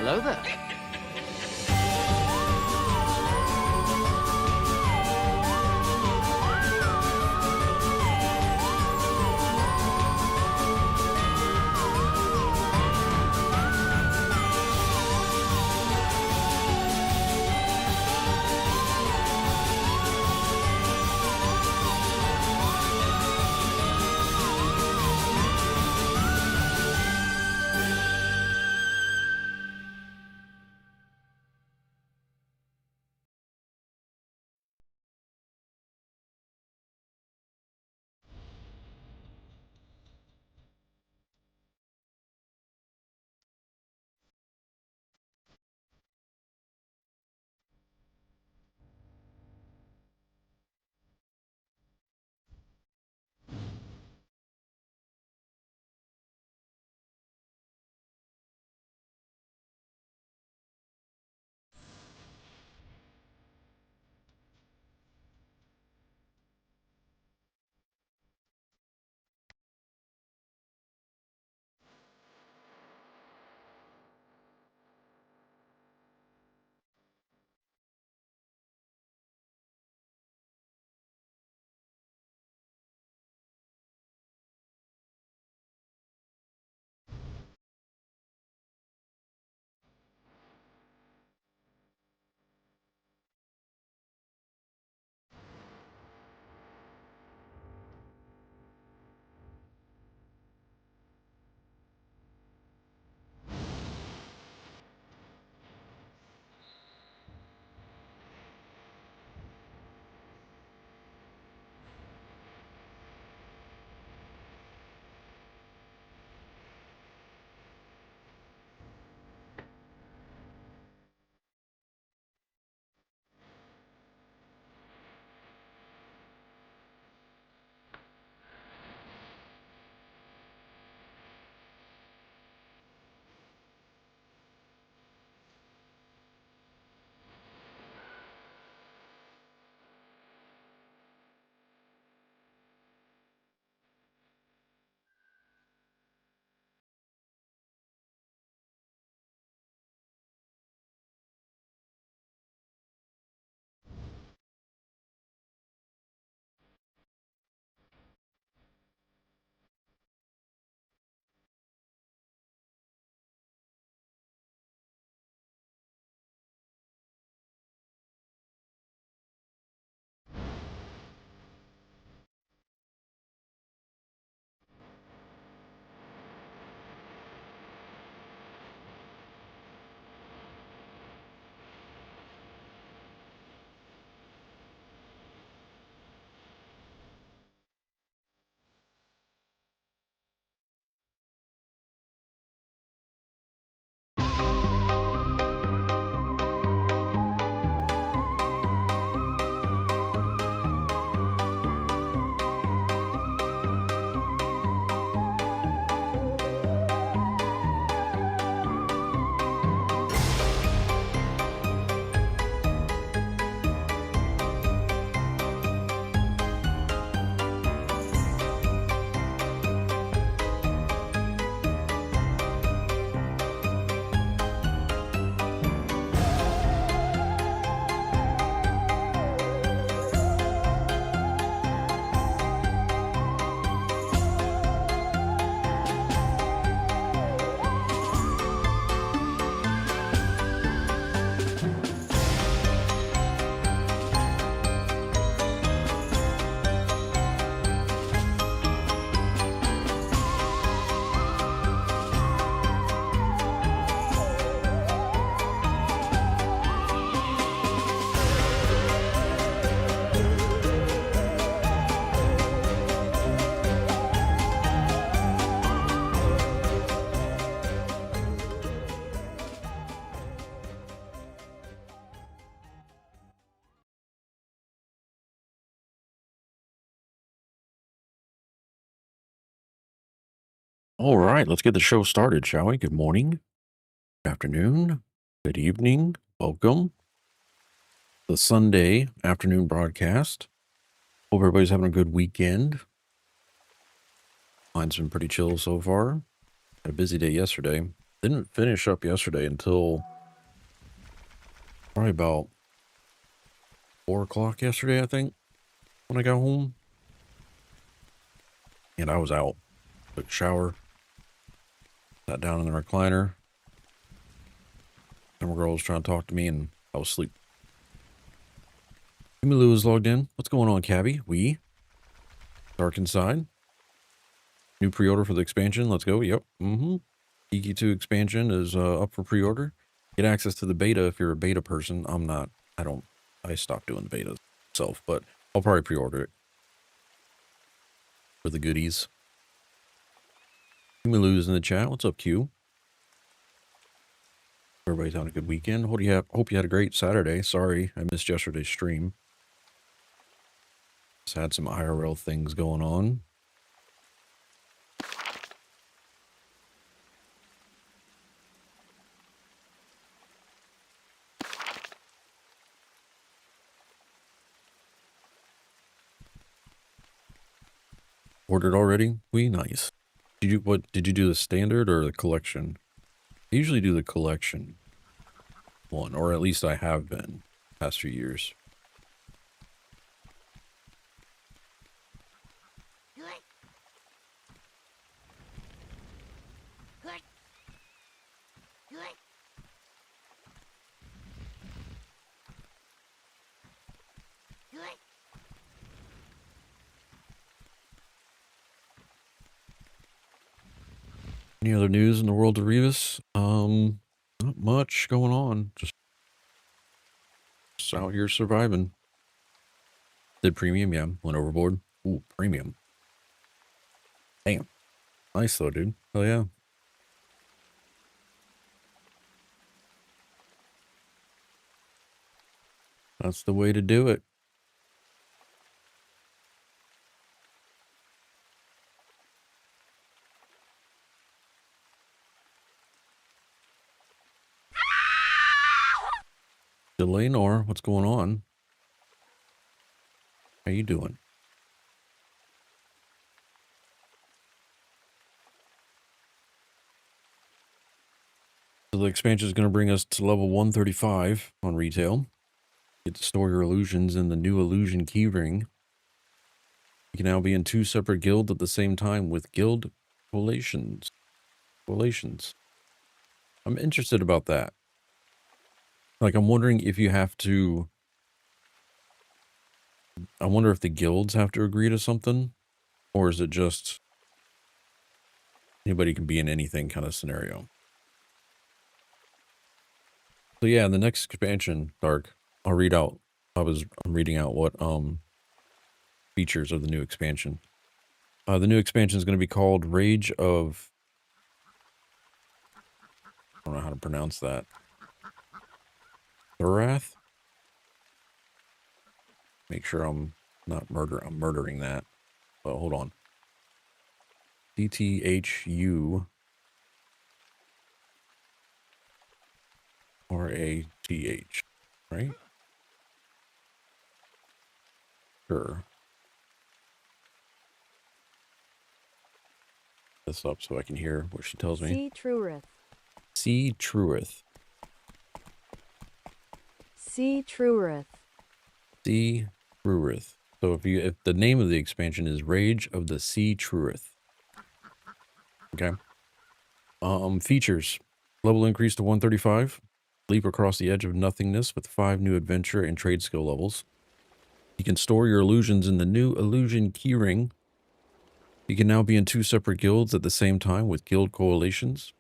Hello there. All right, let's get the show started, shall we? Good morning, good afternoon, good evening. Welcome. The Sunday afternoon broadcast. Hope everybody's having a good weekend. Mine's been pretty chill so far. Had a busy day yesterday. Didn't finish up yesterday until probably about 4 o'clock yesterday, I think, when I got home. And I was out. Took a shower. Sat down in the recliner. Some girl was trying to talk to me and I was asleep. Emilu is logged in. What's going on, Cabby? Dark Inside. New pre-order for the expansion. Let's go. Yep. Geeky 2 expansion is up for pre-order. Get access to the beta if you're a beta person. I'm not. I stopped doing the beta myself, but I'll probably pre-order it for the goodies. Emilu's in the chat. What's up, Q? Everybody's having a good weekend. Hope you had a great Saturday. Sorry, I missed yesterday's stream. Just had some IRL things going on. Ordered already? Nice. Did you do the standard or the collection? I usually do the collection one, or at least I have been past few years. Any other news in the world of Revis? Not much going on. Just out here surviving. Did premium, yeah. Went overboard. Ooh, premium. Damn. Nice though, dude. Oh yeah. That's the way to do it. Delanor, what's going on? How you doing? So the expansion is going to bring us to level 135 on retail. Get to store your illusions in the new illusion keyring. You can now be in 2 separate guilds at the same time with guild collations. I'm interested about that. Like, I'm wondering if you have to... I wonder if the guilds have to agree to something, or is it just anybody can be in anything kind of scenario? So yeah, in the next expansion, Dark, I'll read out. I'm reading out what features of the new expansion. The new expansion is going to be called Rage of... I don't know how to pronounce that. Thurath? Make sure I'm not murdering that. But hold on. DTHU RATH, right? Sure. This up so I can hear what she tells me. See Trueth. See Trueth. See Trueth. See Trueth. So if the name of the expansion is Rage of the Sea Trueth. Okay. Features. Level increase to 135. Leap across the edge of nothingness with 5 new adventure and trade skill levels. You can store your illusions in the new illusion keyring. You can now be in 2 separate guilds at the same time with guild coalitions.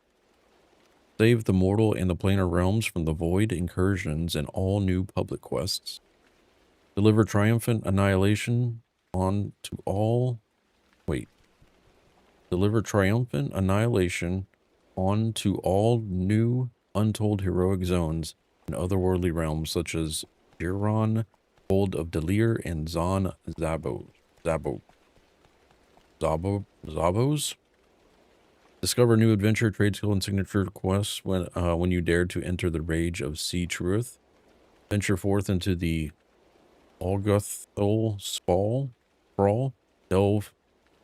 Save the mortal and the planar realms from the void incursions and all new public quests. Deliver triumphant annihilation on to all... Wait. Deliver triumphant annihilation on to all new untold heroic zones and otherworldly realms such as Giron, Gold of Delir, and Zon Zabos. Discover new adventure, trade skill, and signature quests when you dare to enter the rage of Sea Truth. Venture forth into the Olgothol Sprawl. Delve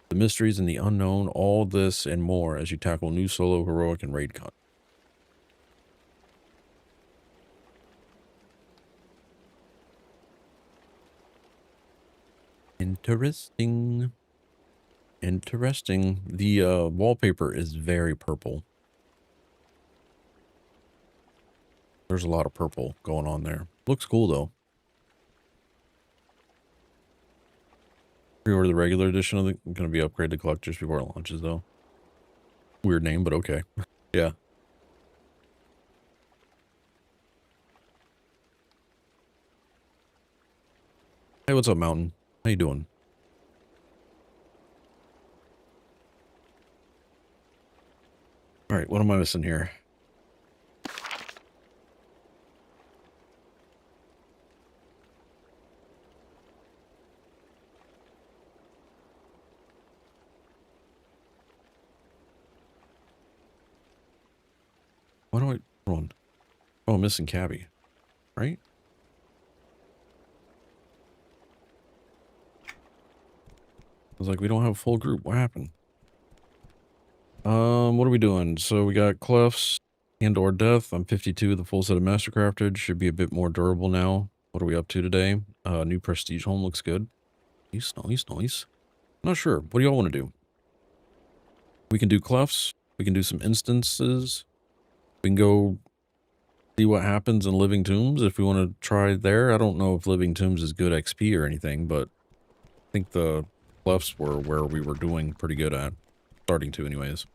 the mysteries and the unknown, all this and more as you tackle new solo, heroic, and raid content. Interesting. Interesting. The wallpaper is very purple. There's a lot of purple going on there. Looks cool though. Pre-order the regular edition of the gonna be upgraded to collectors before it launches though. Weird name, but okay. Yeah. Hey, what's up, Mountain? How you doing? All right, what am I missing here? Why do I... Hold on. Oh, I'm missing Cabby. Right? I was like, we don't have a full group. What happened? What are we doing? So we got Clefs and or Death. I'm 52. The full set of Mastercrafted should be a bit more durable now. What are we up to today? New Prestige home looks good. Nice, nice, nice. Not sure. What do y'all want to do? We can do Clefs. We can do some instances. We can go see what happens in Living Tombs if we want to try there. I don't know if Living Tombs is good XP or anything, but I think the Clefs were where we were doing pretty good at. Starting to anyways.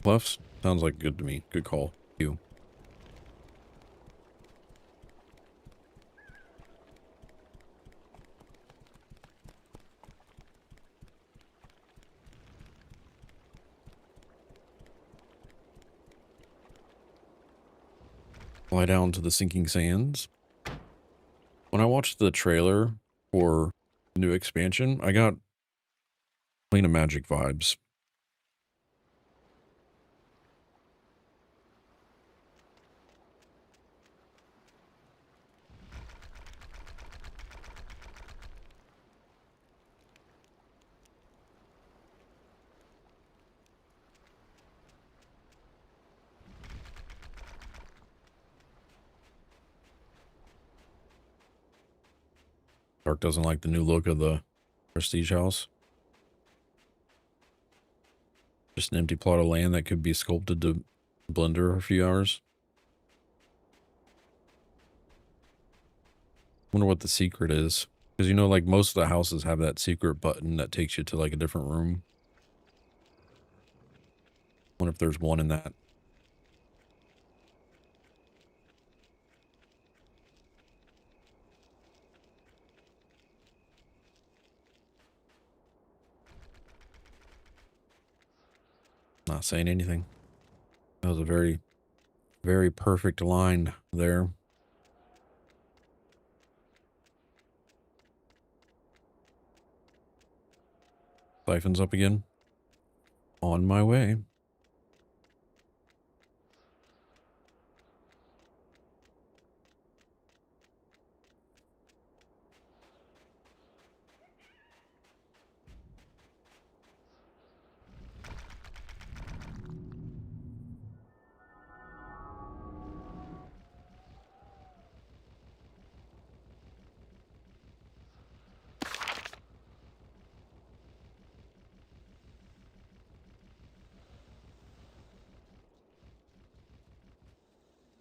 Clefs? Sounds like good to me. Good call. You. Fly down to the sinking sands. When I watched the trailer for the new expansion, I got Plane of Magic vibes. Dark doesn't like the new look of the Prestige house. Just an empty plot of land that could be sculpted to Blender for a few hours. Wonder what the secret is. Because you know, like most of the houses have that secret button that takes you to like a different room. Wonder if there's one in that. Not saying anything. That was a very, very perfect line there. Siphons up again. On my way.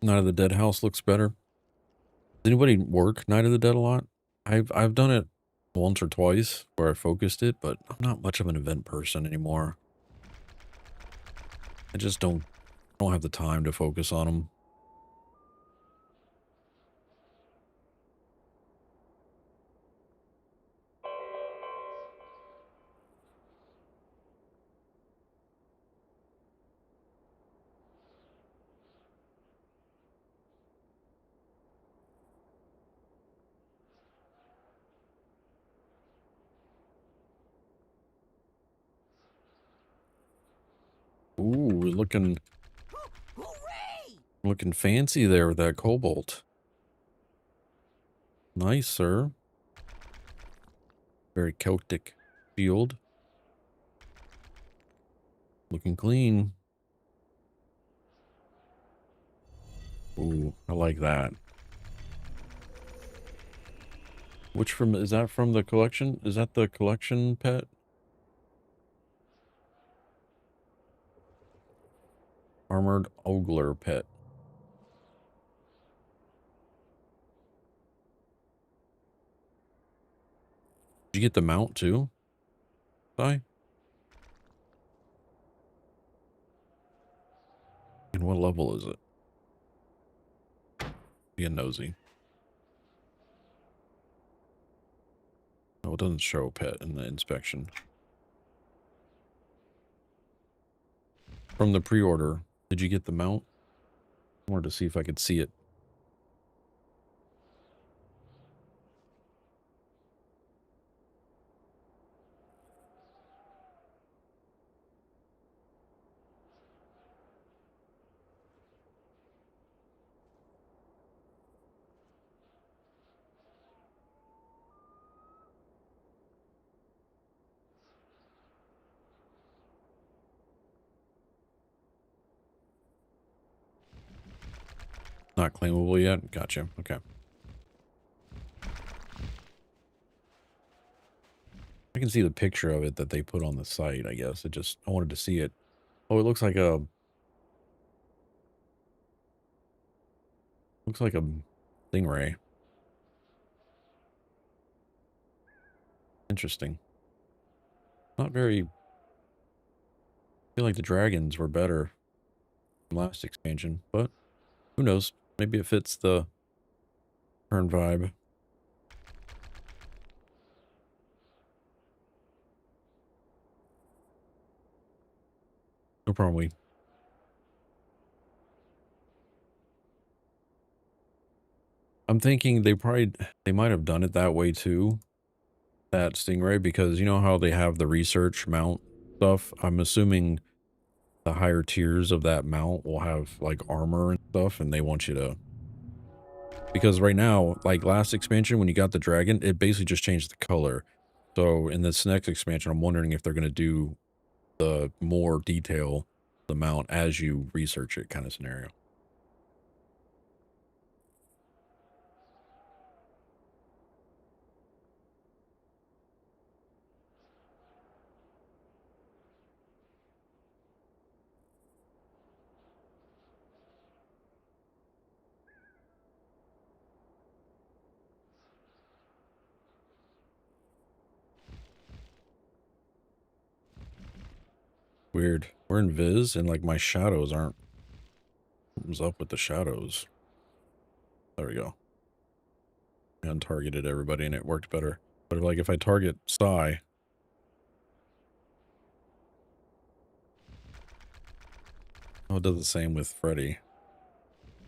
Night of the Dead house looks better. Does anybody work Night of the Dead a lot? I've done it once or twice where I focused it, but I'm not much of an event person anymore. I just don't have the time to focus on them. Ooh, looking fancy there with that cobalt. Nice, sir. Very Celtic field. Looking clean. Ooh, I like that. Which from is that from the collection? Is that the collection pet? Armored ogre pet. Did you get the mount too? Die? And what level is it? Being nosy. Oh, it doesn't show pet in the inspection. From the pre-order, did you get the mount? I wanted to see if I could see it. Not claimable yet? Gotcha. Okay. I can see the picture of it that they put on the site, I guess. I wanted to see it. Oh, it looks like a stingray. Interesting. Not very, I feel like the dragons were better in last expansion, but who knows? Maybe it fits the current vibe. No problem. I'm thinking they might have done it that way too, that stingray, because you know how they have the research mount stuff? I'm assuming the higher tiers of that mount will have like armor and stuff, and they want you to, because right now, like last expansion when you got the dragon, it basically just changed the color. So in this next expansion, I'm wondering if they're going to do the more detail the mount as you research it kind of scenario. Weird. We're in Viz and like my shadows aren't, something's up with the shadows. There we go. I untargeted everybody and it worked better. But if I target Psy, oh, it does the same with Freddy.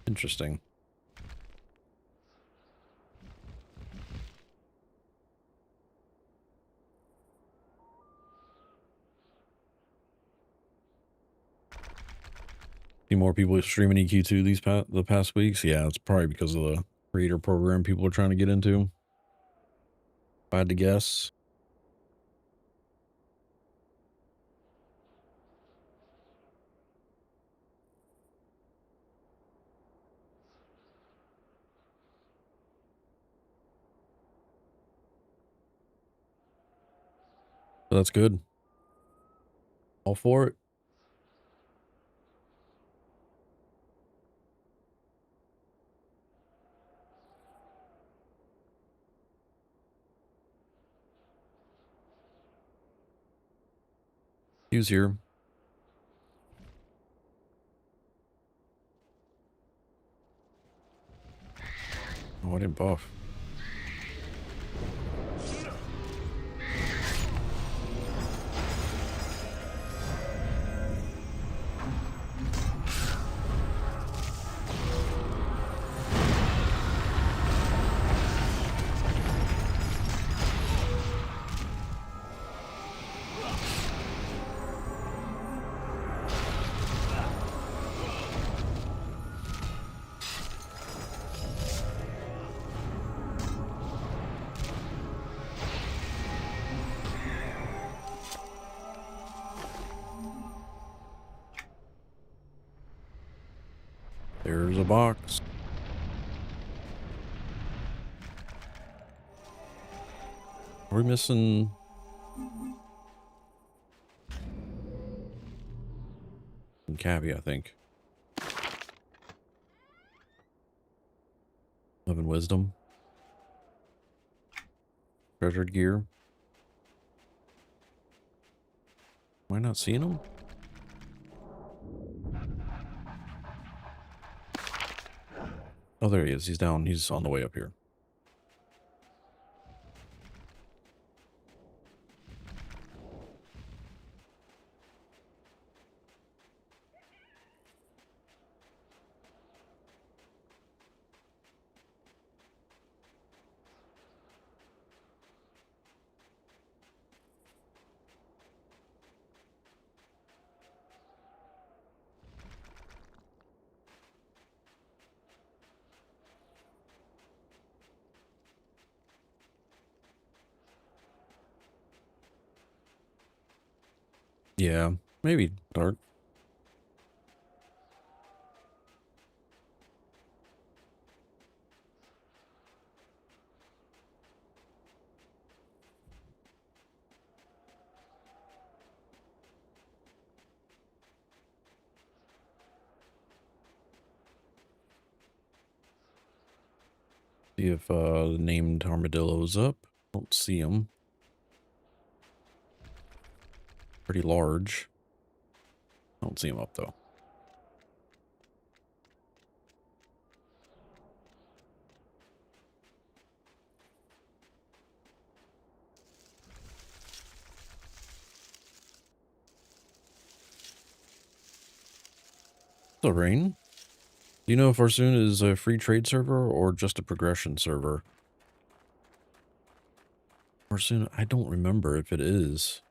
Interesting. See more people streaming EQ2 the past weeks? Yeah, it's probably because of the creator program people are trying to get into. If I had to guess. But that's good. All for it. He was here. Oh, I didn't buff. There's a box. Are we missing? Cabby, I think. 11 wisdom. Treasured gear. Am I not seeing him? Oh, there he is. He's down. He's on the way up here. Yeah, maybe dark. See if the named armadillo's up. Don't see him. Pretty large. Don't see him up though. So Rain, do you know if Arsoon is a free trade server or just a progression server? Arsoon, I don't remember if it is.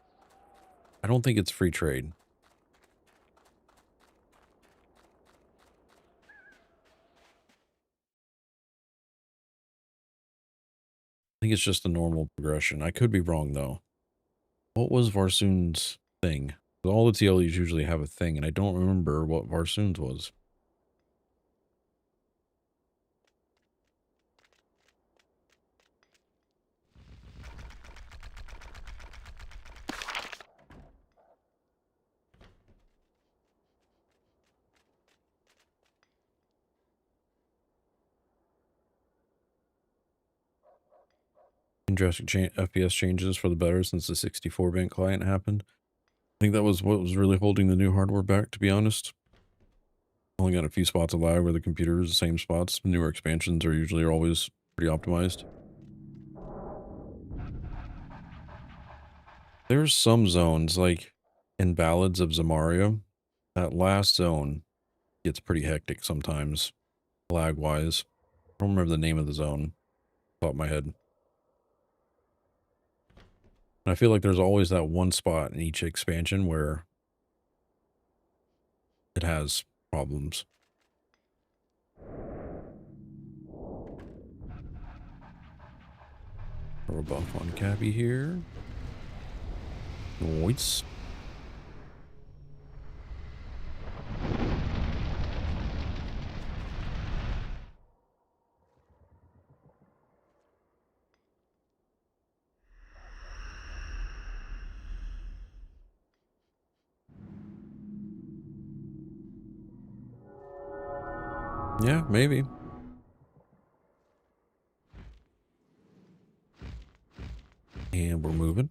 I don't think it's free trade. I think it's just a normal progression. I could be wrong though. What was Varsoon's thing? All the TLEs usually have a thing, and I don't remember what Varsoon's was. Drastic FPS changes for the better since the 64-bit client happened. I think that was what was really holding the new hardware back, to be honest. Only got a few spots of lag where the computer is the same spots. Newer expansions are usually always pretty optimized. There's some zones, like in Ballads of Zamaria, that last zone gets pretty hectic sometimes, lag-wise. I don't remember the name of the zone off the top of my head. And I feel like there's always that one spot in each expansion where it has problems. Throw a buff on Cappy here. Noise. Yeah, maybe. And we're moving.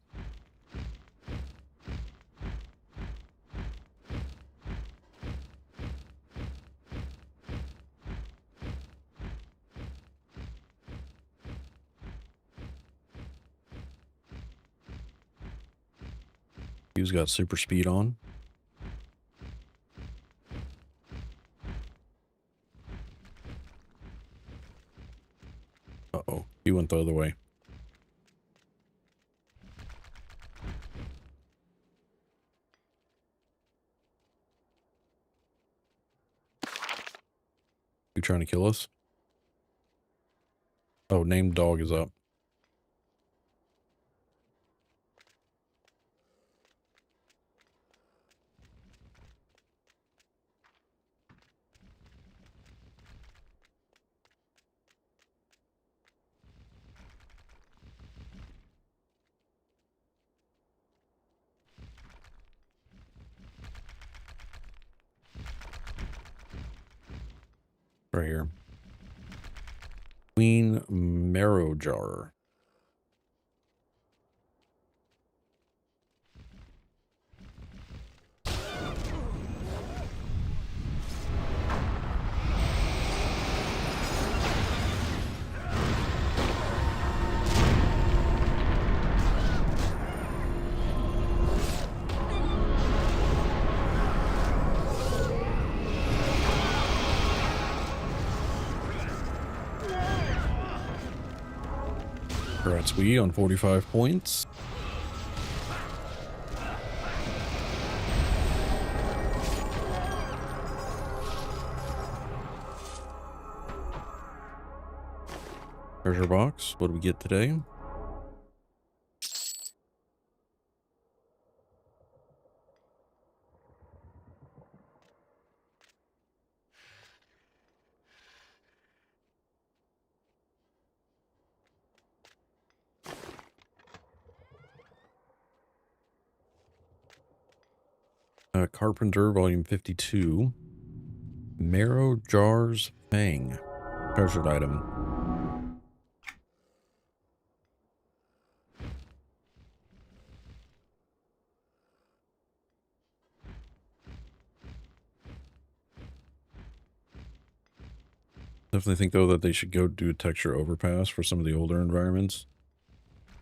He's got super speed on. Uh-oh. He went the other way. You trying to kill us? Oh, named dog is up. Right here. Queen Marrow Jar. Congrats, we on 45 points. Treasure box. What do we get today? Carpenter, Volume 52. Marrow Jar's Fang. Treasured item. Definitely think, though, that they should go do a texture overpass for some of the older environments.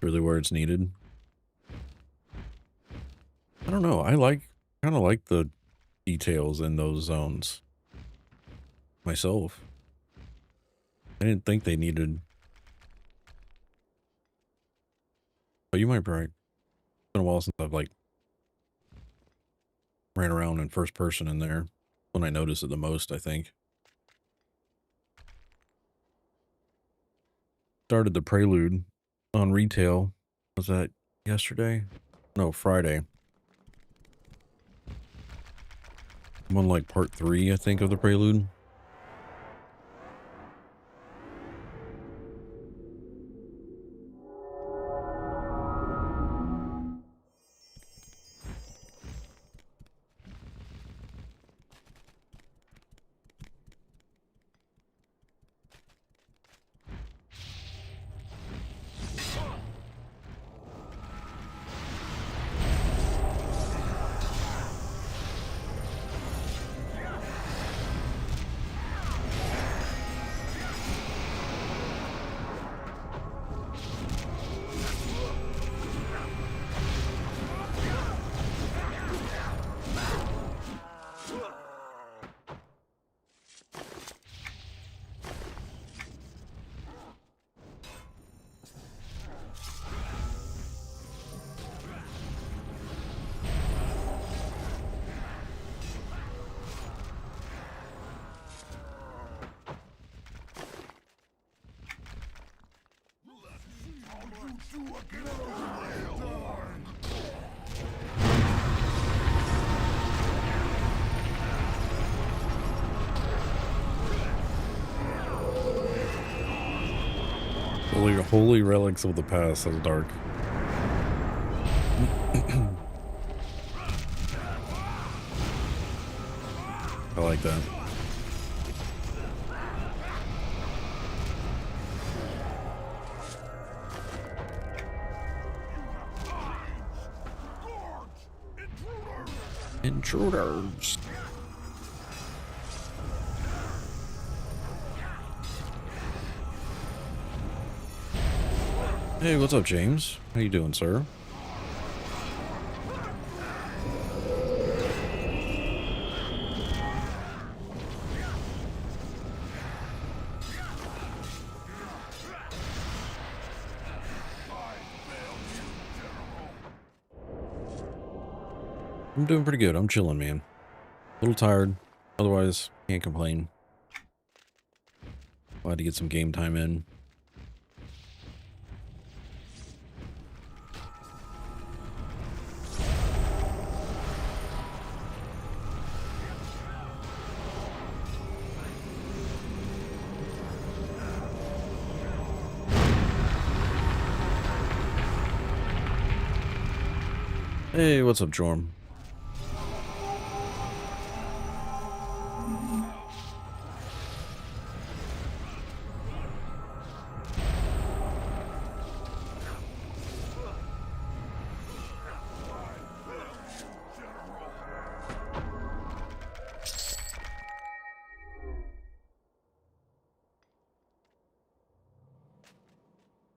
Really where it's needed. I don't know. I kind of like the details in those zones myself. I didn't think they needed. But you might be right. It's been a while since I've like ran around in first person in there. When I noticed it the most, I think. Started the prelude on retail. Was that yesterday? No, Friday. I'm on like part 3, I think, of the prelude. Holy relics of the past. That's dark. I like that. Intruders. Hey, what's up, James? How you doing, sir? I'm doing pretty good. I'm chilling, man. A little tired. Otherwise, can't complain. Glad to get some game time in. Hey, what's up, Jorm?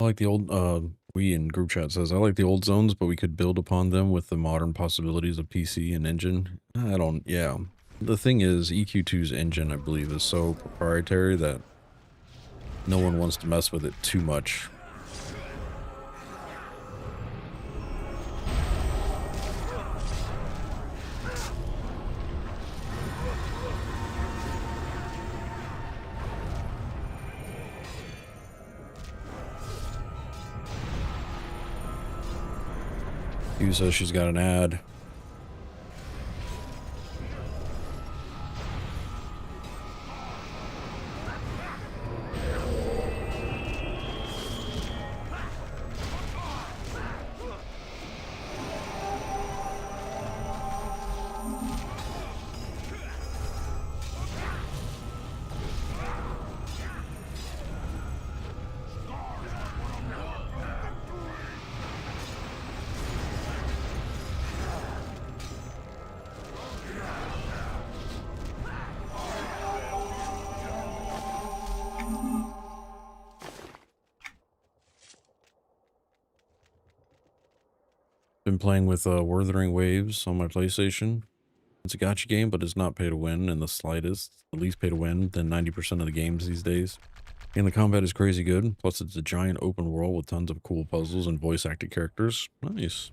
I like the old, we in group chat says, I like the old zones, but we could build upon them with the modern possibilities of PC and engine. I don't, yeah. The thing is, EQ2's engine, I believe, is so proprietary that no one wants to mess with it too much. Hugh says she's got an ad. Been playing with Wuthering Waves on my PlayStation. It's a gacha game, but it's not pay to win in the slightest. At least pay to win than 90% of the games these days. And the combat is crazy good. Plus, it's a giant open world with tons of cool puzzles and voice acted characters. Nice.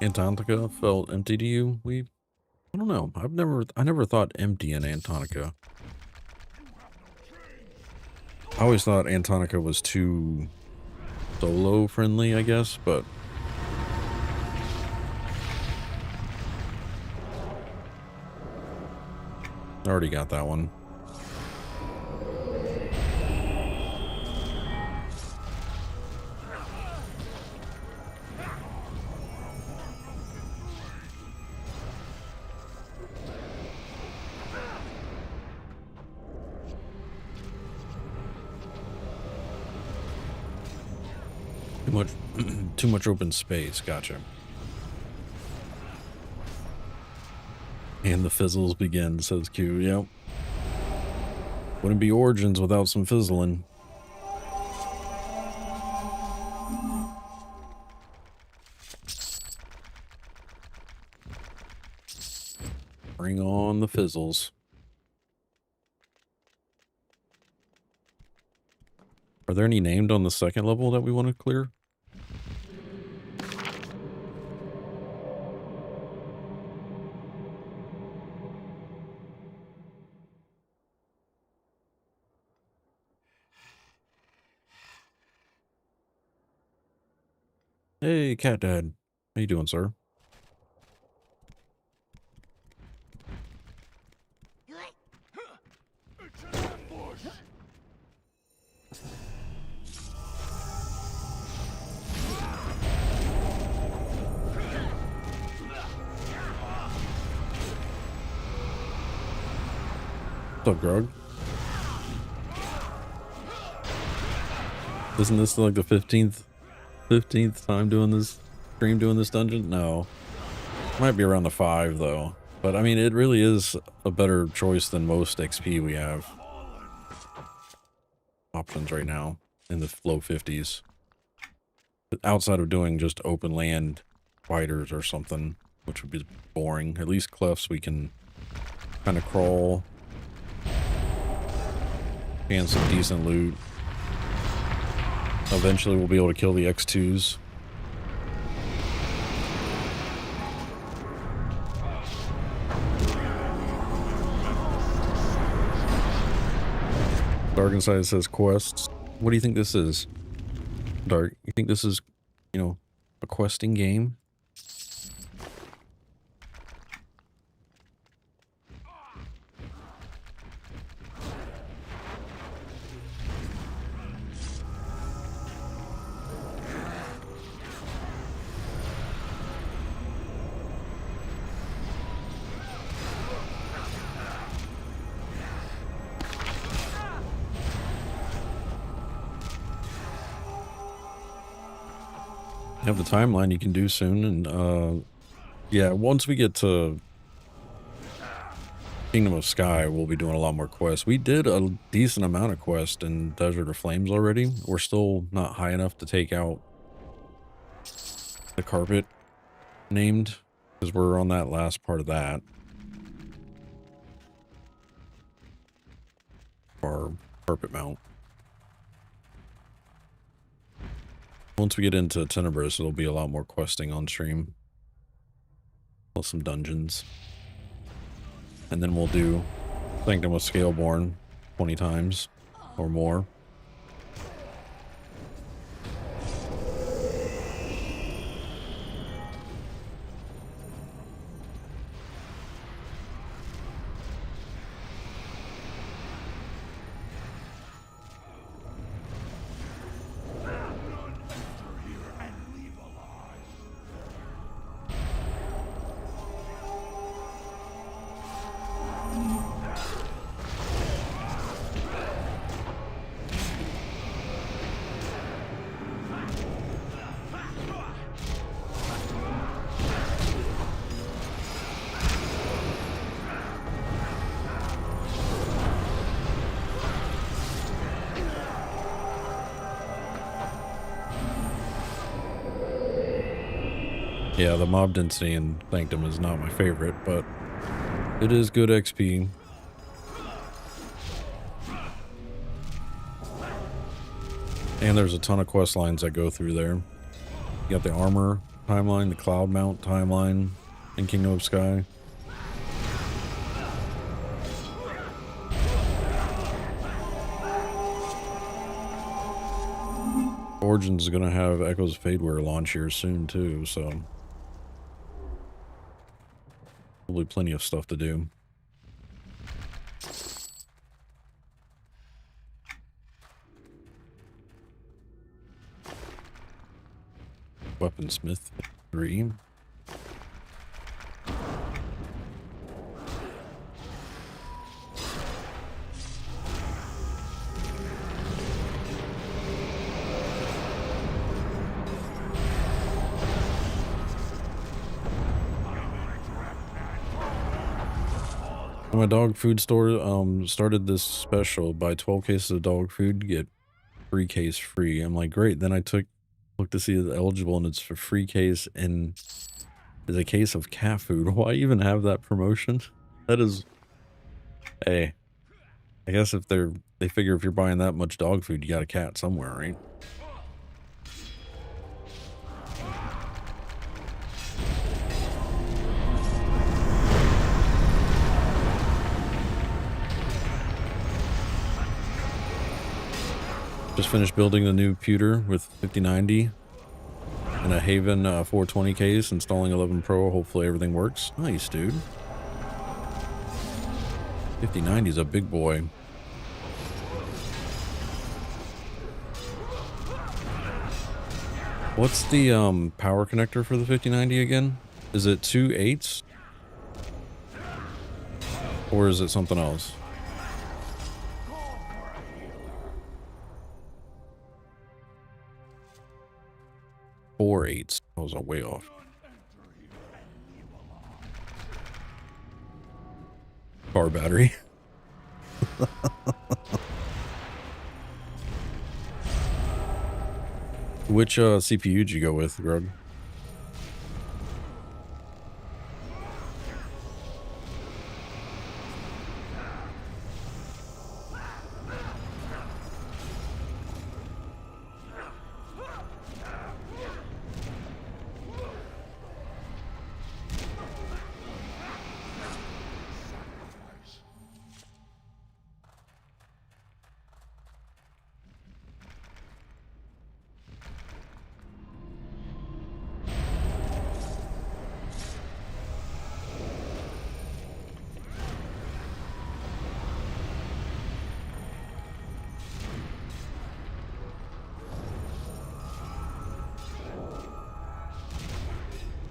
Antarctica felt empty to you? I don't know. I never thought empty in Antarctica. I always thought Antarctica was too solo friendly, I guess, but I already got that one. Too much open space. Gotcha. And the fizzles begin, says Q. Yep. Wouldn't be Origins without some fizzling. Bring on the fizzles. Are there any named on the second level that we want to clear? Hey, Cat Dad. How you doing, sir? What's up, Grog? Isn't this like the 15th time doing this stream, doing this dungeon? No. Might be around the 5 though. But I mean, it really is a better choice than most XP we have. Options right now in the low 50s. Outside of doing just open land fighters or something, which would be boring. At least cliffs we can kind of crawl. And some decent loot. Eventually we'll be able to kill the X2s. Dark Inside says quests. What do you think this is? Dark, you think this is, you know, a questing game? have the timeline you can do soon, and yeah, once we get to Kingdom of Sky, we'll be doing a lot more quests. We did a decent amount of quests in Desert of Flames already. We're still not high enough to take out the carpet named, because we're on that last part of that. Our carpet mount. Once we get into Tenebris, it'll be a lot more questing on stream. Plus some dungeons. And then we'll do Sanctum of Scaleborn 20 times or more. Yeah, the mob density in Sanctum is not my favorite, but it is good XP. And there's a ton of quest lines that go through there. You got the armor timeline, the cloud mount timeline in Kingdom of Sky. Origins is going to have Echoes of Fadeware launch here soon too, so probably plenty of stuff to do. Weaponsmith 3. My dog food store started this special: buy 12 cases of dog food, get 3 case free. I'm like, great. Then I looked to see it's eligible, and it's for free case and is a case of cat food. Why even have that promotion? That is, hey, I guess if they figure if you're buying that much dog food, you got a cat somewhere, right? Just finished building the new pewter with 5090 and a Haven 420 case, installing 11 Pro. Hopefully everything works. Nice, dude. 5090 is a big boy. What's the power connector for the 5090 again? Is it 2 8s? Or is it something else? 4 8s. I was way off. Car battery. Which CPU did you go with, Grug?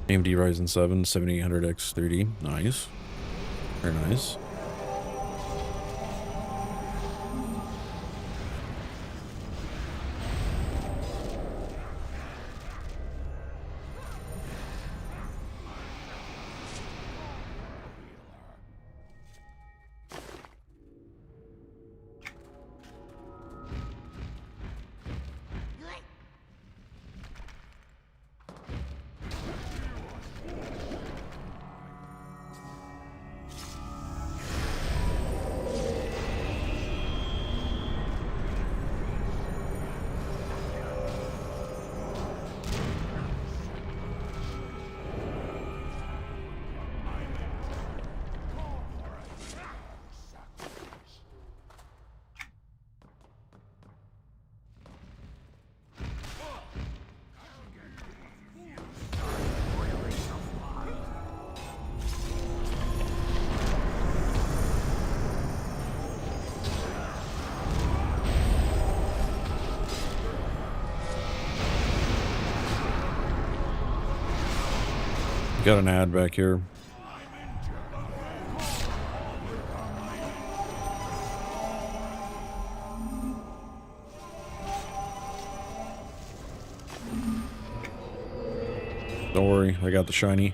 AMD Ryzen 7 7800X 3D. Nice. Very nice. Got an ad back here. Don't worry, I got the shiny.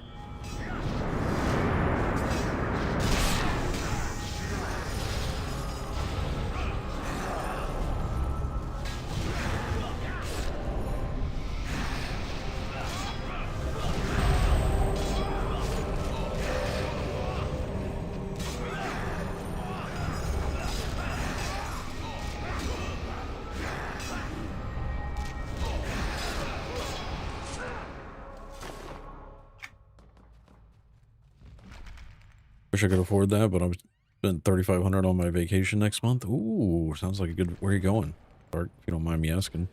Wish I could afford that, but I'm spent $3,500 on my vacation next month. Ooh, sounds like a good. Where are you going? Start, if you don't mind me asking.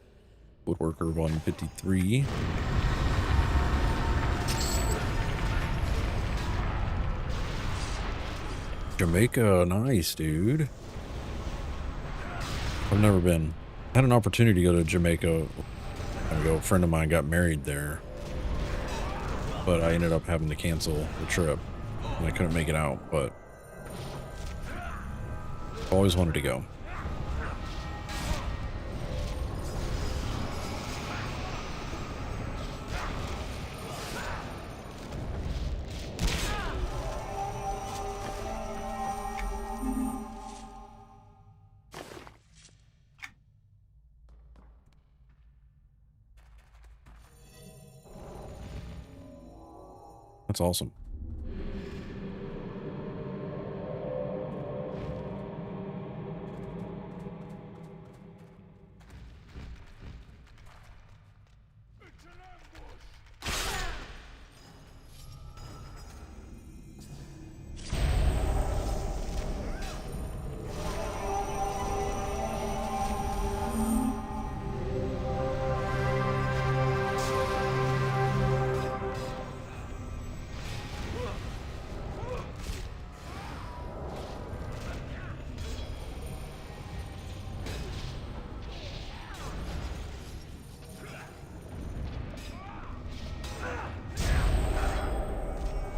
Woodworker 153. Jamaica, nice, dude. I've never been. Had an opportunity to go to Jamaica. A friend of mine got married there, but I ended up having to cancel the trip. And I couldn't make it out, but always wanted to go. That's awesome.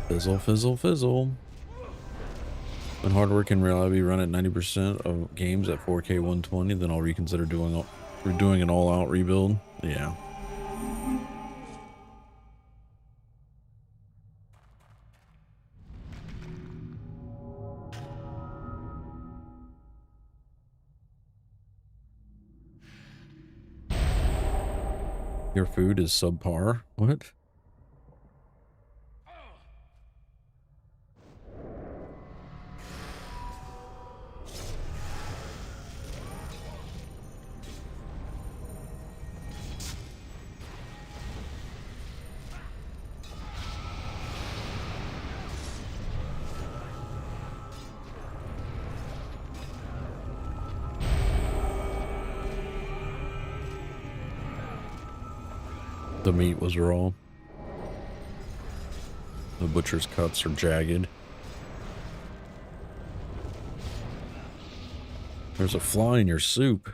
Fizzle, fizzle, fizzle. When hardware can reliably run at 90% of games at 4K 120, then I'll reconsider doing an all-out rebuild. Yeah. Your food is subpar? What? The meat was raw. The butcher's cuts are jagged. There's a fly in your soup.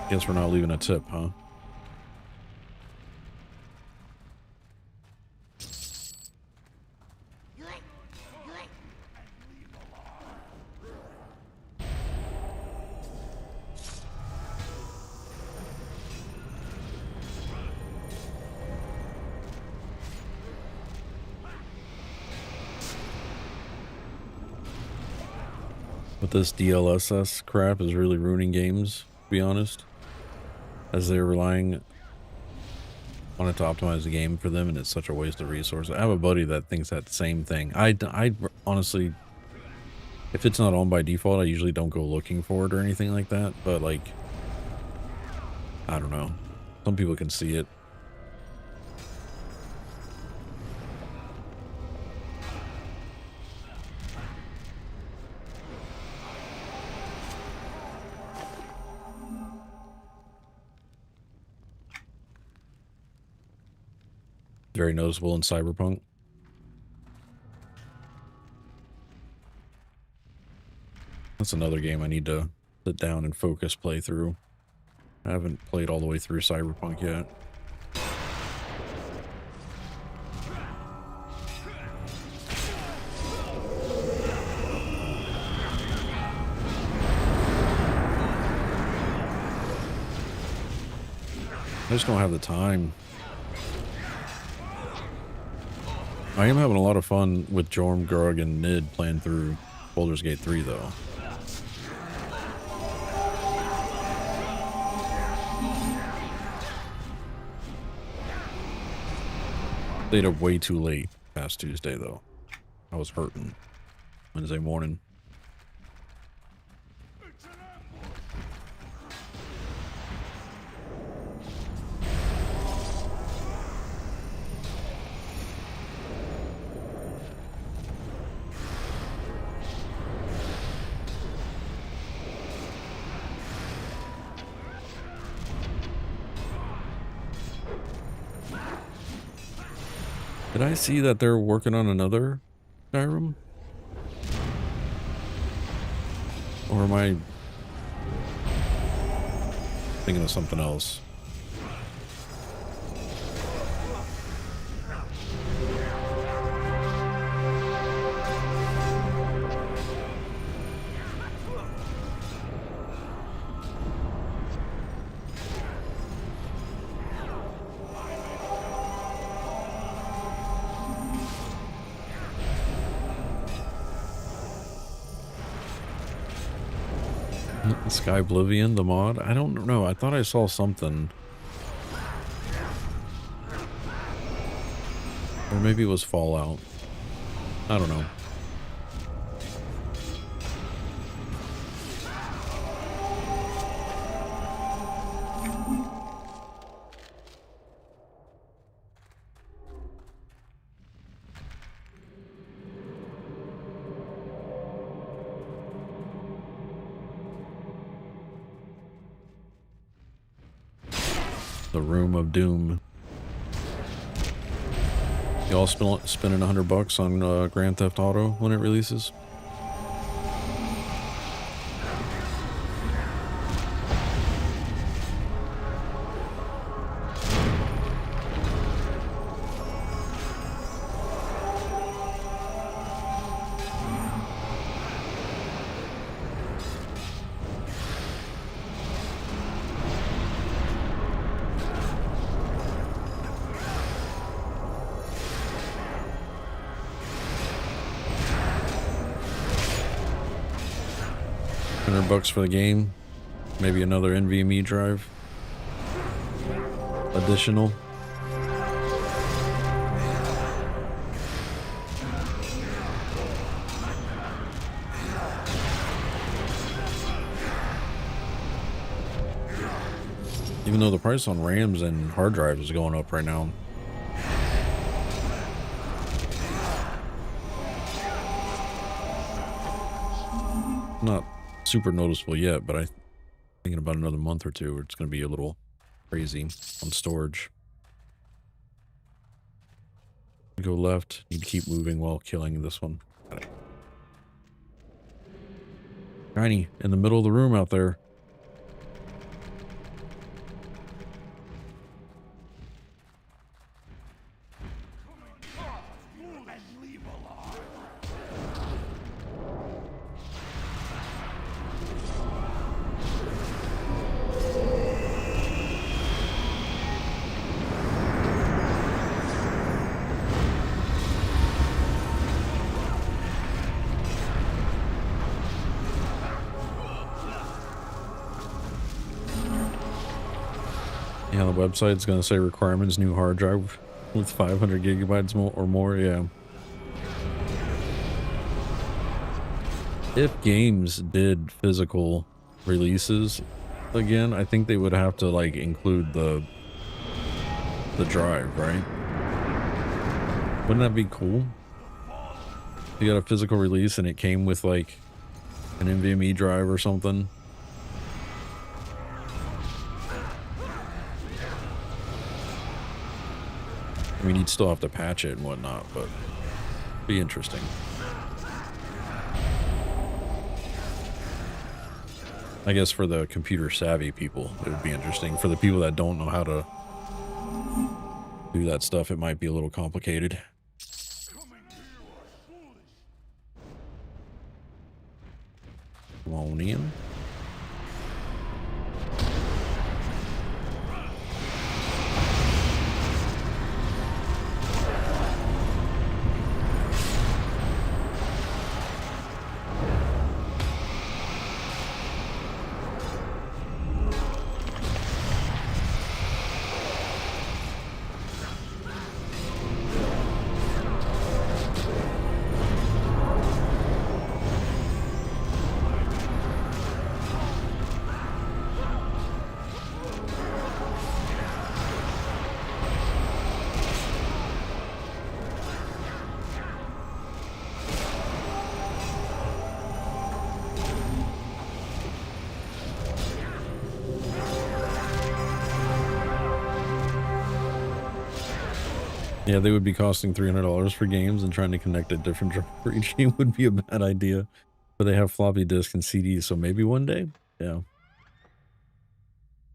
Guess we're not leaving a tip, huh? But this DLSS crap is really ruining games, to be honest. As they're relying on it to optimize the game for them, and it's such a waste of resources. I have a buddy that thinks that same thing. I honestly, if it's not on by default, I usually don't go looking for it or anything like that. But, like, I don't know. Some people can see it. Very noticeable in Cyberpunk. That's another game I need to sit down and focus play through. I haven't played all the way through Cyberpunk yet. I just don't have the time. I am having a lot of fun with Jorm, Grug, and Nid playing through Baldur's Gate 3, though. Stayed up way too late past Tuesday, though. I was hurting Wednesday morning. Did I see that they're working on another Skyrim? Or am I thinking of something else? Sky Oblivion, the mod? I don't know. I thought I saw something. Or maybe it was Fallout. I don't know. The Room of Doom. Y'all spending $100 on Grand Theft Auto when it releases? $100 for the game, maybe another NVMe drive additional. Even though the price on RAMs and hard drives is going up right now. Not super noticeable yet, but I think in about another month or two it's going to be a little crazy on storage. Go left, need to keep moving while killing this one. Got it. Tiny in the middle of the room out there. Yeah, the website's going to say requirements, new hard drive with 500 gigabytes or more, yeah. If games did physical releases again, I think they would have to, like, include the drive, right? Wouldn't that be cool? If you got a physical release and it came with, like, an NVMe drive or something. I mean, you'd still have to patch it and whatnot, but it'd be interesting. I guess for the computer savvy people, it would be interesting. For the people that don't know how to do that stuff, it might be a little complicated. Come on in. Yeah, they would be costing $300 for games, and trying to connect a different drive for each game would be a bad idea. But they have floppy disk and CDs, so maybe one day? Yeah.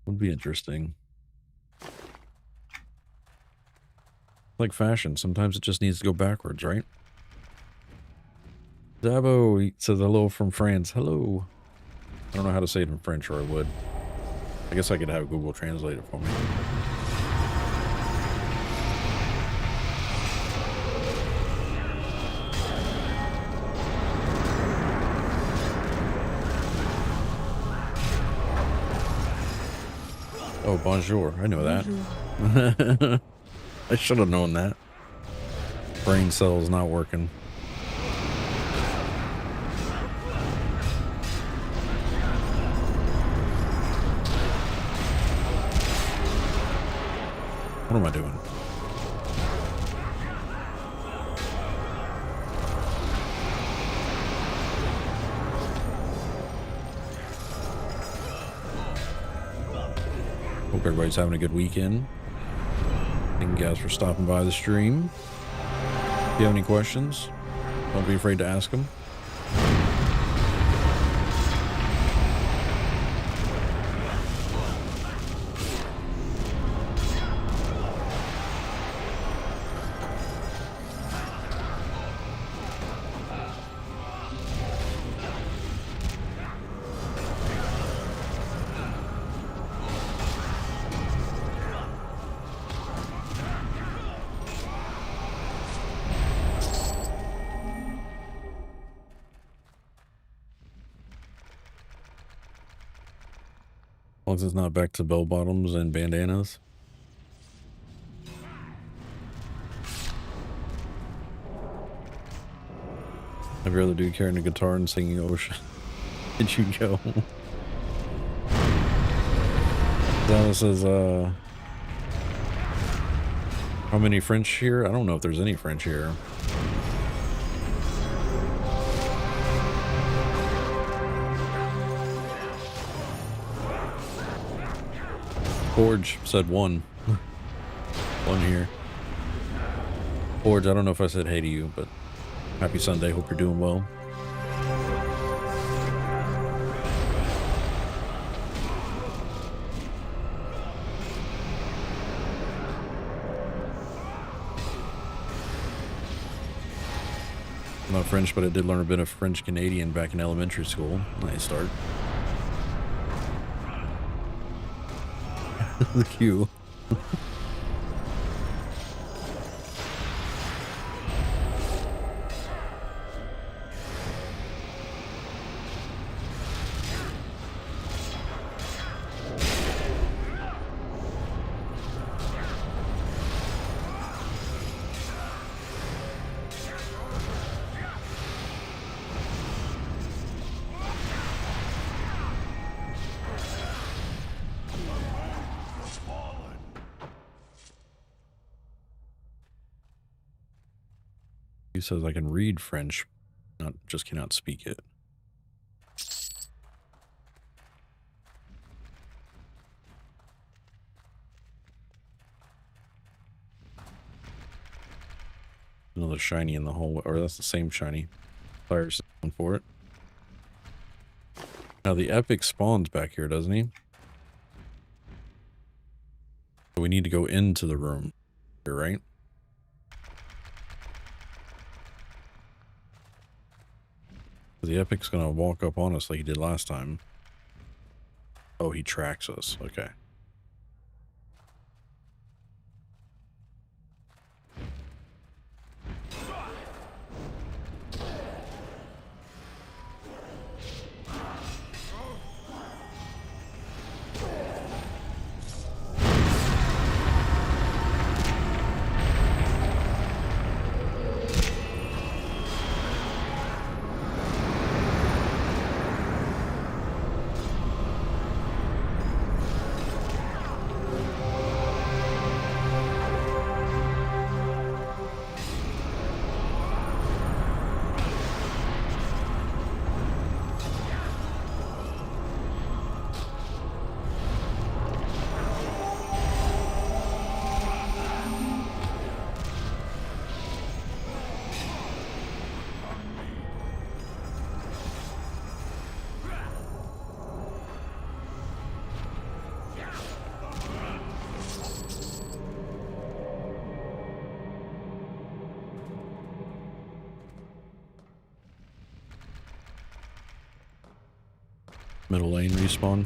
Would be interesting. Like fashion, sometimes it just needs to go backwards, right? Dabo says hello from France. Hello. I don't know how to say it in French, or I would. I guess I could have Google translate it for me. Oh, bonjour. I know that. I should have known that. Brain cells not working. What am I doing? Hope everybody's having a good weekend. Thank you guys for stopping by the stream. If you have any questions, don't be afraid to ask them. As long as it's not back to bell bottoms and bandanas. Every other dude carrying a guitar and singing Ocean. Did you go? Dallas says, how many French here? I don't know if there's any French here. Forge said one. One here. Forge, I don't know if I said hey to you, but happy Sunday. Hope you're doing well. I'm not French, but I did learn a bit of French Canadian back in elementary school. Nice start. The queue. He says I can read French, not just cannot speak it. Another shiny in the hallway, or that's the same shiny. Fire system for it. Now the epic spawns back here, doesn't he? So we need to go into the room here, right? The epic's gonna walk up on us like he did last time. Oh, he tracks us. Okay. Middle lane respawn.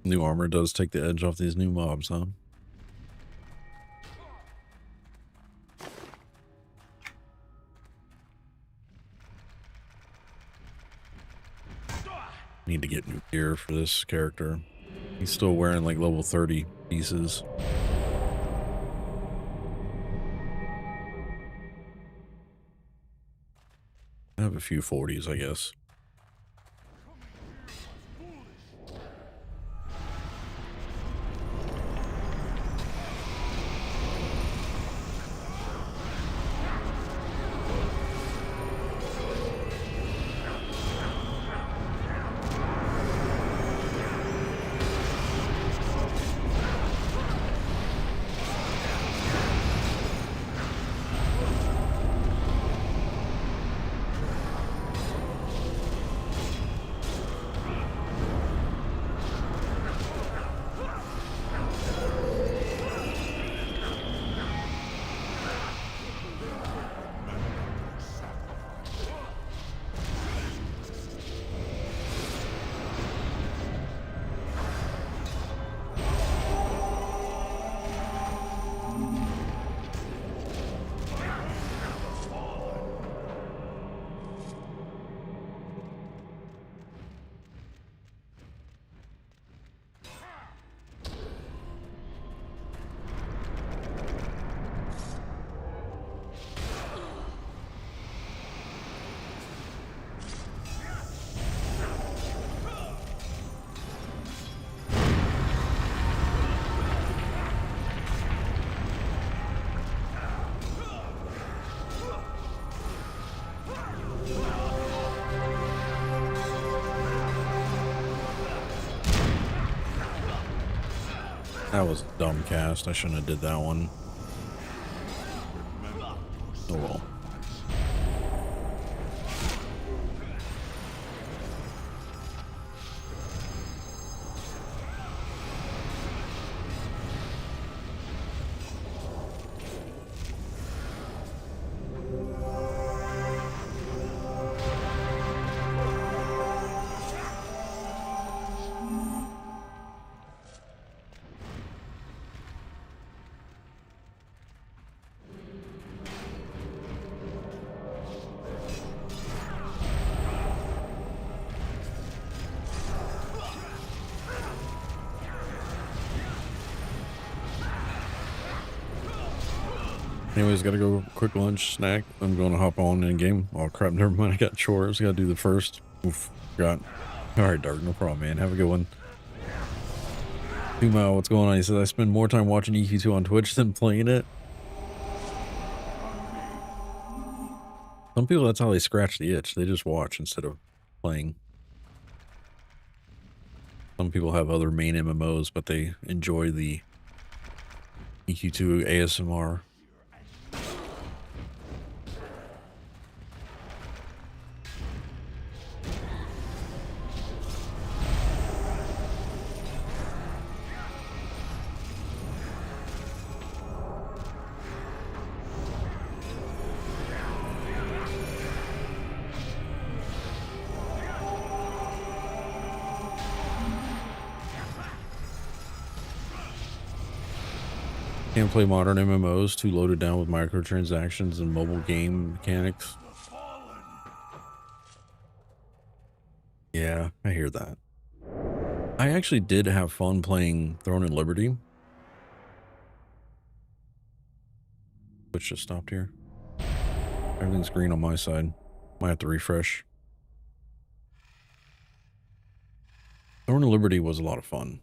New armor does take the edge off these new mobs, huh? Need to get new gear for this character. He's still wearing like level 30 pieces. I have a few 40s, I guess. That was a dumb cast. I shouldn't have did that one. Oh well. Anyways, gotta go quick lunch, snack. I'm going to hop on in game. Oh crap, never mind. I got chores. Gotta do the first. Oof, forgot. Alright, Dark, no problem, man. Have a good one. 2Mile, what's going on? He says, I spend more time watching EQ2 on Twitch than playing it. Some people, that's how they scratch the itch. They just watch instead of playing. Some people have other main MMOs, but they enjoy the EQ2 ASMR. Can't play modern MMOs, too loaded down with microtransactions and mobile game mechanics. Yeah, I hear that. I actually did have fun playing Throne and Liberty. Twitch just stopped here. Everything's green on my side. Might have to refresh. Throne and Liberty was a lot of fun.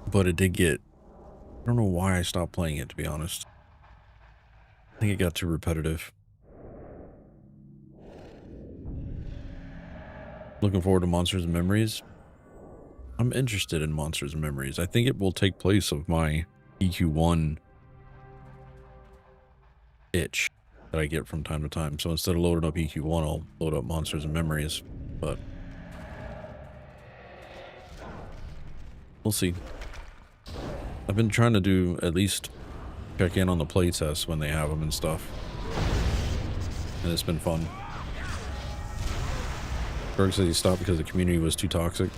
But it did get... I don't know why I stopped playing it, to be honest. I think it got too repetitive. Looking forward to Monsters and Memories. I'm interested in Monsters and Memories. I think it will take place of my EQ1 itch that I get from time to time. So instead of loading up EQ1, I'll load up Monsters and Memories. But we'll see. I've been trying to do at least check in on the playtests when they have them and stuff. And it's been fun. Berg says he stopped because the community was too toxic.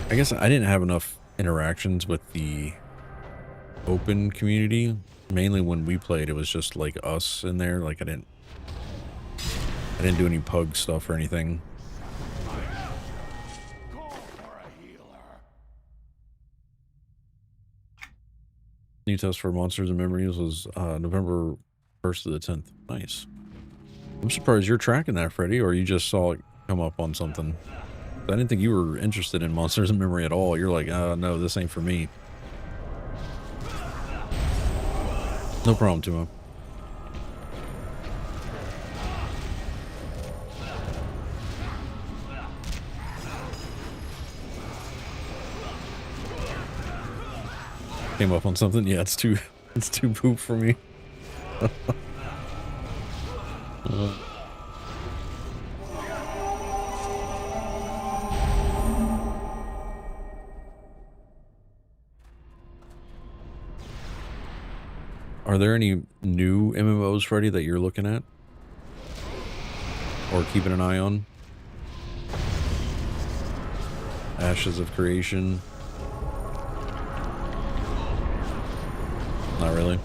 I guess I didn't have enough interactions with the open community. Mainly when we played, it was just like us in there. Like I didn't do any pug stuff or anything. New test for Monsters and Memories was November 1st to the 10th. Nice. I'm surprised you're tracking that, Freddy, or you just saw it come up on something. I didn't think you were interested in Monsters and Memory at all. You're like, no, this ain't for me. No problem, Timo. Came up on something. Yeah, it's too poop for me. Are there any new MMOs, Freddy, that you're looking at? Or keeping an eye on? Ashes of Creation. Not really.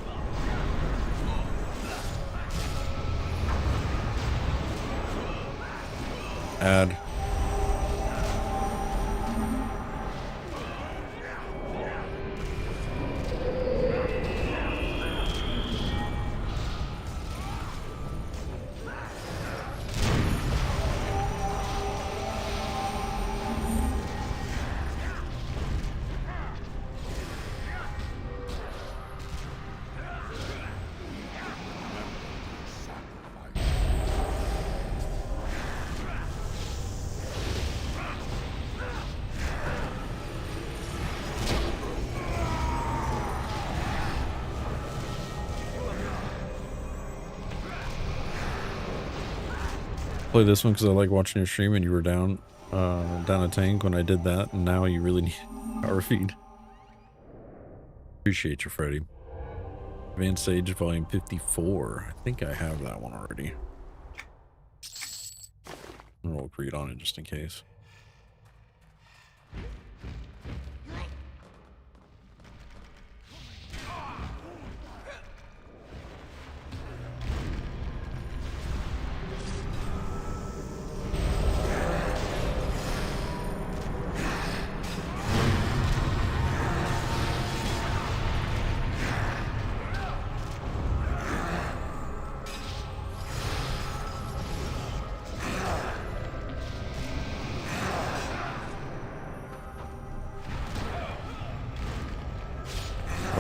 Add. Play this one because I like watching your stream and you were down a tank when I did that, and now you really need power feed. Appreciate you, Freddy. Advanced Sage Volume 54. I think I have that one already. We'll read on it just in case.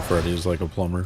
Freddy's like a plumber.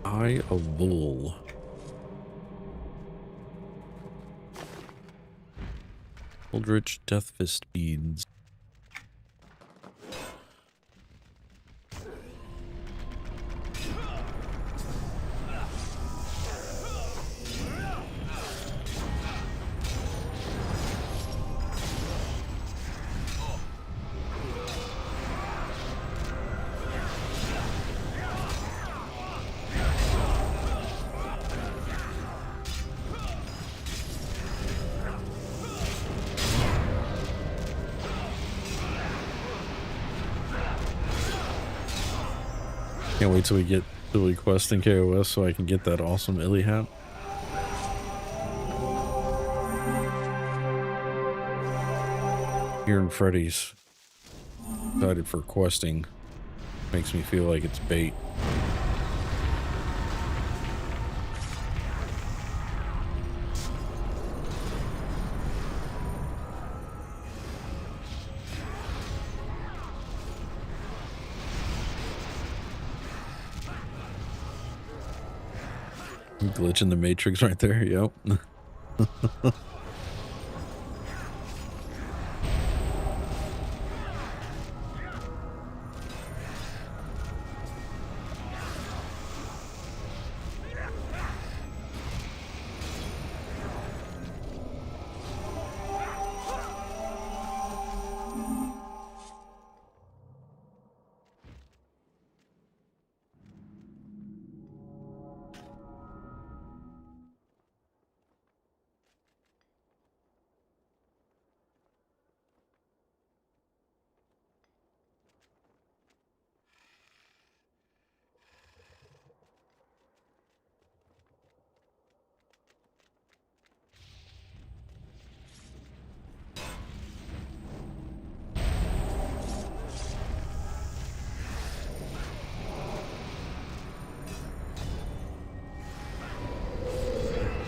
Eye of Bull. Eldritch Death Fist beads. Can't wait till we get EverQuest and KOS so I can get that awesome Illy hat. Hearing Freddy's excited for questing makes me feel like it's bait. Glitch in the Matrix right there, yep.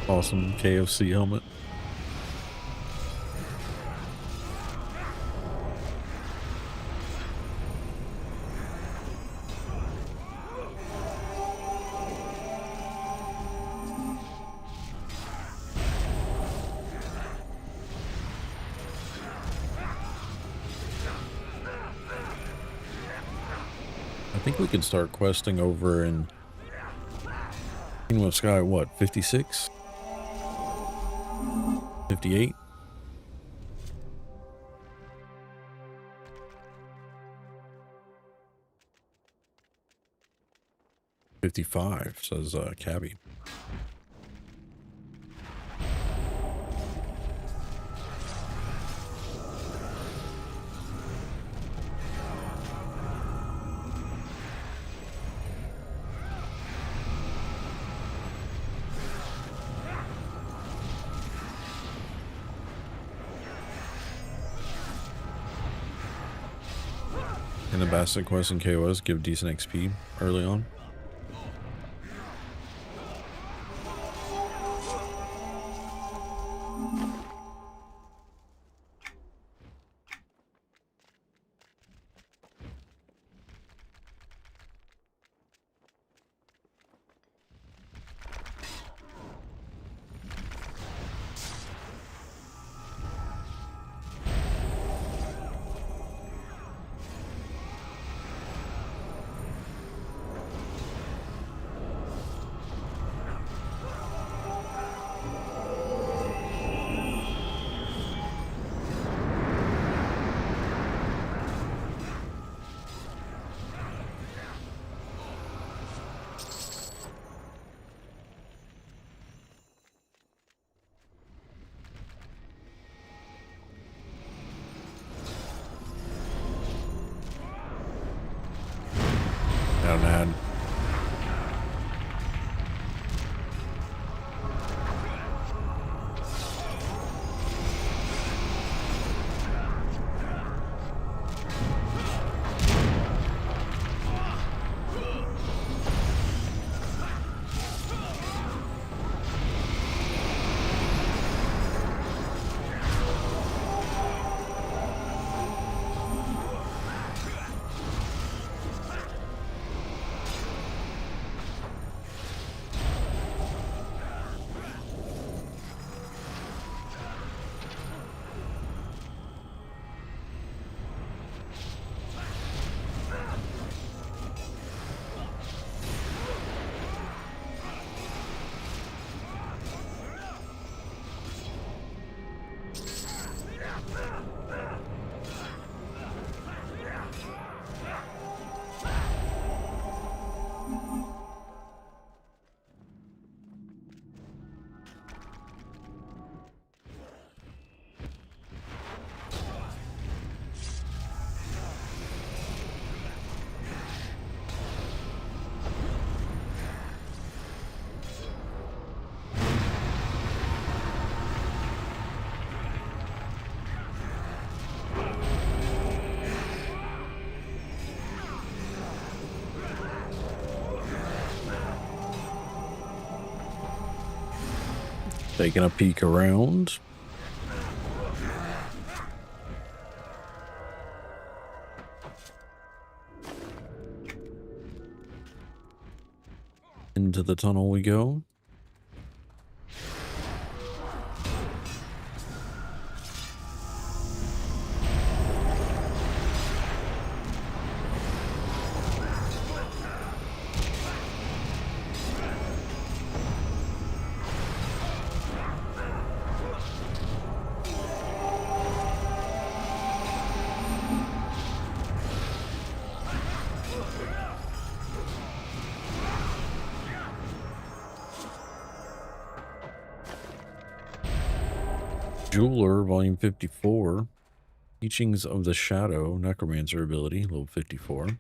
Awesome KFC helmet. I think we can start questing over in Kingdom of Sky, what, 56? 58? 55, says Cabby. And the Basset Quest and KOS give decent XP early on. Down ad. Taking a peek around. Into the tunnel we go. Jeweler, Volume 54. Teachings of the Shadow, Necromancer ability, level 54.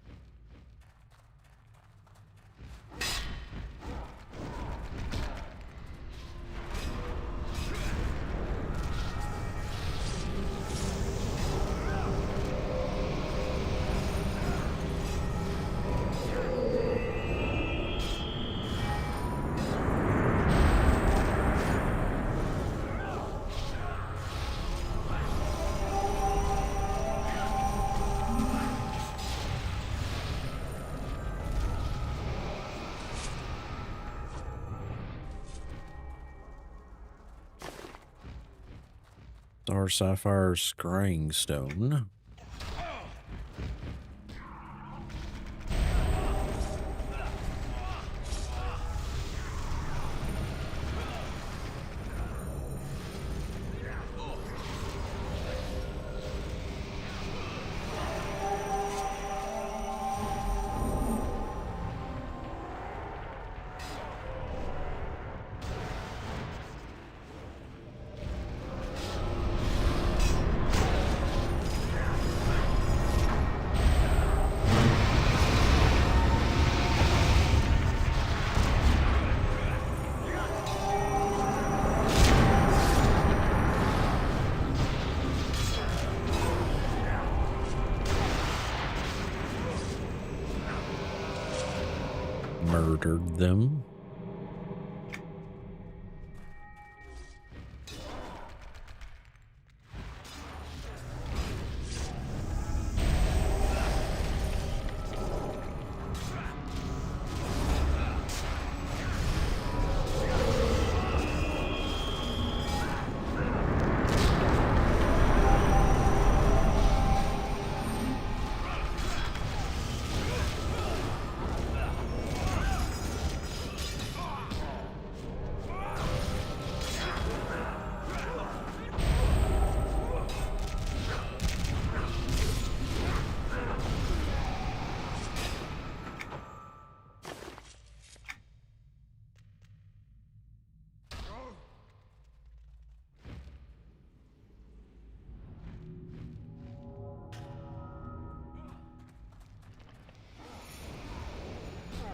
Star Sapphire Scrying Stone. murdered them.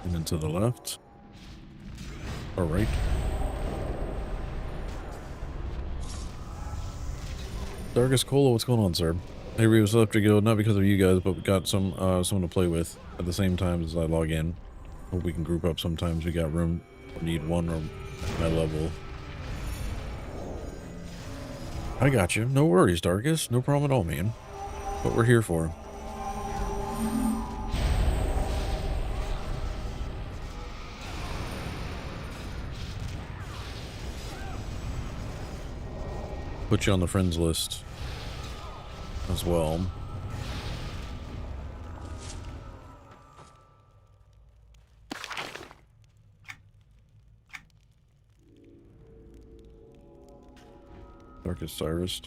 And then to the left. Or right. Darkest Cola, what's going on, sir? Hey, we was left to go, not because of you guys, but we got someone to play with at the same time as I log in. Hope we can group up sometimes. We got room. We need one room at my level. I got you. No worries, Darkest. No problem at all, man. What we're here for. Put you on the friends list as well. Darkest Cyrus.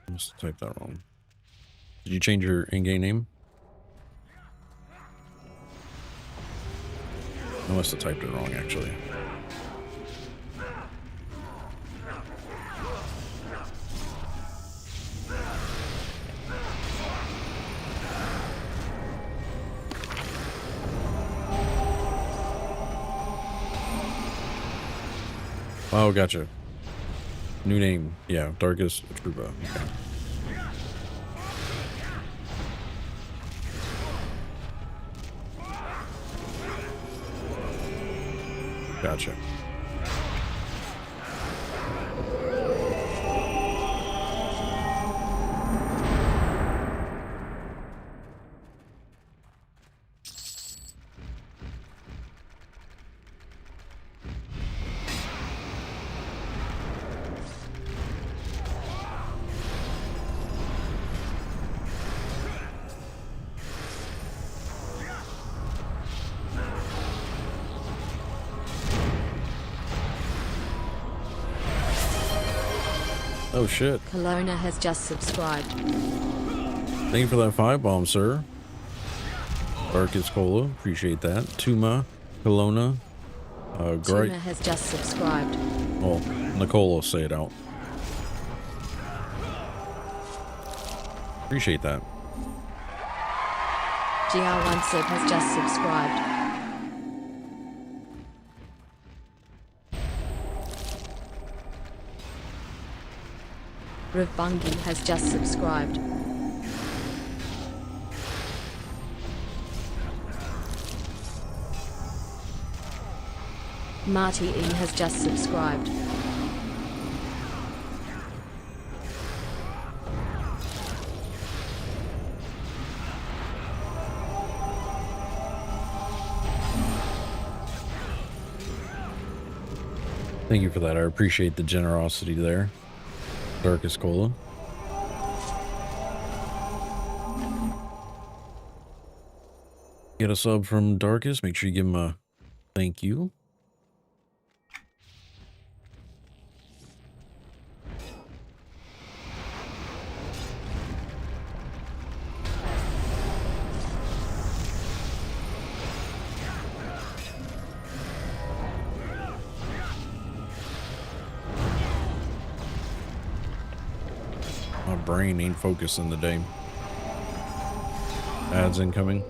I must have typed that wrong. Did you change your in-game name? I must have typed it wrong, actually. Oh, gotcha. New name. Yeah, Darkest Truba. Okay. Gotcha. Oh shit. Kelowna has just subscribed. Thank you for that 5 bomb, sir. Darkest Cola, appreciate that. Tuma, Kelowna, Tuna has just subscribed. Oh, Nicole will say it out. Appreciate that. GR1 Sib has just subscribed. Rivbungi has just subscribed. Marty E has just subscribed. Thank you for that. I appreciate the generosity there. Darkest Cola. Get a sub from Darkest. Make sure you give him a thank you. My brain ain't focusing today. Ads incoming.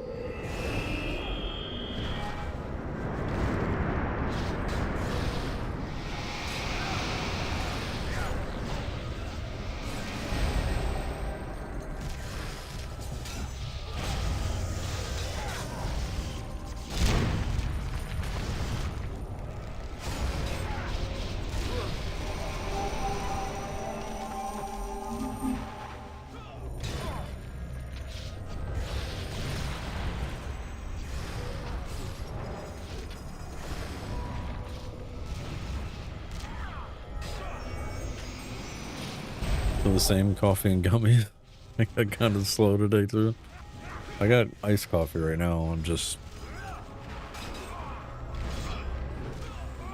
The same coffee and gummies. I got kind of slow today too. I got iced coffee right now. I'm just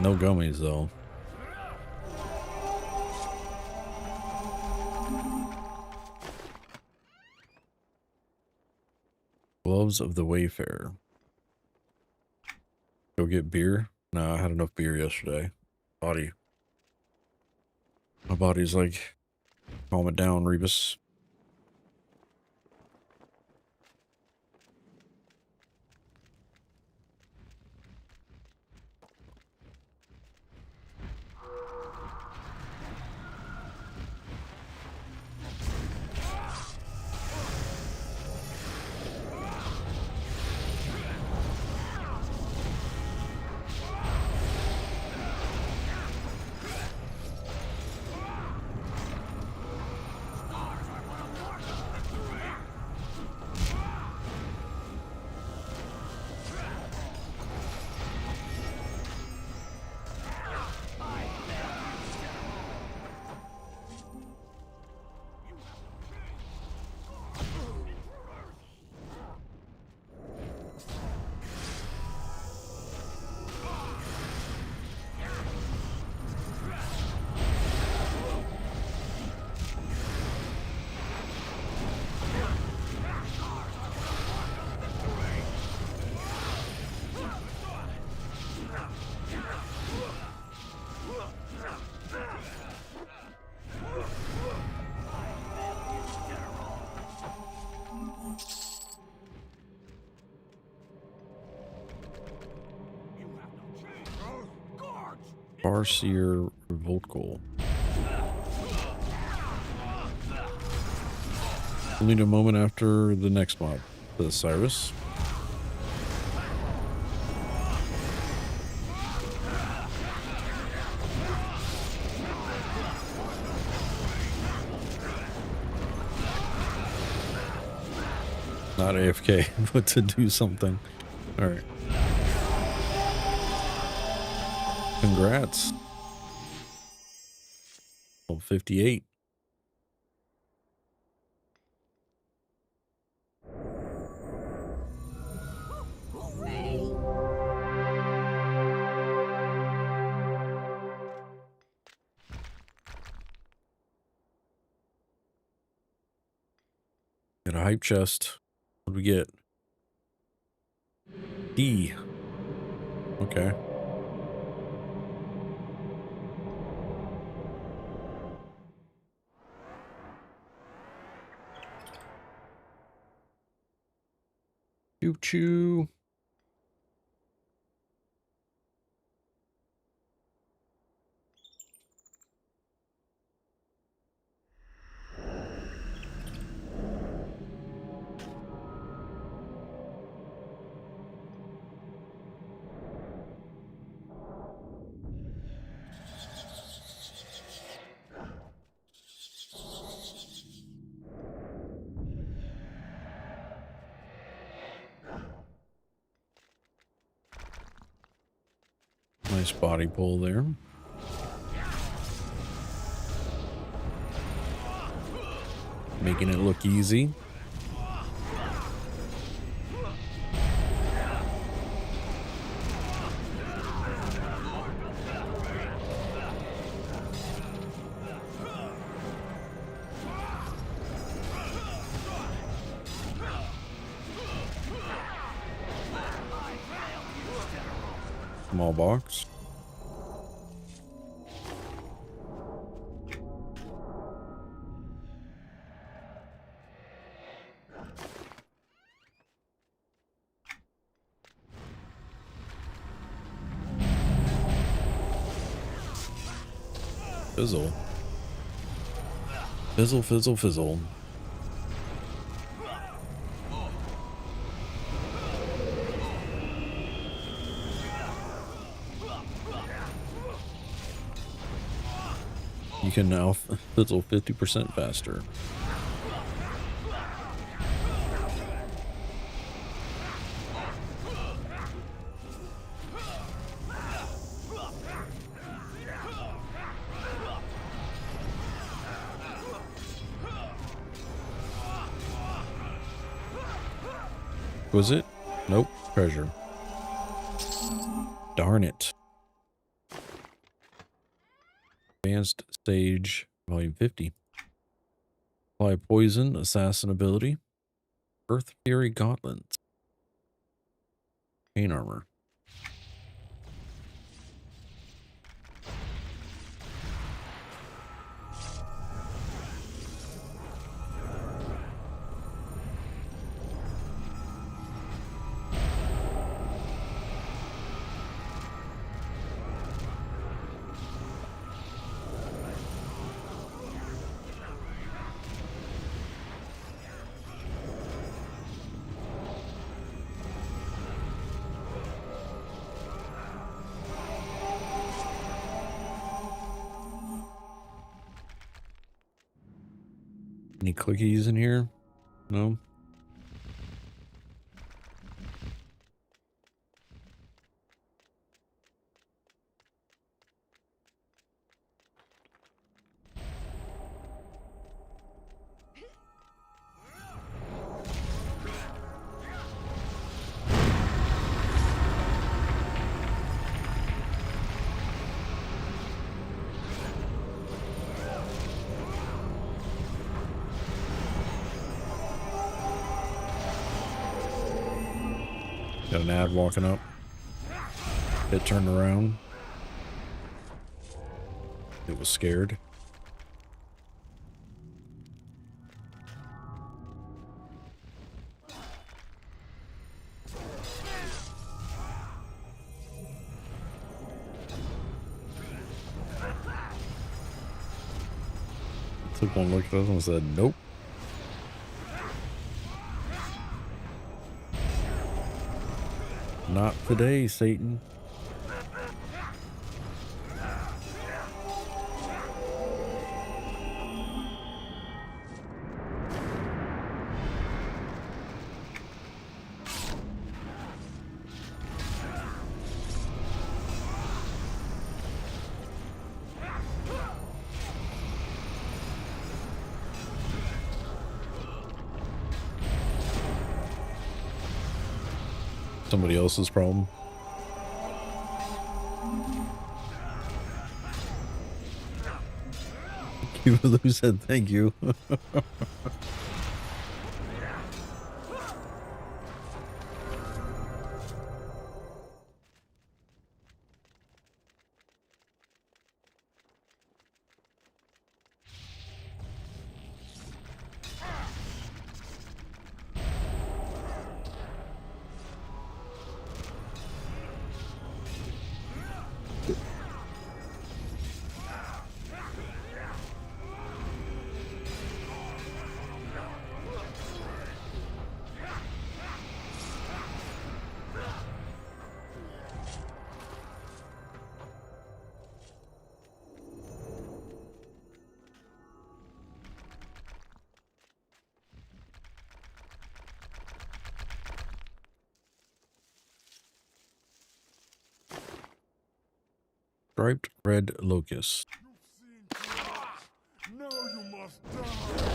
no gummies though. Gloves of the Wayfarer. Go get beer. No, I had enough beer yesterday. My body's like, calm it down, Rebus. Farseer Revolt Goal. We'll need a moment after the next mob. The Cyrus. Not AFK, but to do something. Alright. Congrats. 58. Got a hype chest. What do we get? D. Okay. Choo choo. Nice body pull there. Making it look easy. Small box. Fizzle. Fizzle, fizzle, fizzle. You can now fizzle 50% faster. Was it? Nope. Treasure. Darn it. Advanced stage, volume 50. Apply poison, assassin ability. Earth Fury gauntlets. Chain armor. Any clickies in here? No? Got an ad walking up. It turned around. It was scared. Took one look at us and said, nope. Not today, Satan. Somebody else's problem. Who said thank you? Striped red locust. Now you must die.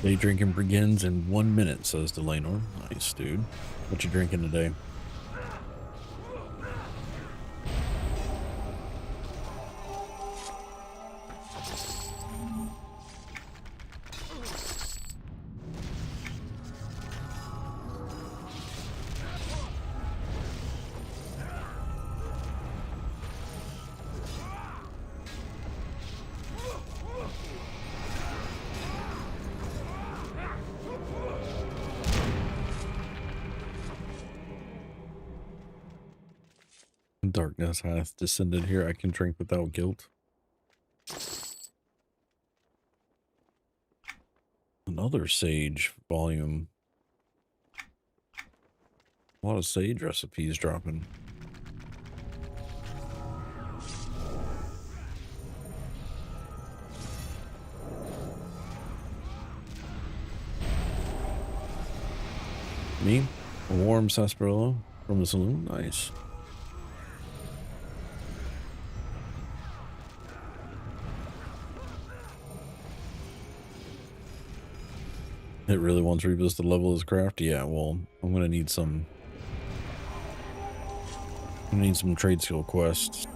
Day drinking begins in 1 minute, says Delanor. Nice, dude. What you drinking today? Darkness hath descended here. I can drink without guilt. Another sage volume. A lot of sage recipes dropping. Me? A warm sarsaparilla from the saloon? Nice. It really wants Rebus to level his craft? Yeah, well, I'm gonna need some... I'm gonna need some trade skill quests.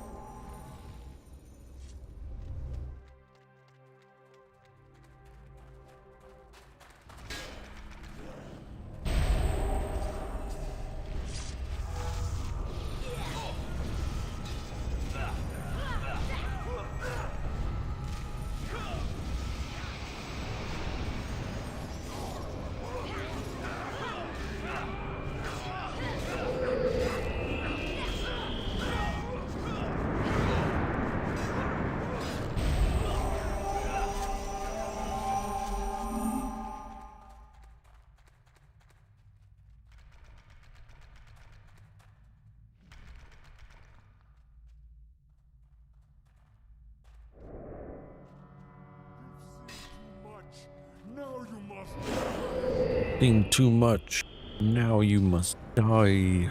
You've seen too much. Now you must die. Seen too much. Now you must die.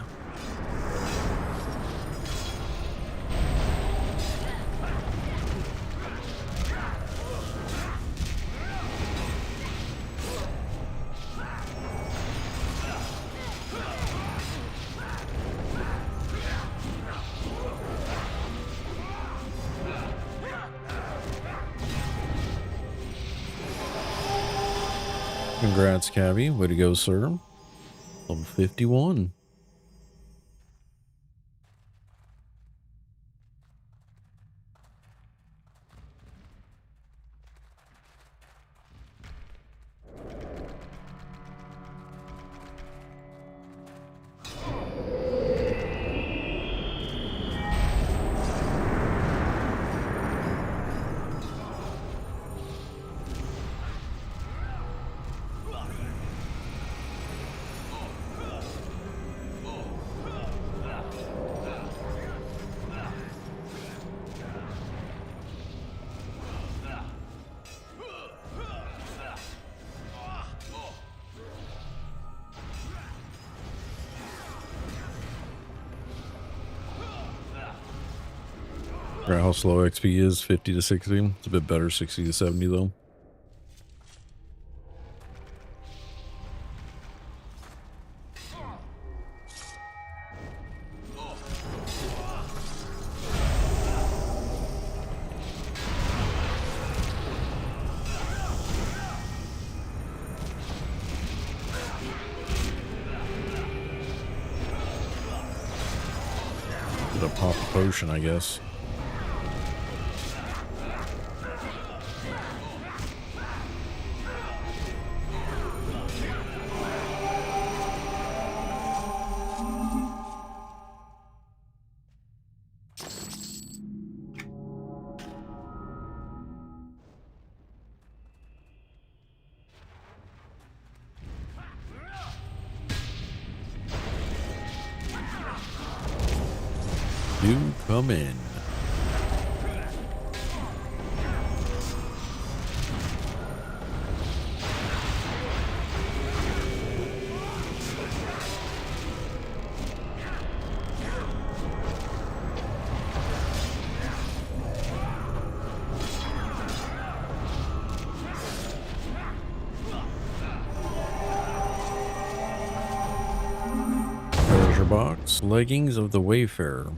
Congrats, Cabby. Way to go, sir. Level 51. How slow XP is, 50 to 60. It's a bit better, 60 to 70 though. Gonna pop a potion, I guess. Do come in. Treasure box. Leggings of the Wayfarer.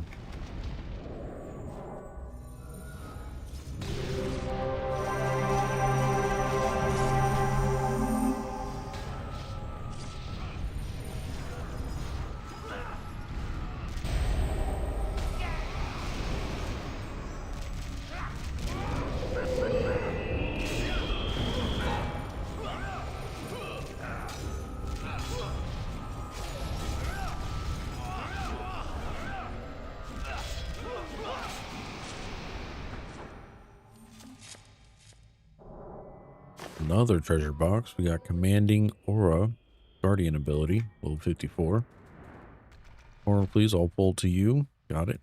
Another treasure box. We got Commanding Aura, Guardian ability, level 54. Aura, please, I'll pull to you. Got it.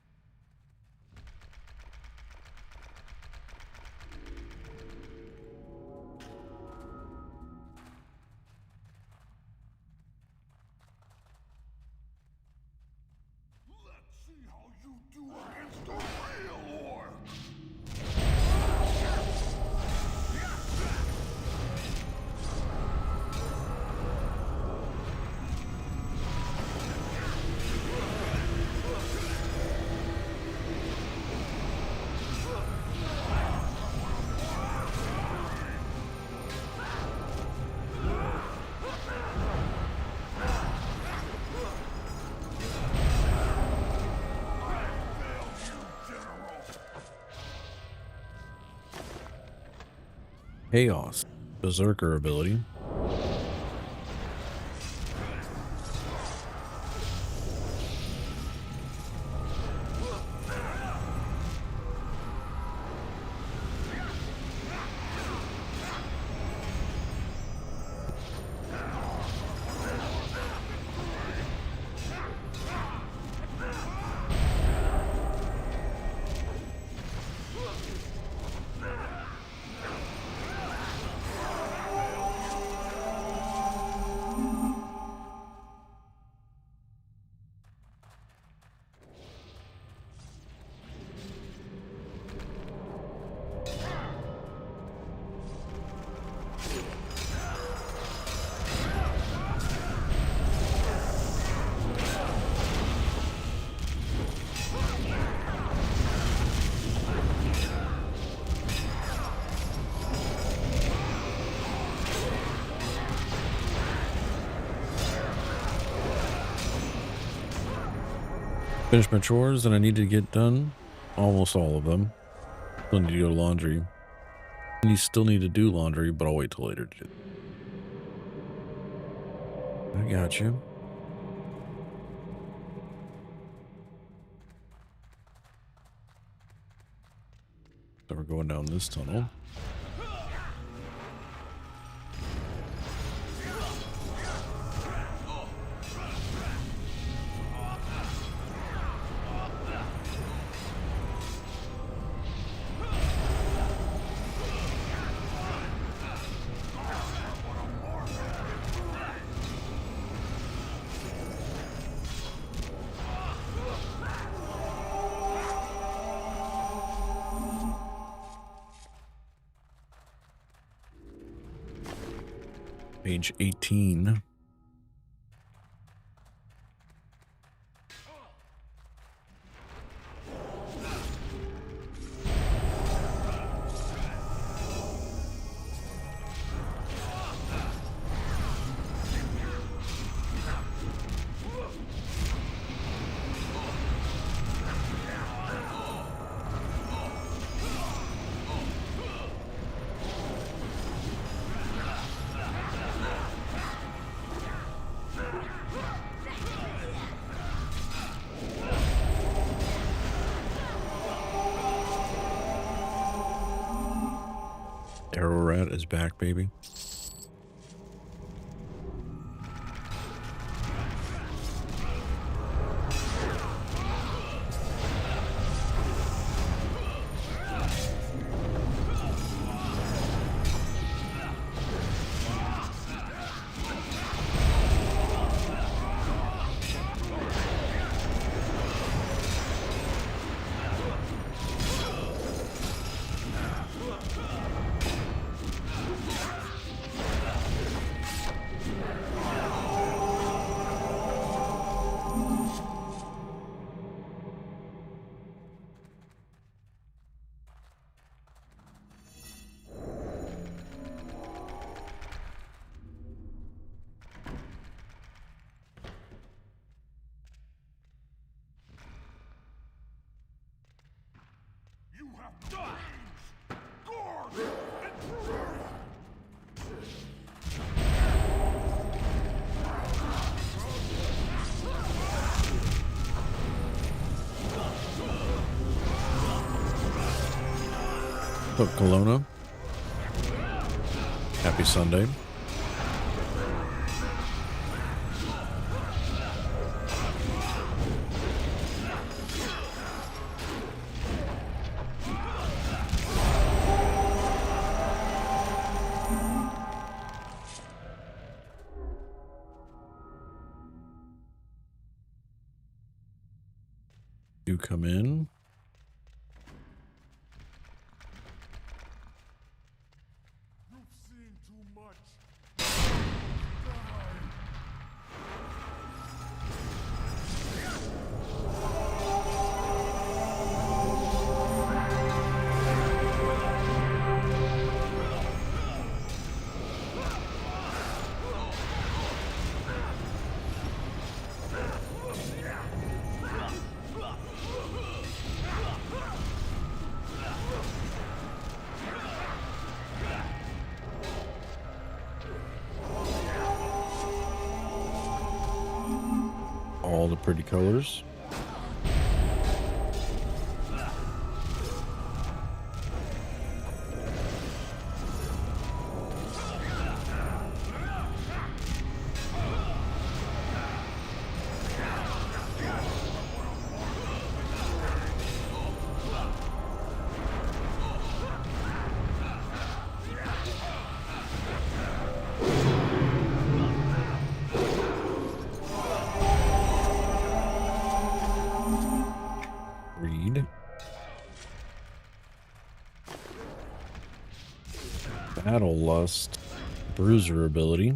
Let's see how you do against a real orc. Chaos, Berserker ability. Finish my chores and I need to get done. Almost all of them. Still need to go to laundry. And you still need to do laundry, but I'll wait till later to do. I got you. So we're going down this tunnel. Page 18. Arrow Rat is back, baby. You have died! Guard and pray! What's up, Kelowna? Happy Sunday. You come in. You've seen too much. All the pretty colors. Read. Battle Lust. Bruiser ability.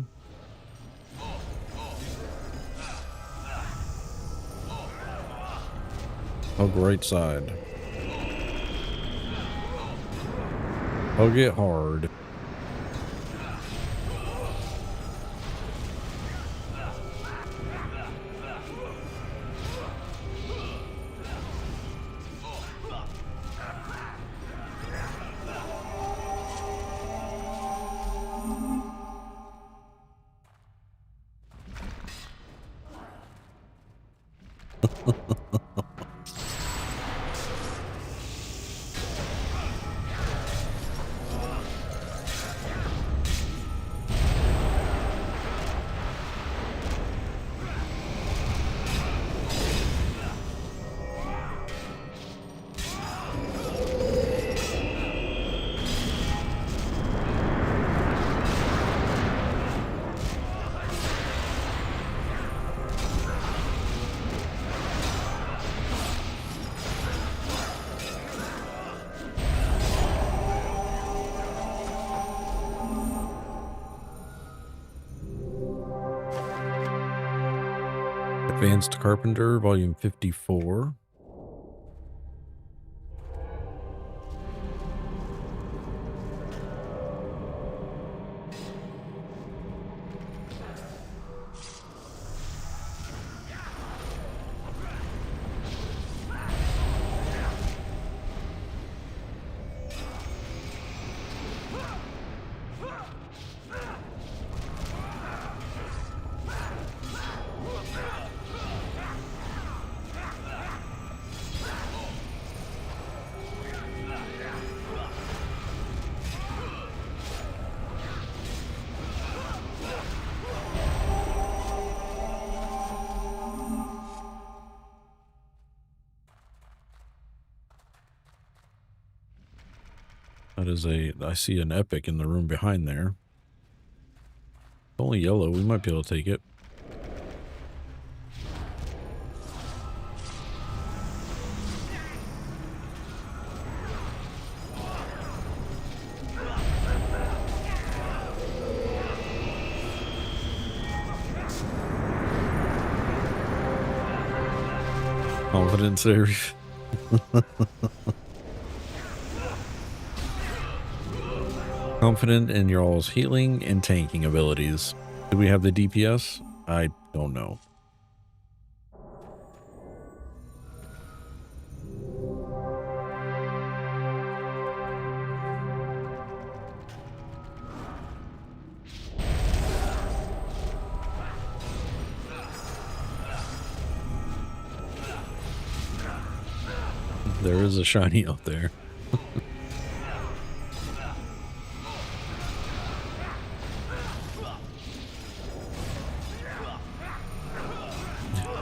Hug right side. Hug it hard. Advanced Carpenter, Volume 54. That is I see an epic in the room behind there. It's only yellow. We might be able to take it. Confidence there. Confident in your all's healing and tanking abilities. Do we have the DPS? I don't know. There is a shiny out there.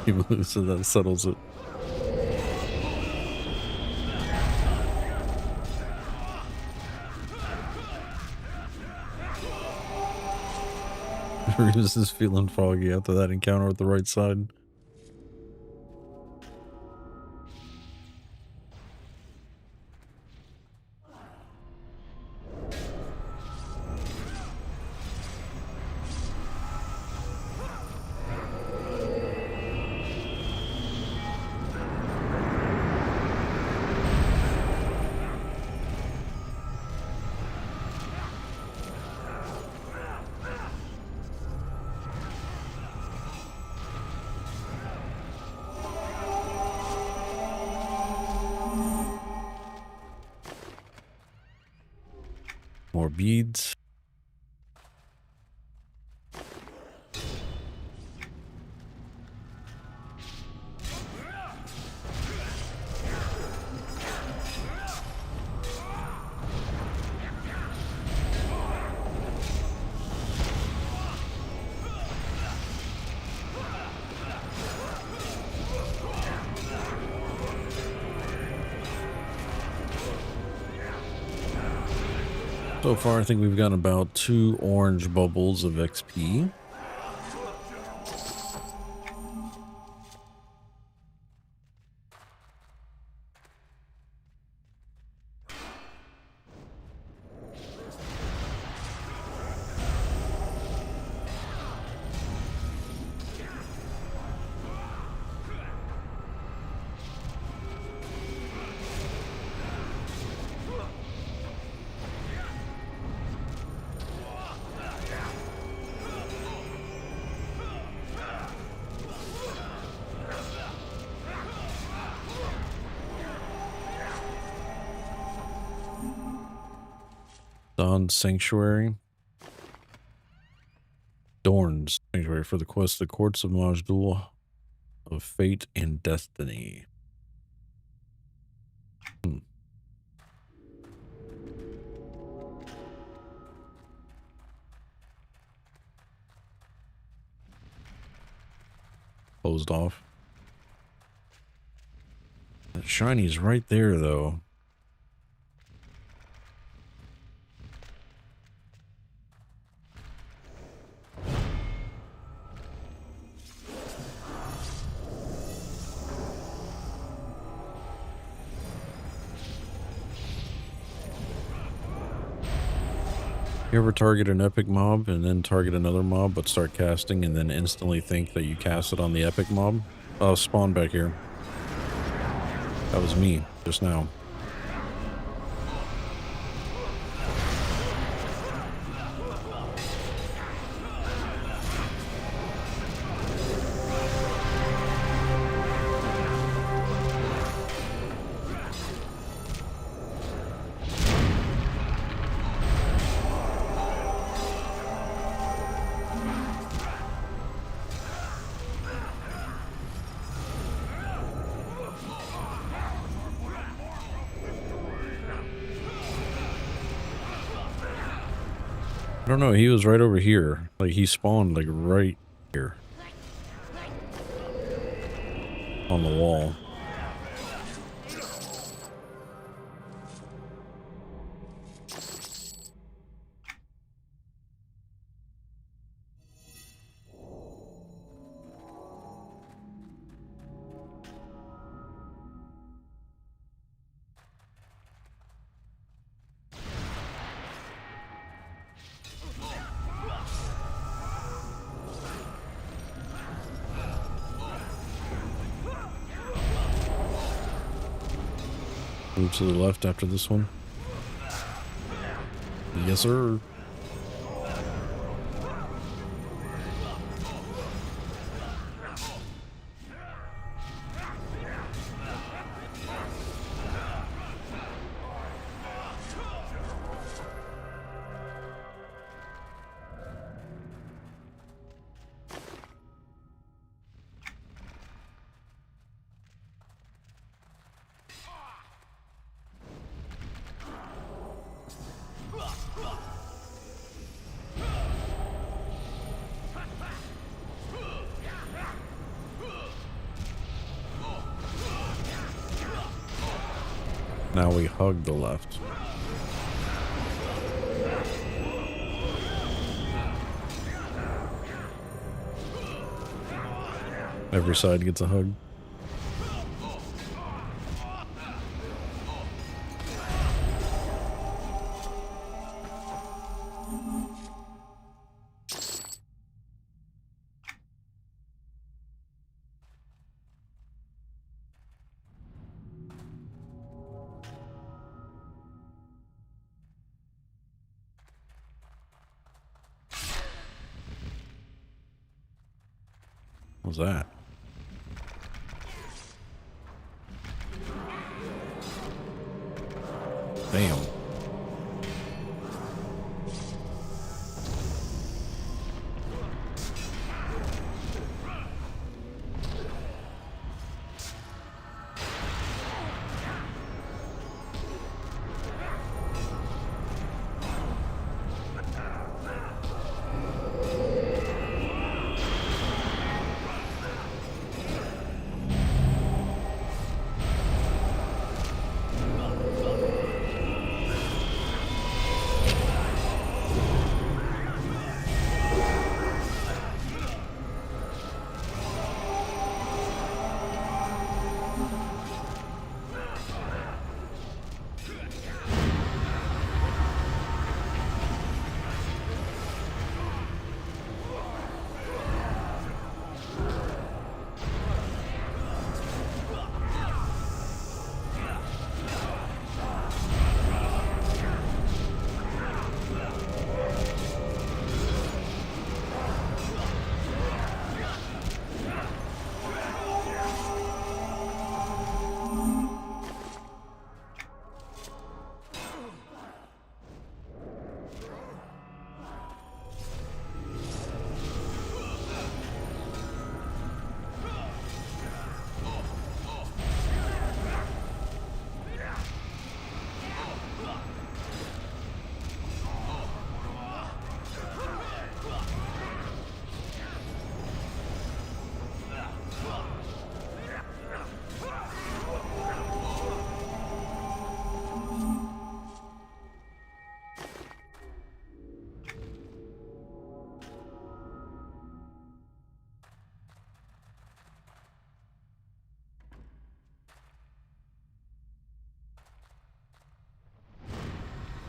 So that settles it. Reeves is feeling foggy after that encounter with the right side. More beads. So far, I think we've gotten about 2 orange bubbles of XP. Dawn's Sanctuary. Dorn's Sanctuary for the quest, the Courts of Majdul of Fate and Destiny. Closed off. That shiny's right there, though. You ever target an epic mob and then target another mob but start casting and then instantly think that you cast it on the epic mob? Oh, spawn back here. That was me just now. I don't know, he was right over here. Like, he spawned, like, right here. On the wall. Move to the left after this one. Yes, sir. Now we hug the left. Every side gets a hug. What's that? Damn.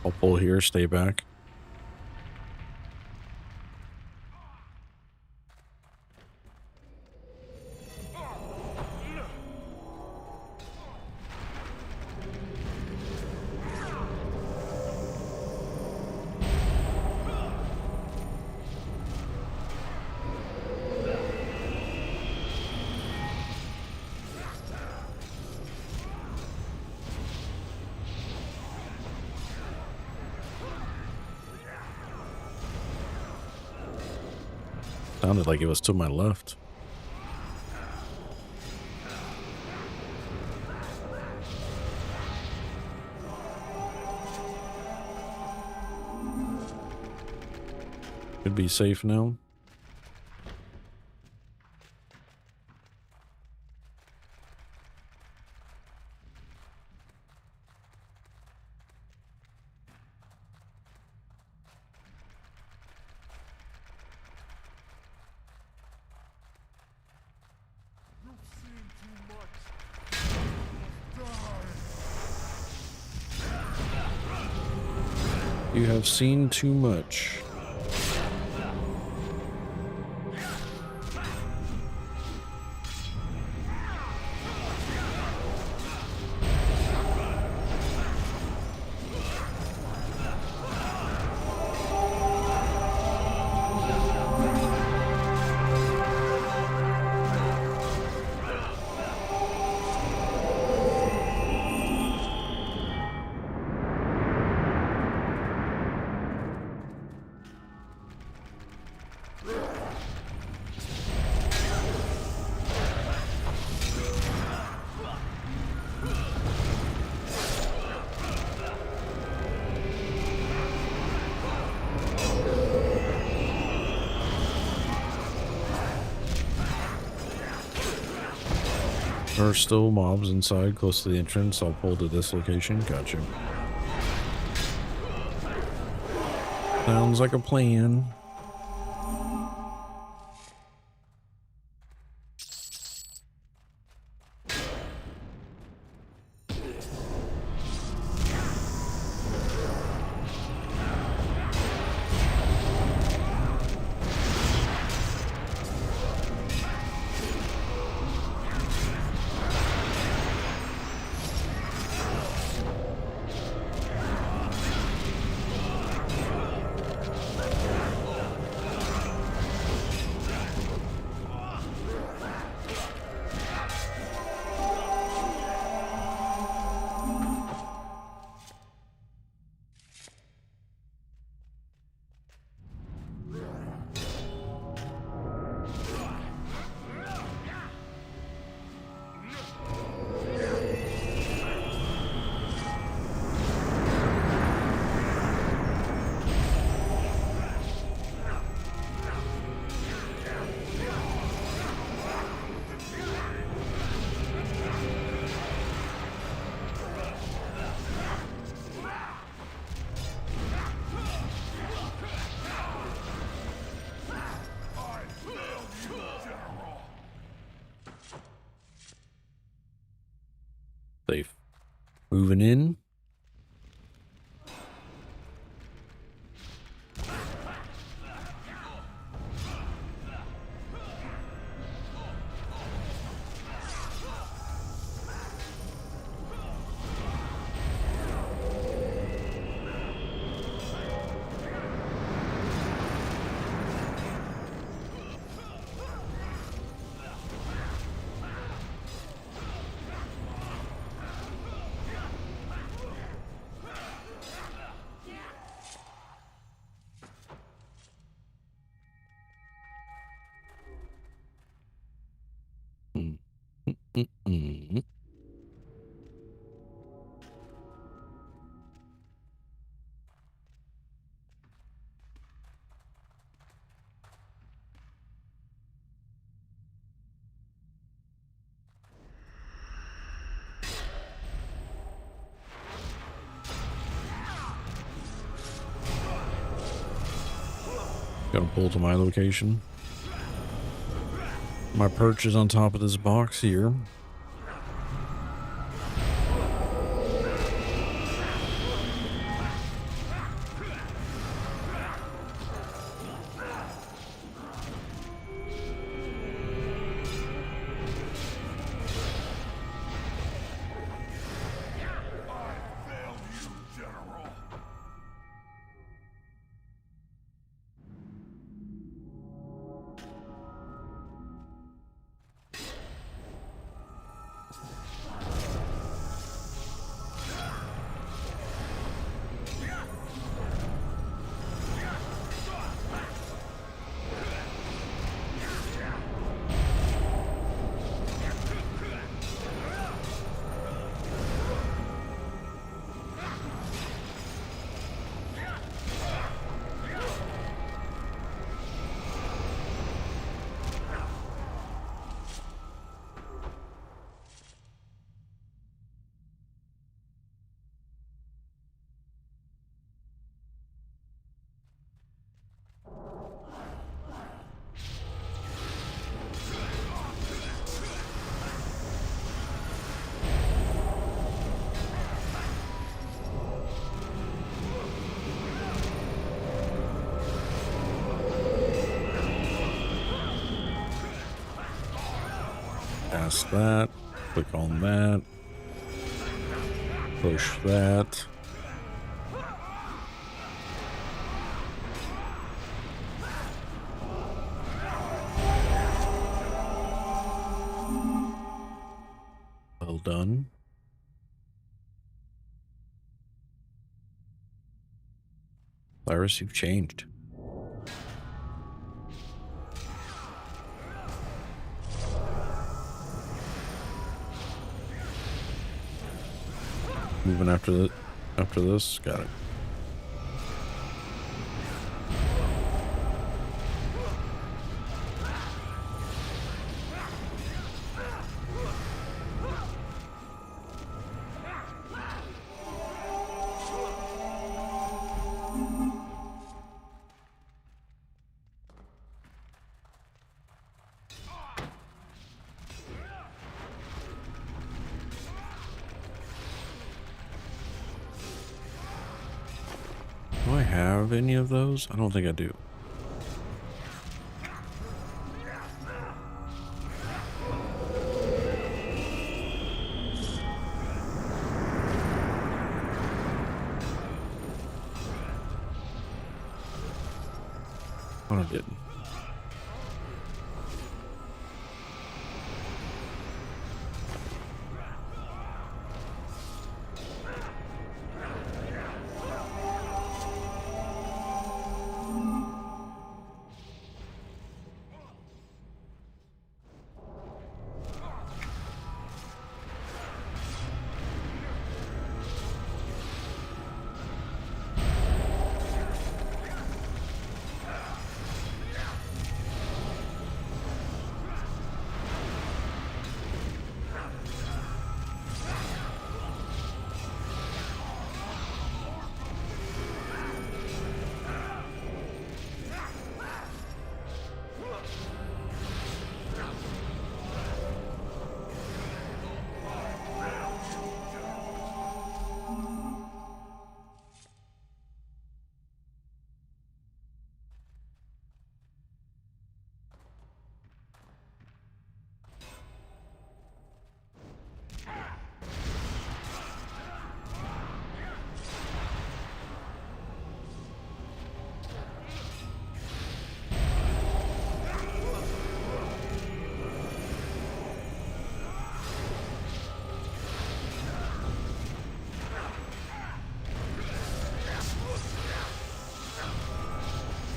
I'll pull here, stay back. Sounded like it was to my left. Should be safe now. You have seen too much. There are still mobs inside, close to the entrance. I'll pull to this location. Gotcha. Sounds like a plan. Safe. Moving in. Mm-mm. Gotta pull to my location. My perch is on top of this box here. Past that, click on that, push that. Well done. Cyrus, you've changed. Moving after this, got it. have any of those? I don't think I do. Oh, I didn't.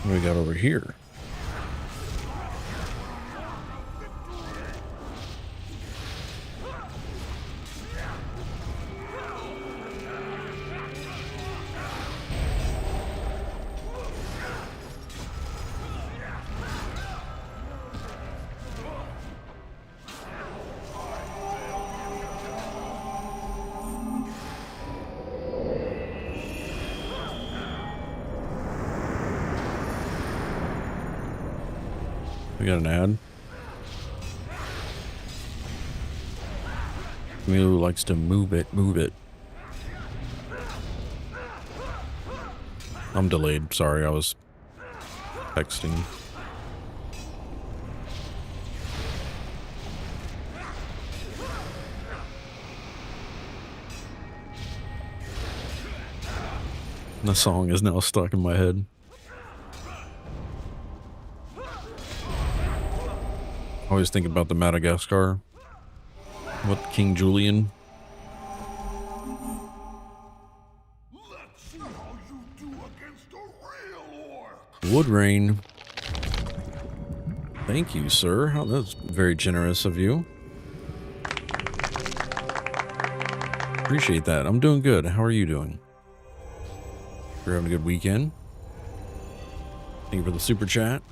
What do we got over here? We got an ad. Camilo likes to move it, move it. I'm delayed. Sorry, I was texting. The song is now stuck in my head. I always think about the Madagascar with King Julian. Let's see how you do against a real orc. Wood rain. Thank you, sir. Oh, that's very generous of you. Appreciate that. I'm doing good. How are you doing? You're having a good weekend. Thank you for the super chat.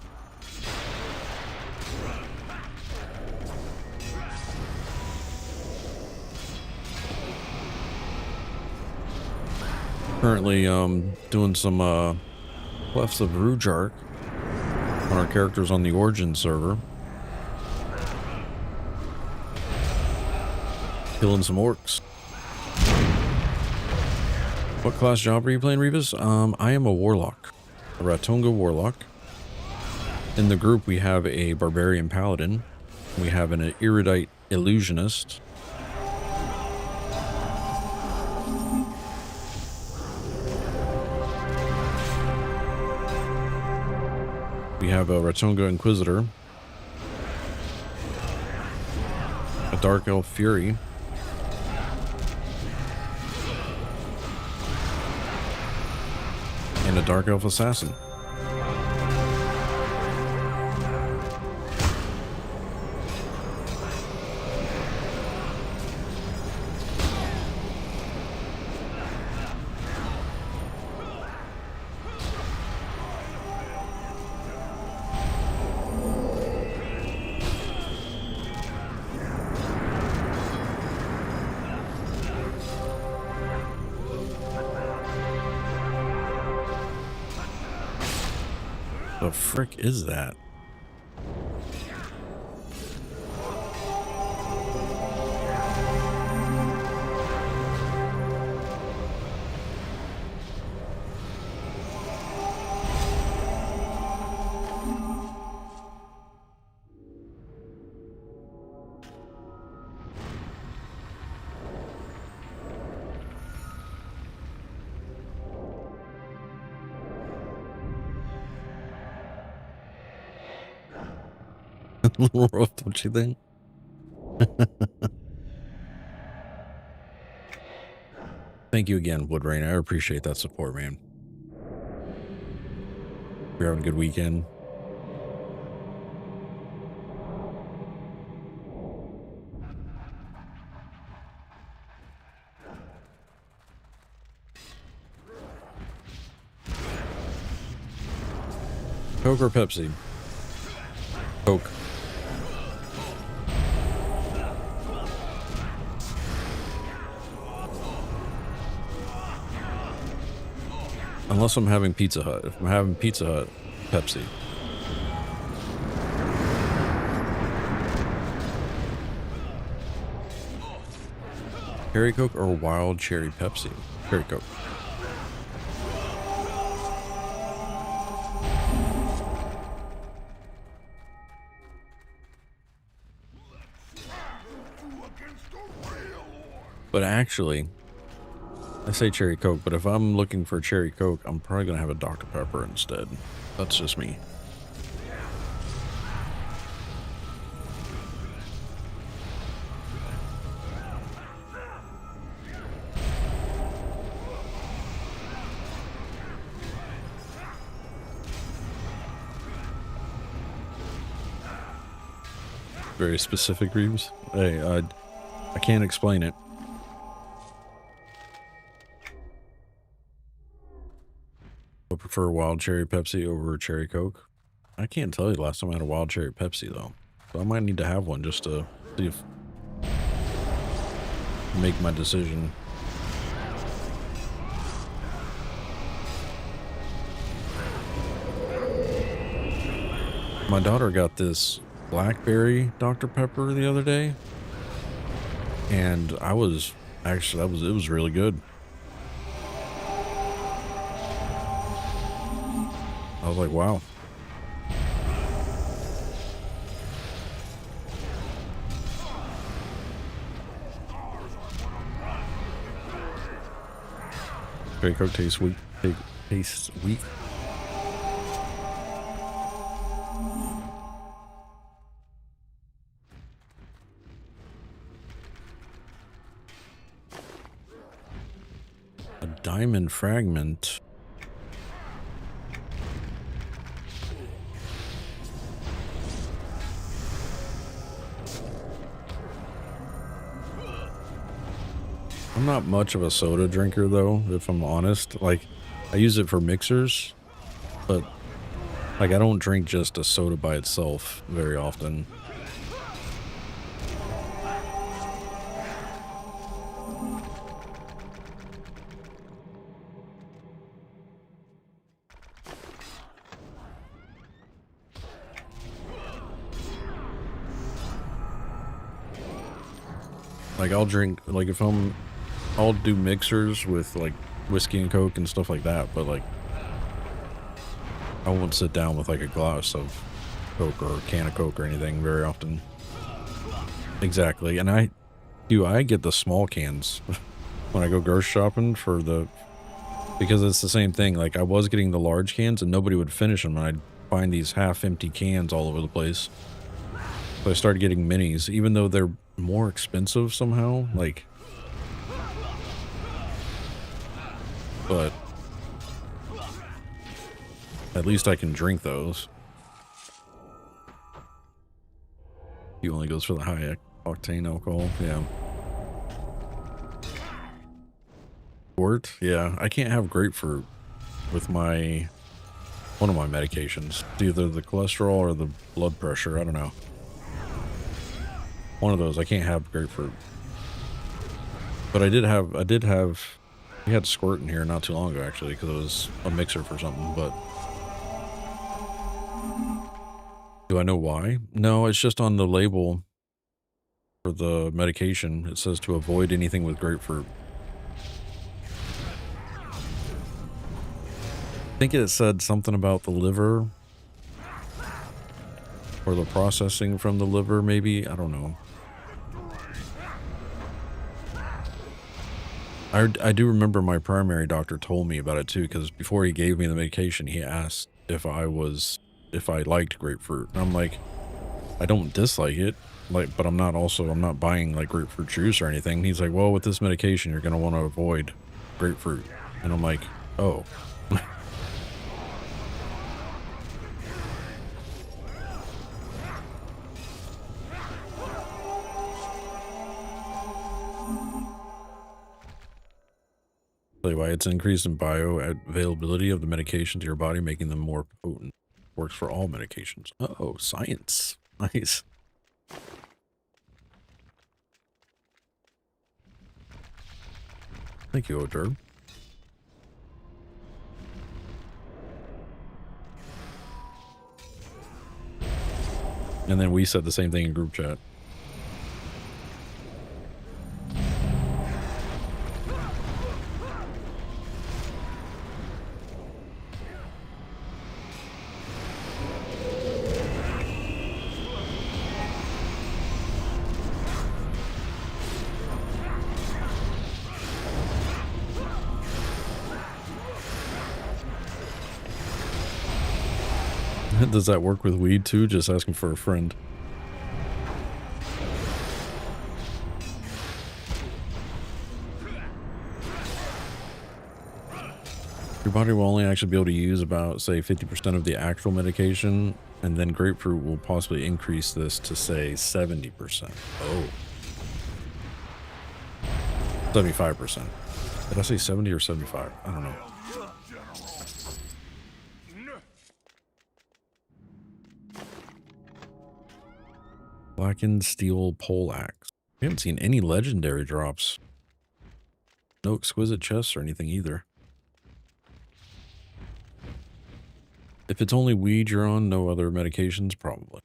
Currently doing some Clefs of Rujark on our characters on the Origin server. Killing some orcs. What class job are you playing, Revis? I am a warlock, a Ratonga warlock. In the group we have a barbarian paladin. We have an erudite illusionist. We have a Ratonga Inquisitor, a Dark Elf Fury, and a Dark Elf Assassin. The frick is that? little rough, don't you think? Thank you again, Woodrain. I appreciate that support, man. You're having a good weekend. Coke or Pepsi? Coke. Unless I'm having Pizza Hut. If I'm having Pizza Hut, Pepsi. Cherry Coke or wild cherry Pepsi? Cherry Coke. But actually, I say cherry Coke, but if I'm looking for cherry Coke, I'm probably going to have a Dr. Pepper instead. That's just me. Very specific, Reeves. Hey, I can't explain it. I prefer wild cherry Pepsi over cherry Coke. I can't tell you the last time I had a wild cherry Pepsi though. So I might need to have one just to see if make my decision. My daughter got this blackberry Dr. Pepper the other day, and it was really good. I was like, wow. Cherry Coke tastes weak. Tastes weak. A diamond fragment. I'm not much of a soda drinker though, if I'm honest. Like, I use it for mixers, but like I don't drink just a soda by itself very often. Like I'll drink, like if I'll do mixers with like whiskey and Coke and stuff like that, but like I won't sit down with like a glass of Coke or a can of Coke or anything very often. Exactly. And I get the small cans when I go grocery shopping because it's the same thing. Like I was getting the large cans and nobody would finish them, and I'd find these half empty cans all over the place. So I started getting minis, even though they're more expensive somehow, like, but at least I can drink those. He only goes for the high octane alcohol. Yeah. Squirt? Yeah, I can't have grapefruit with one of my medications. It's either the cholesterol or the blood pressure. I don't know. One of those. I can't have grapefruit. But we had squirt in here not too long ago actually, because it was a mixer for something, but do I know why? No, it's just on the label for the medication. It says to avoid anything with grapefruit. I think it said something about the liver or the processing from the liver, maybe. I don't know. I do remember my primary doctor told me about it too, because before he gave me the medication, he asked if I liked grapefruit. And I'm like, I don't dislike it, like, but I'm not buying like grapefruit juice or anything. He's like, well, with this medication, you're gonna want to avoid grapefruit, and I'm like, oh. Tell you why, it's increased in bioavailability of the medication to your body, making them more potent. Works for all medications. Oh, science. Nice. Thank you, Odor. And then we said the same thing in group chat. Does that work with weed too? Just asking for a friend. Your body will only actually be able to use about, say, 50% of the actual medication, and then grapefruit will possibly increase this to, say, 70%. Oh. 75%. Did I say 70 or 75? I don't know. Blackened steel pole axe. We haven't seen any legendary drops. No exquisite chests or anything either. If it's only weed you're on, no other medications, probably.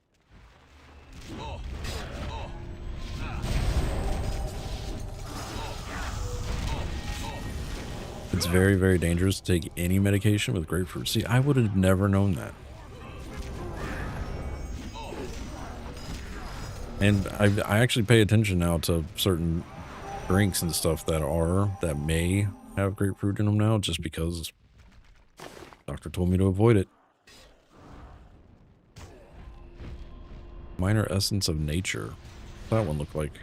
It's very, very dangerous to take any medication with grapefruit. See, I would have never known that. And I actually pay attention now to certain drinks and stuff that may have grapefruit in them now, just because doctor told me to avoid it. Minor essence of nature. What's that one look like?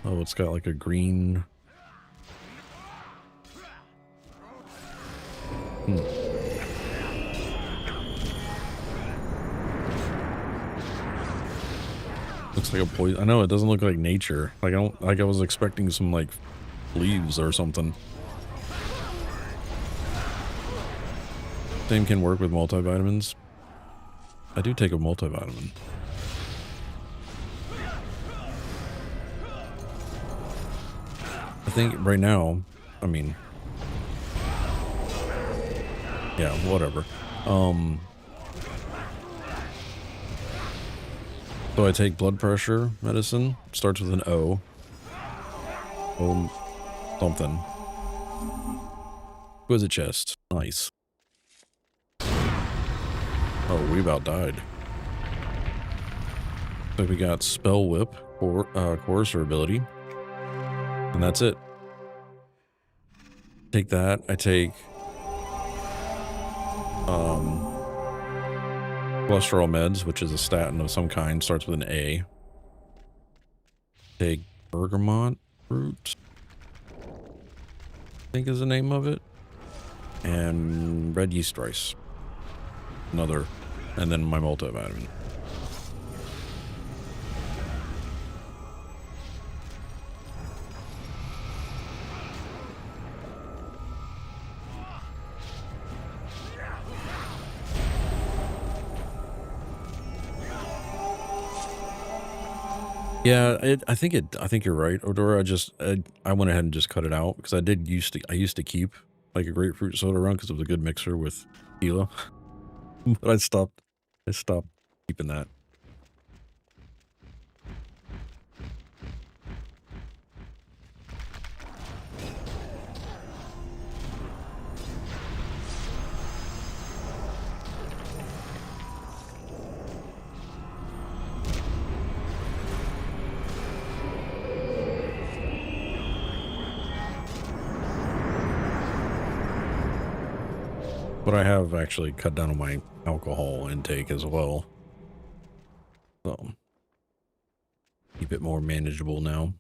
Oh, it's got like a green. Looks like a poison. I know it doesn't look like nature. Like I was expecting some like leaves or something. Same can work with multivitamins. I do take a multivitamin. I think right now, I mean, yeah, whatever. So I take blood pressure medicine. Starts with an O. Something. Exquisite chest. Nice. Oh, we about died. So we got Spell Whip, Coercer ability. And that's it. Take that. I take cholesterol meds, which is a statin of some kind, starts with an A. Take bergamot fruit, I think is the name of it. And red yeast rice. Another. And then my multivitamin. Yeah, I think you're right, Odora. I went ahead and just cut it out because I used to keep like a grapefruit soda around because it was a good mixer with tequila. But I stopped keeping that. But I have actually cut down on my alcohol intake as well. So keep it more manageable now.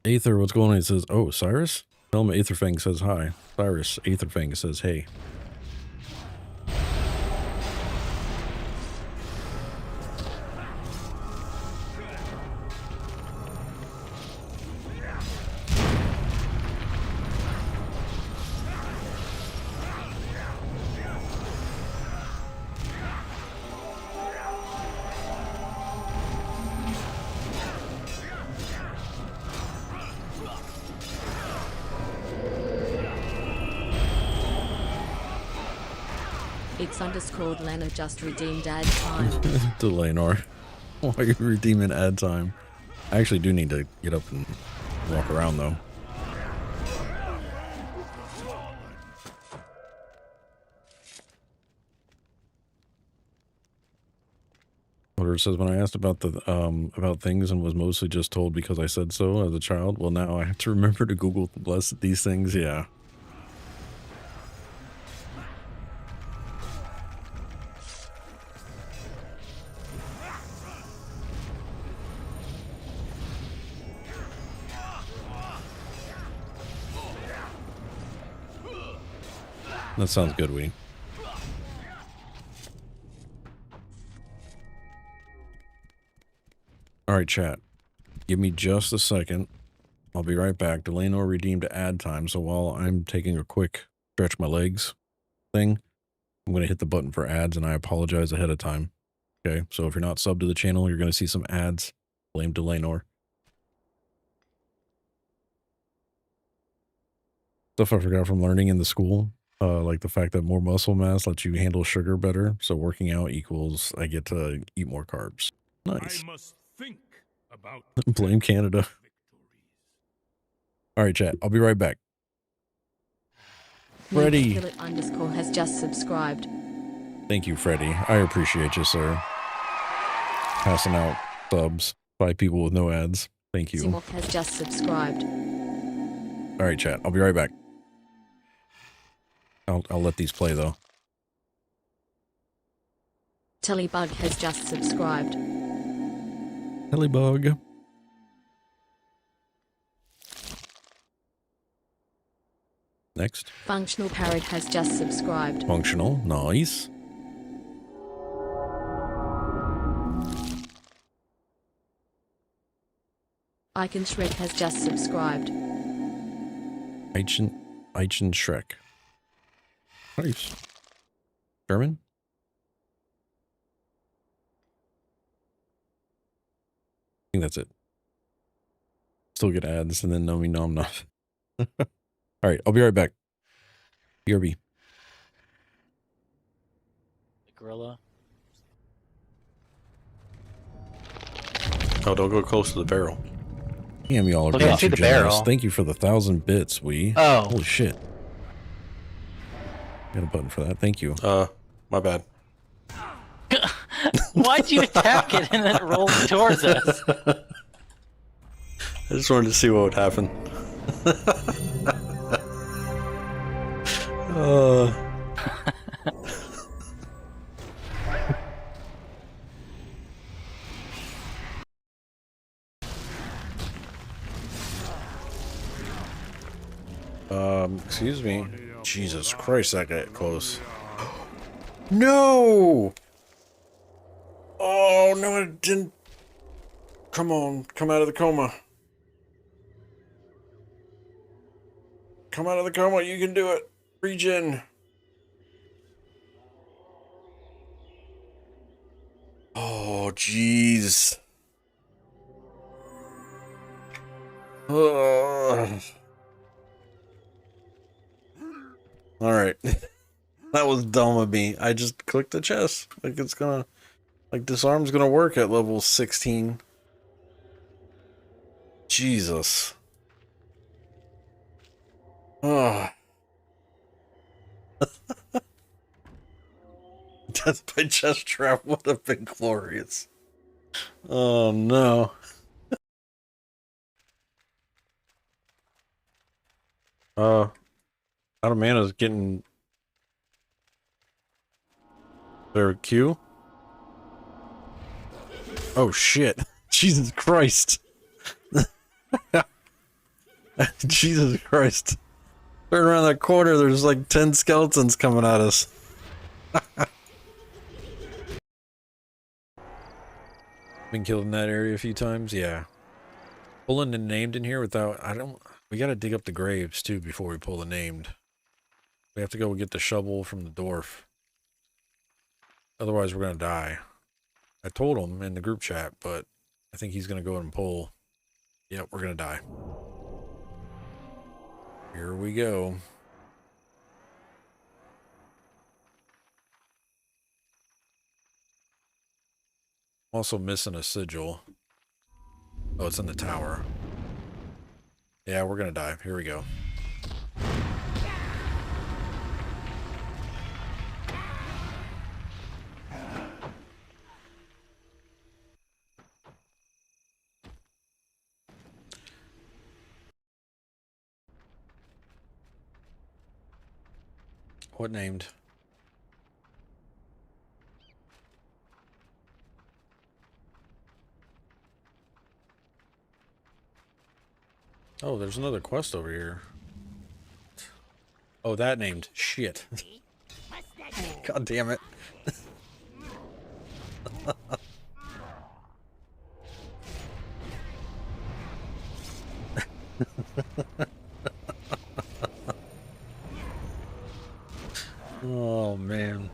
Aether, what's going on? He says, oh, Cyrus? Tell him Aetherfang says hi. Cyrus, Aetherfang says hey. It's underscored Lana just redeemed ad time. To Lenor. Why are you redeeming ad time? I actually do need to get up and walk around though. Order says, when I asked about the about things and was mostly just told because I said so as a child, well now I have to remember to Google these things. Yeah. That sounds good, Wee. Alright, chat. Give me just a second. I'll be right back. Delanor redeemed ad time, so while I'm taking a quick stretch my legs thing, I'm going to hit the button for ads, and I apologize ahead of time. Okay, so if you're not subbed to the channel, you're going to see some ads. Blame Delanor. Stuff I forgot from learning in the school. Like the fact that more muscle mass lets you handle sugar better. So working out equals I get to eat more carbs. Nice. I must think about Blame Canada. All right, chat. I'll be right back. Freddy. Philip underscore has just subscribed. Thank you, Freddy. I appreciate you, sir. Passing out subs by people with no ads. Thank you. Simok has just subscribed. All right, chat. I'll be right back. I'll let these play though. Tellybug has just subscribed. Tellybug. Next. Functional Parrot has just subscribed. Functional. Nice. Icon Shrek has just subscribed. Eichen Shrek. Nice. German? I think that's it. Still get ads and then no me nom nom. Alright, I'll be right back. BRB. Gorilla. Oh, don't go close to the barrel. Damn, y'all are Look, I being see too the generous. barrel. Thank you for the 1,000 bits, we. Oh. Holy shit. Got a button for that. Thank you. My bad. Why'd you attack it and then it rolled towards us? I just wanted to see what would happen. Excuse me. Jesus Christ, that got close. No! Oh, no, it didn't. Come on, come out of the coma. Come out of the coma, you can do it. Regen. Oh, jeez. Alright. That was dumb of me. I just clicked the chest. Like it's gonna... Like disarm's gonna work at level 16. Jesus. Oh. Death by chest trap would have been glorious. Oh no. Out of mana's getting their Q. Oh shit. Jesus Christ. Jesus Christ. Turn around that corner, there's like 10 skeletons coming at us. Been killed in that area a few times, yeah. Pulling the named in here without, we gotta dig up the graves too before we pull the named. We have to go get the shovel from the dwarf. Otherwise we're gonna die. I told him in the group chat, but I think he's gonna go and pull. Yep, we're gonna die. Here we go. Also missing a sigil. Oh, it's in the tower. Yeah, we're gonna die. Here we go. What named? Oh, there's another quest over here. Oh, that named. Shit. God damn it. Oh, man.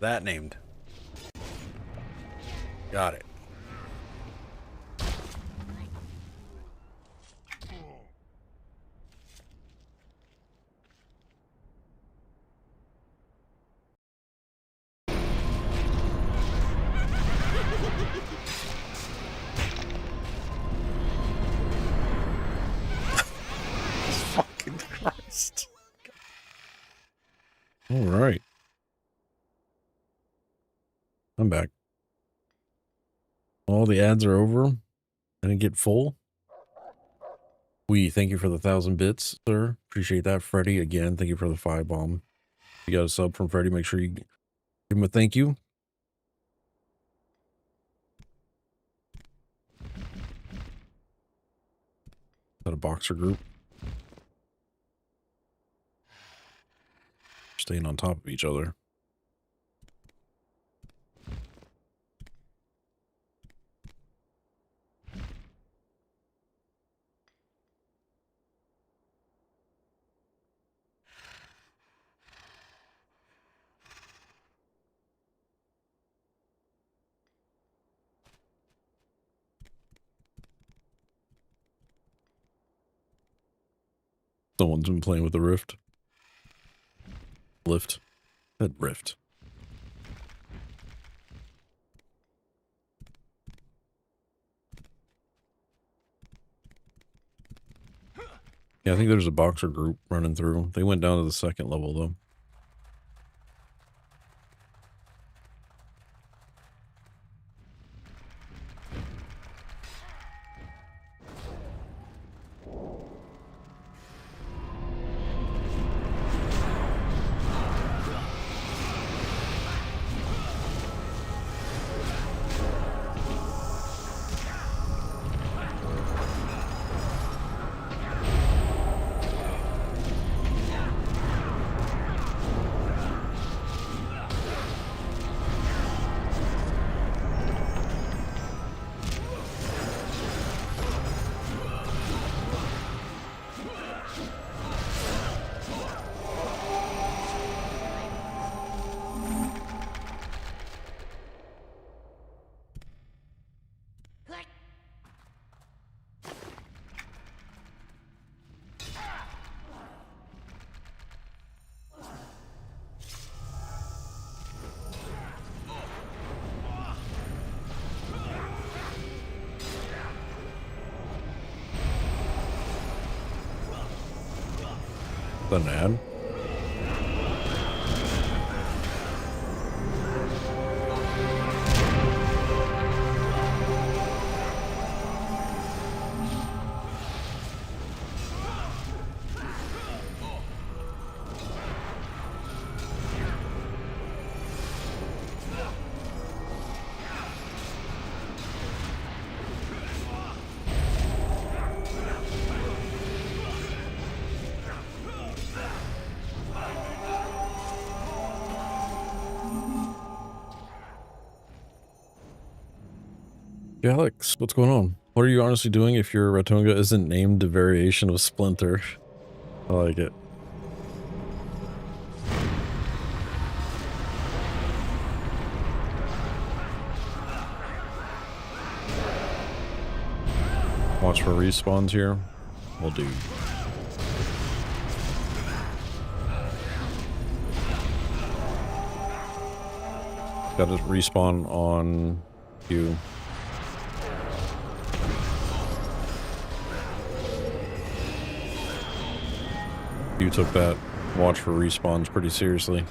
That named. Got it. Fucking Christ. All right. I'm back. All the ads are over. I didn't get full. Thank you for the 1,000 bits, sir. Appreciate that. Freddie, again, thank you for the 5 bomb. If you got a sub from Freddie, make sure you give him a thank you. Is that a boxer group? Staying on top of each other. Someone's been playing with the rift. Lift. That rift. Yeah, I think there's a boxer group running through. They went down to the 2nd level, though. Is that an ad? Alex, what's going on? What are you honestly doing if your Ratonga isn't named a variation of Splinter? I like it. Watch for respawns here. We'll do. Got to respawn on you. You took that watch for respawns pretty seriously.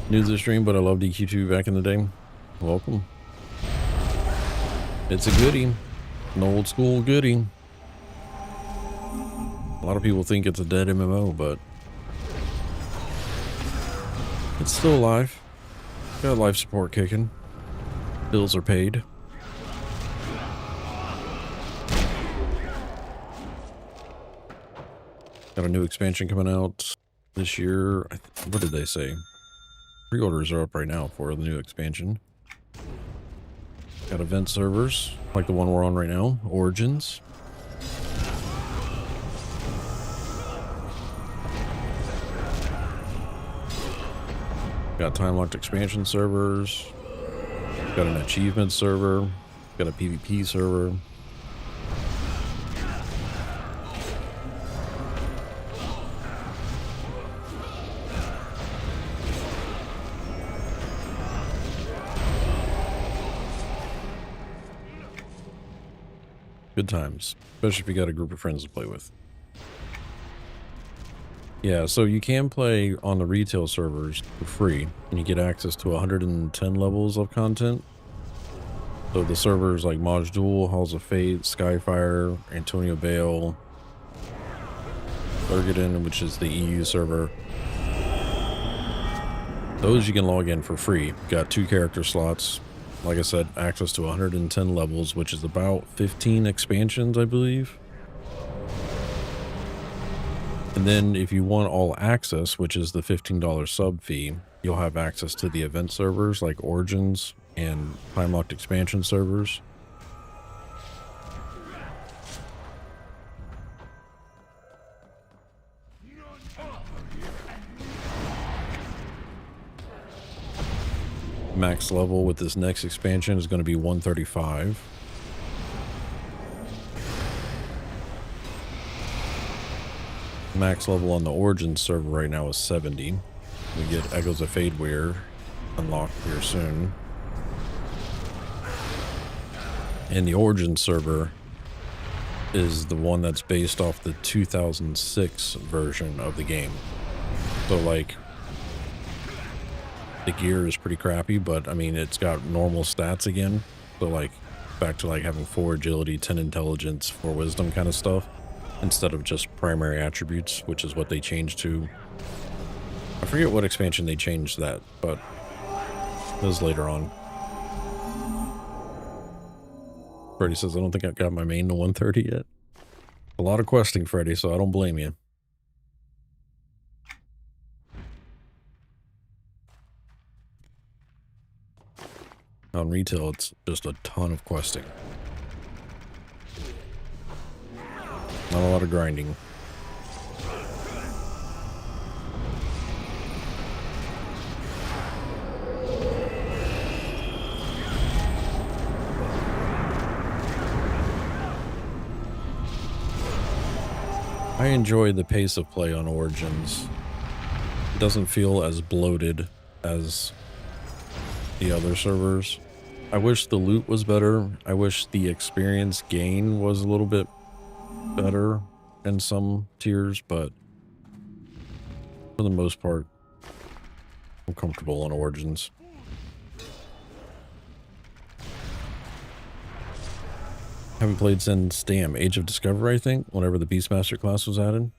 New to the stream, but I loved EQ2 back in the day. Welcome. It's a goodie. An old school goodie. A lot of people think it's a dead MMO, but it's still alive. Got life support kicking. Bills are paid. Got a new expansion coming out this year. What did they say? Pre-orders are up right now for the new expansion. Got event servers, like the one we're on right now, Origins. Got time-locked expansion servers. Got an achievement server. Got a PvP server. Good times, especially if you got a group of friends to play with. Yeah, so you can play on the retail servers for free, and you get access to 110 levels of content. So the servers like Maj Duel, Halls of Fate, Skyfire, Antonio Bale, Ergoden, which is the EU server. Those you can log in for free. Got 2 character slots. Like I said, access to 110 levels, which is about 15 expansions, I believe. And then if you want all access, which is the $15 sub fee, you'll have access to the event servers like Origins and time-locked expansion servers. Max level with this next expansion is going to be 135. Max level on the Origins server right now is 70. We get Echoes of Fadeware unlocked here soon. And the Origins server is the one that's based off the 2006 version of the game. So like, the gear is pretty crappy, but I mean, it's got normal stats again. So like, back to like having 4 agility, 10 intelligence, 4 wisdom kind of stuff, instead of just primary attributes, which is what they changed to. I forget what expansion they changed that, but it was later on. Freddy says, I don't think I got my main to 130 yet. A lot of questing, Freddy, so I don't blame you. On retail, it's just a ton of questing. Not a lot of grinding. I enjoy the pace of play on Origins. It doesn't feel as bloated as the other servers. I wish the loot was better. I wish the experience gain was a little bit better in some tiers, but for the most part, I'm comfortable on Origins. Haven't played since, damn, Age of Discovery, I think, whenever the Beastmaster class was added.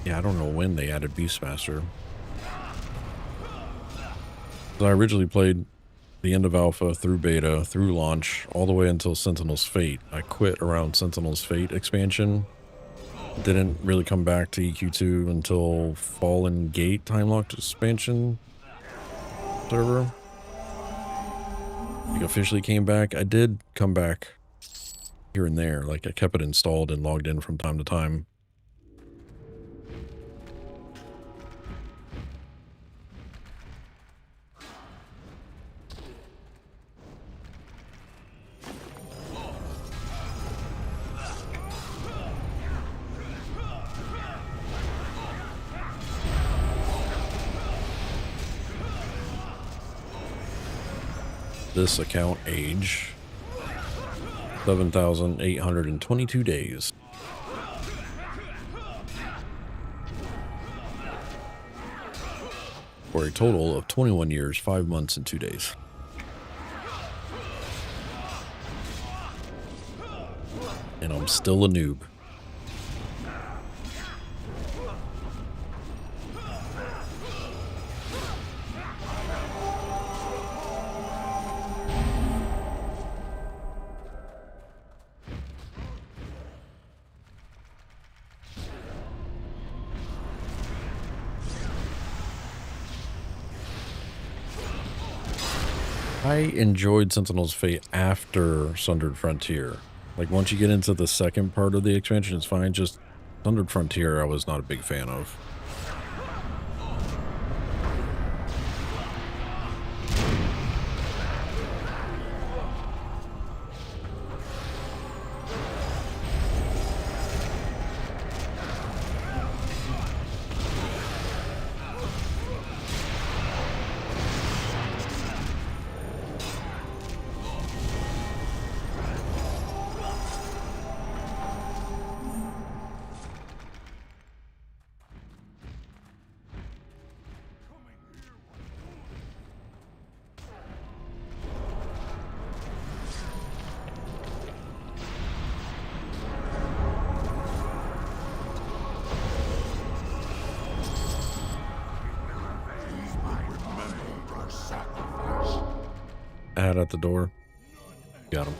Yeah, I don't know when they added Beastmaster. So I originally played the end of Alpha through Beta, through launch, all the way until Sentinel's Fate. I quit around Sentinel's Fate expansion Didn't really come back to EQ2 until Fallen Gate time locked expansion server. Like officially came back. I did come back here and there. Like I kept it installed and logged in from time to time. This account age 7,822 days. For a total of 21 years, 5 months, and 2 days. And I'm still a noob. I enjoyed Sentinel's Fate after Sundered Frontier. Like, once you get into the second part of the expansion, it's fine. Just Sundered Frontier, I was not a big fan of. Ad at the door. Got him.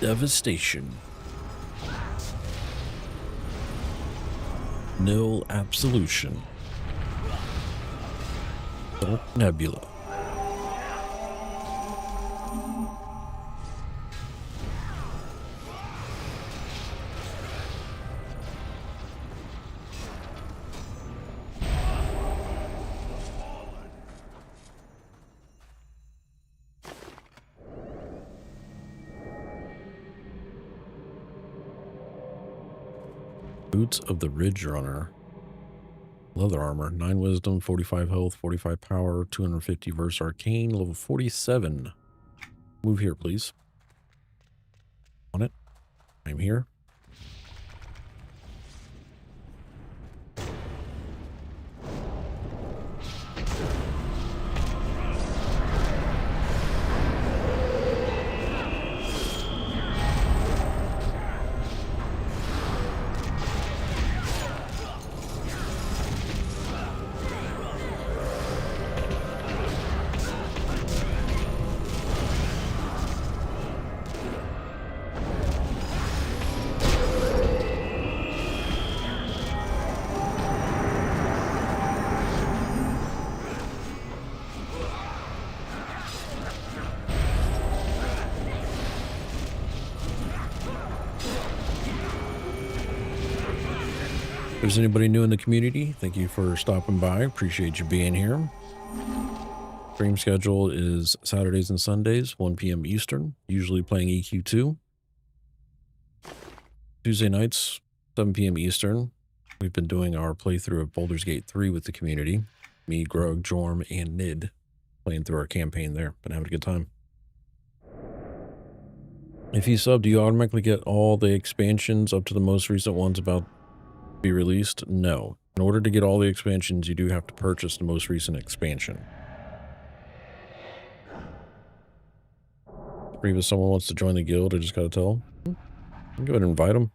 Devastation. Nil Absolution. Dark Nebula. Boots of the Ridge Runner. Leather armor, 9 wisdom, 45 health, 45 power, 250 verse arcane, level 47. Move here, please. On it. I'm here. If there's anybody new in the community, thank you for stopping by. Appreciate you being here. Stream schedule is Saturdays and Sundays, 1 p.m. Eastern, usually playing EQ2. Tuesday nights, 7 p.m. Eastern. We've been doing our playthrough of Baldur's Gate 3 with the community. Me, Grug, Jorm, and Nid playing through our campaign there. Been having a good time. If you sub, do you automatically get all the expansions up to the most recent ones about to be released? No. In order to get all the expansions, you do have to purchase the most recent expansion. If someone wants to join the guild, I just gotta tell them. Go ahead and invite them.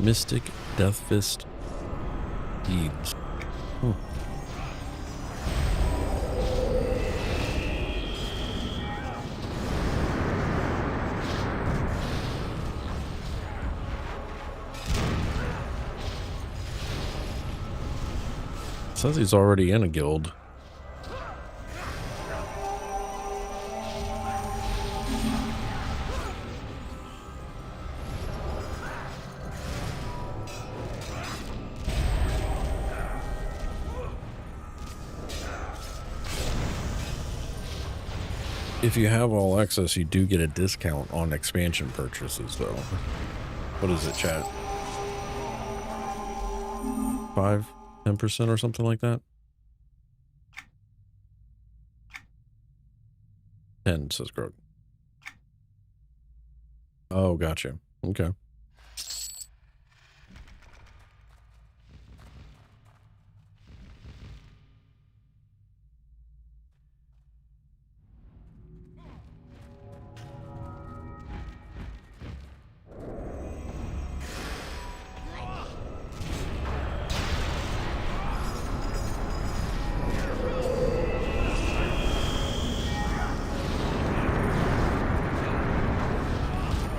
Mystic Death Fist Deeds. Says he's already in a guild. If you have all access, you do get a discount on expansion purchases, though. What is it, chat? 10% or something like that? 10, says Grog. Oh, gotcha. Okay.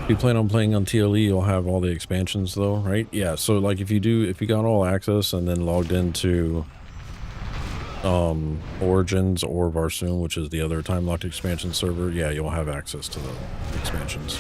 If you plan on playing on TLE, you'll have all the expansions though, right? Yeah, so like if you got all access and then logged into Origins or Varsoon, which is the other time-locked expansion server, yeah, you'll have access to the expansions.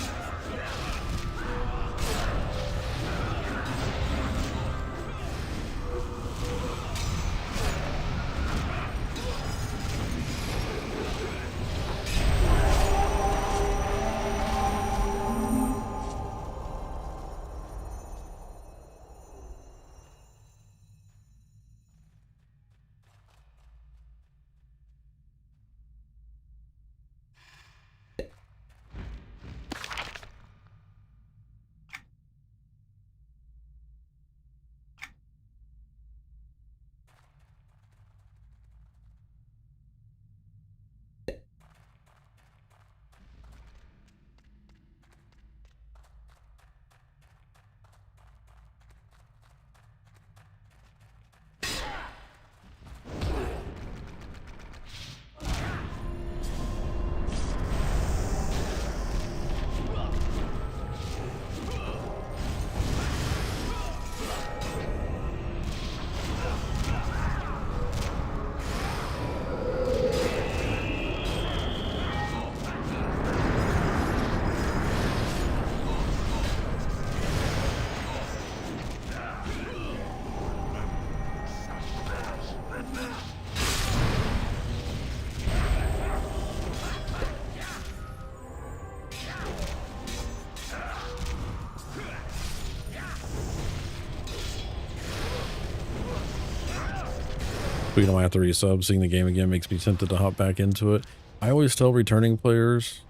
We don't have to resub. Seeing the game again makes me tempted to hop back into it. I always tell returning players,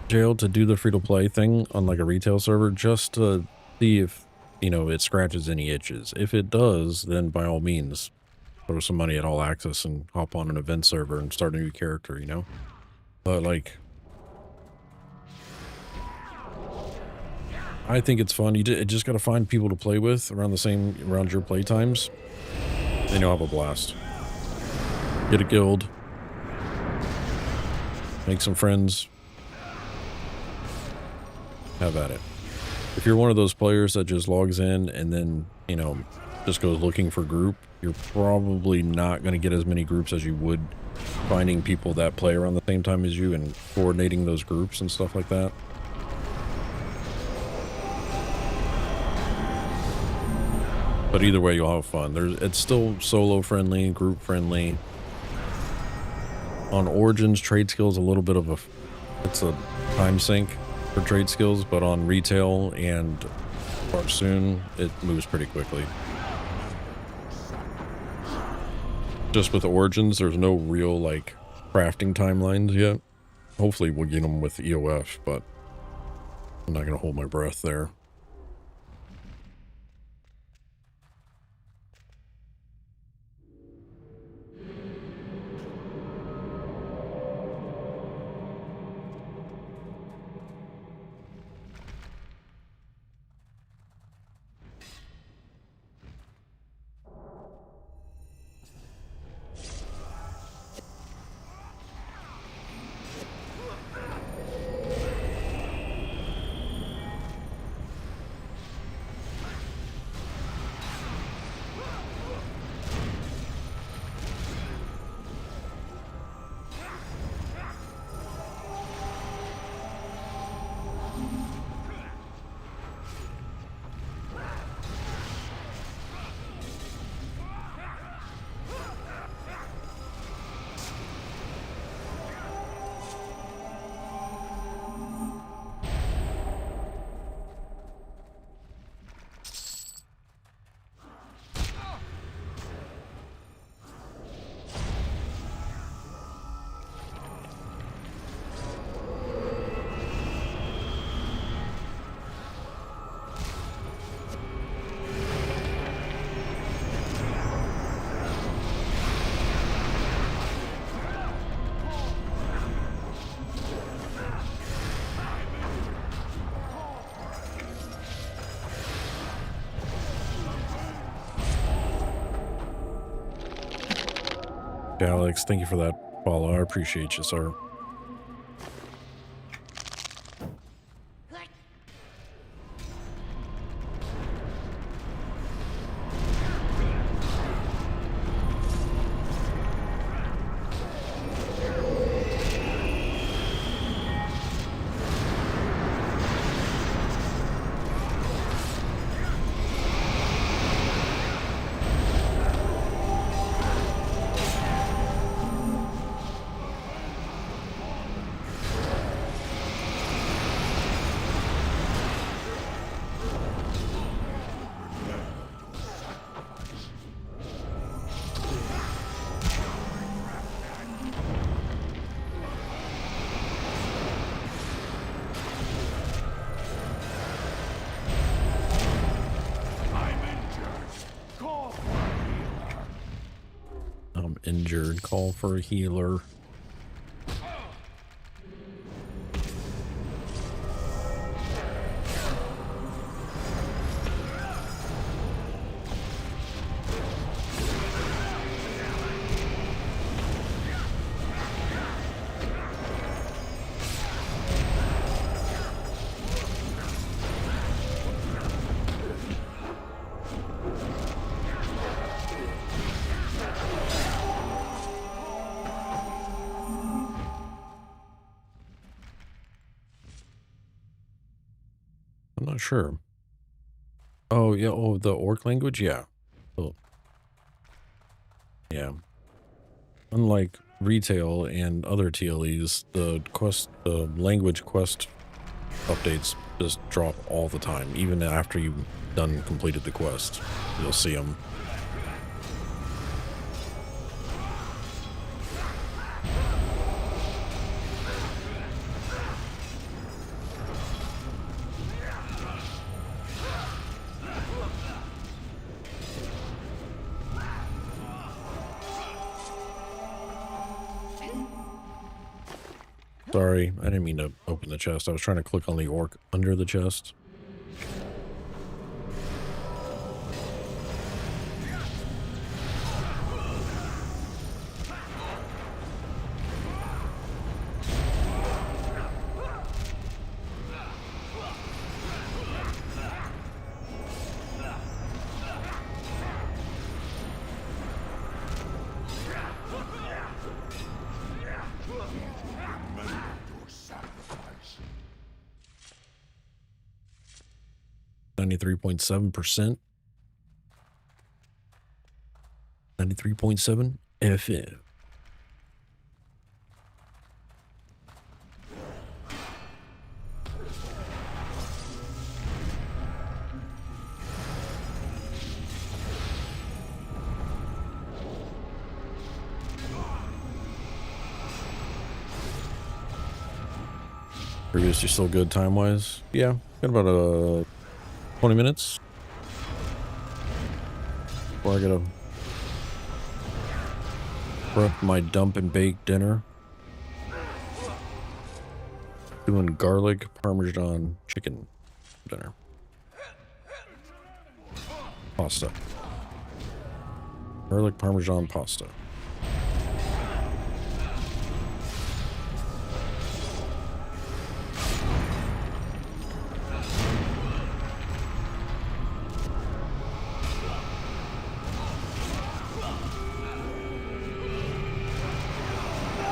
Jail, to do the free-to-play thing on like a retail server just to see if, you know, it scratches any itches. If it does, then by all means, throw some money at All Access and hop on an event server and start a new character, you know? But like, I think it's fun. You just got to find people to play with around your play times, and you'll have a blast. Get a guild, make some friends, have at it. If you're one of those players that just logs in and then, you know, just goes looking for group, you're probably not going to get as many groups as you would finding people that play around the same time as you and coordinating those groups and stuff like that. But either way, you'll have fun. It's still solo friendly, group friendly. On Origins, trade skills a little bit of it's a time sink for trade skills, but on retail and soon it moves pretty quickly. Just with Origins, there's no real like crafting timelines yet. Hopefully we'll get them with EOF, but I'm not gonna hold my breath there. Alex, thank you for that follow. I appreciate you, sir. Injured, call for a healer. I'm not sure. Oh, yeah. Oh, the orc language? Yeah. Oh. Yeah. Unlike retail and other TLEs, the language quest updates just drop all the time. Even after you've completed the quest, you'll see them. Sorry, I didn't mean to open the chest. I was trying to click on the orc under the chest. Remember your sacrifice. 93.7%. 93.7 FM. Previous, you're still good time-wise? Yeah, got about 20 minutes. Before I gotta prep my dump and bake dinner. Doing garlic parmesan chicken dinner. Pasta. Garlic parmesan pasta.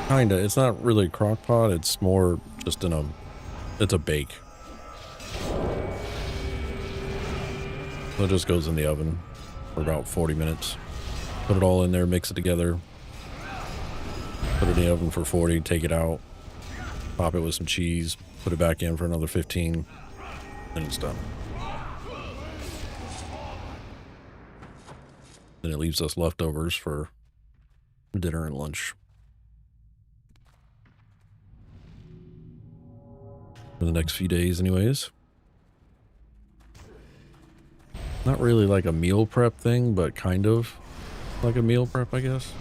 Kinda. It's not really a crock pot. It's more just it's a bake. So it just goes in the oven for about 40 minutes. Put it all in there, mix it together. Put it in the oven for 40, take it out. Pop it with some cheese. Put it back in for another 15. And it's done. Then it leaves us leftovers for dinner and lunch. For the next few days anyways. Not really like a meal prep thing, but kind of like a meal prep, I guess.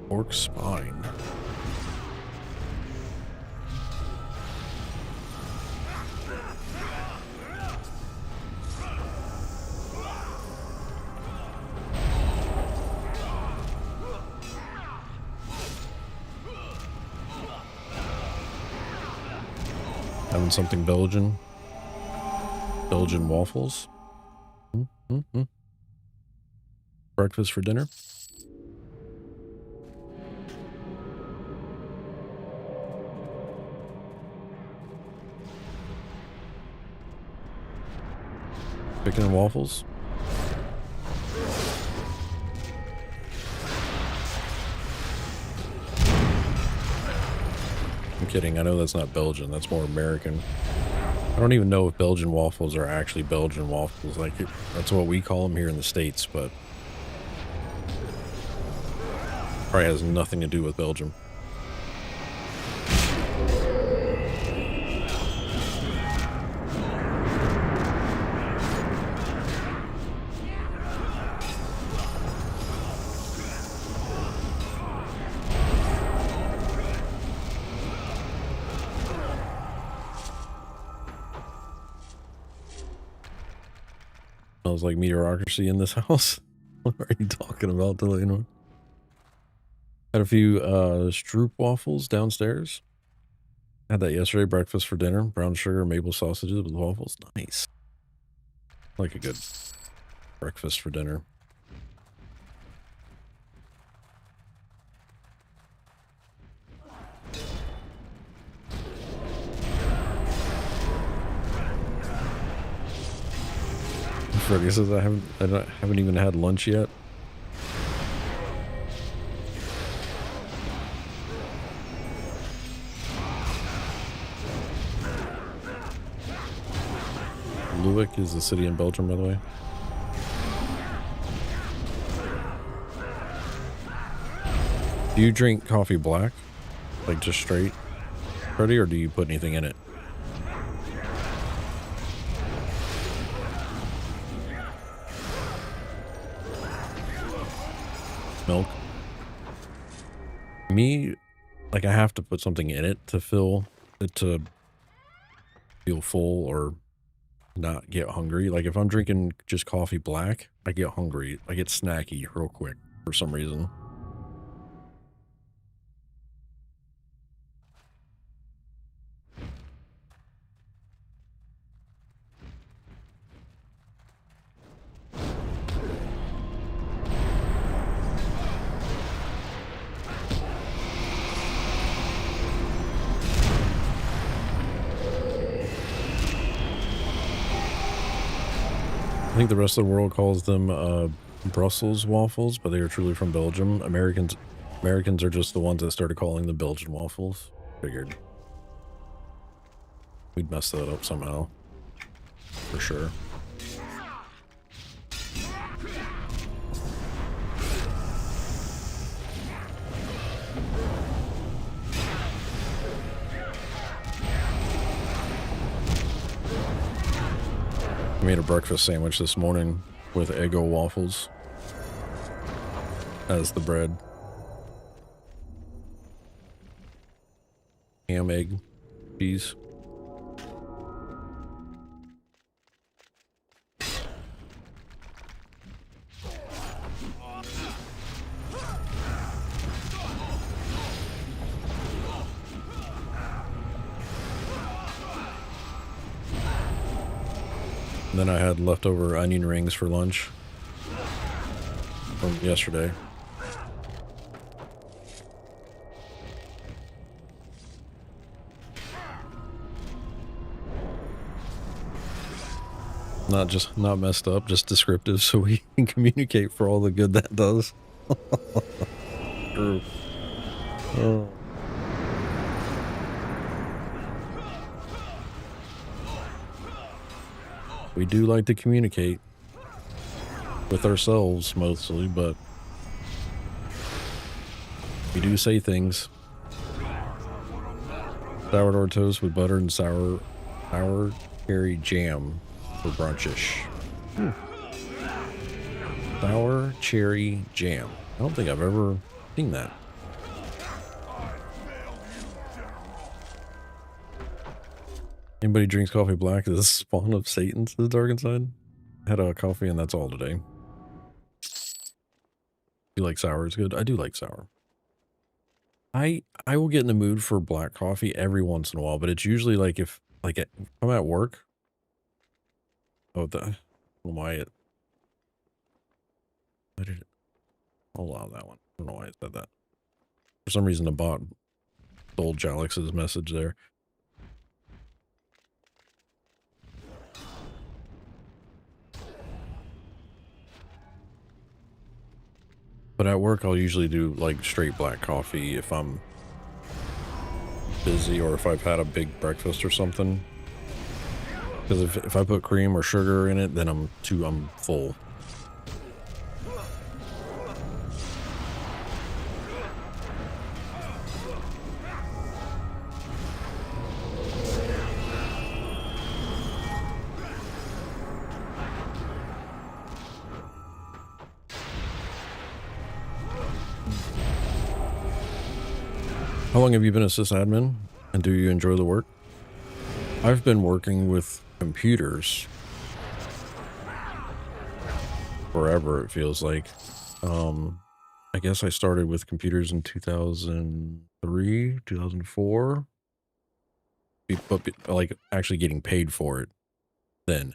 Orc spine. Having something Belgian. Belgian waffles. Breakfast for dinner. Chicken and waffles. I'm kidding. I know that's not Belgian. That's more American. I don't even know if Belgian waffles are actually Belgian waffles. Like, that's what we call them here in the States, but probably has nothing to do with Belgium. Smells like meteorocracy in this house. What are you talking about, Delano? Had a few Stroop waffles downstairs. Had that yesterday, breakfast for dinner. Brown sugar, maple sausages with waffles. Nice. Like a good breakfast for dinner. Freddy says I haven't even had lunch yet. Luik is the city in Belgium, by the way. Do you drink coffee black? Like just straight, Freddie, or do you put anything in it? Milk? Me, like I have to put something in it to feel full or not get hungry. Like if I'm drinking just coffee black, I get hungry. I get snacky real quick for some reason. I think the rest of the world calls them Brussels waffles, but they are truly from Belgium. Americans are just the ones that started calling them Belgian waffles. Figured we'd mess that up somehow, for sure. I made a breakfast sandwich this morning with Eggo waffles as the bread. Ham, egg, cheese. And then I had leftover onion rings for lunch from yesterday. Not messed up, just descriptive so we can communicate for all the good that does. True. Oh. We do like to communicate with ourselves mostly, but we do say things. Sourdough toast with butter and sour cherry jam for brunchish. Sour cherry jam. I don't think I've ever seen that. Anybody drinks coffee black is the spawn of Satan, says Dark Inside. Had a coffee and that's all today. You like sour? It's good. I do like sour. I will get in the mood for black coffee every once in a while, but it's usually like if I'm at work. Oh, why did it? I'll allow that one. I don't know why it said that. For some reason, the bot stole Jalex's message there. But at work, I'll usually do like straight black coffee if I'm busy or if I've had a big breakfast or something. Because if I put cream or sugar in it, then I'm full. How long have you been a sysadmin, and do you enjoy the work? I've been working with computers forever, it feels like. I guess I started with computers in 2003, 2004. But like actually getting paid for it then.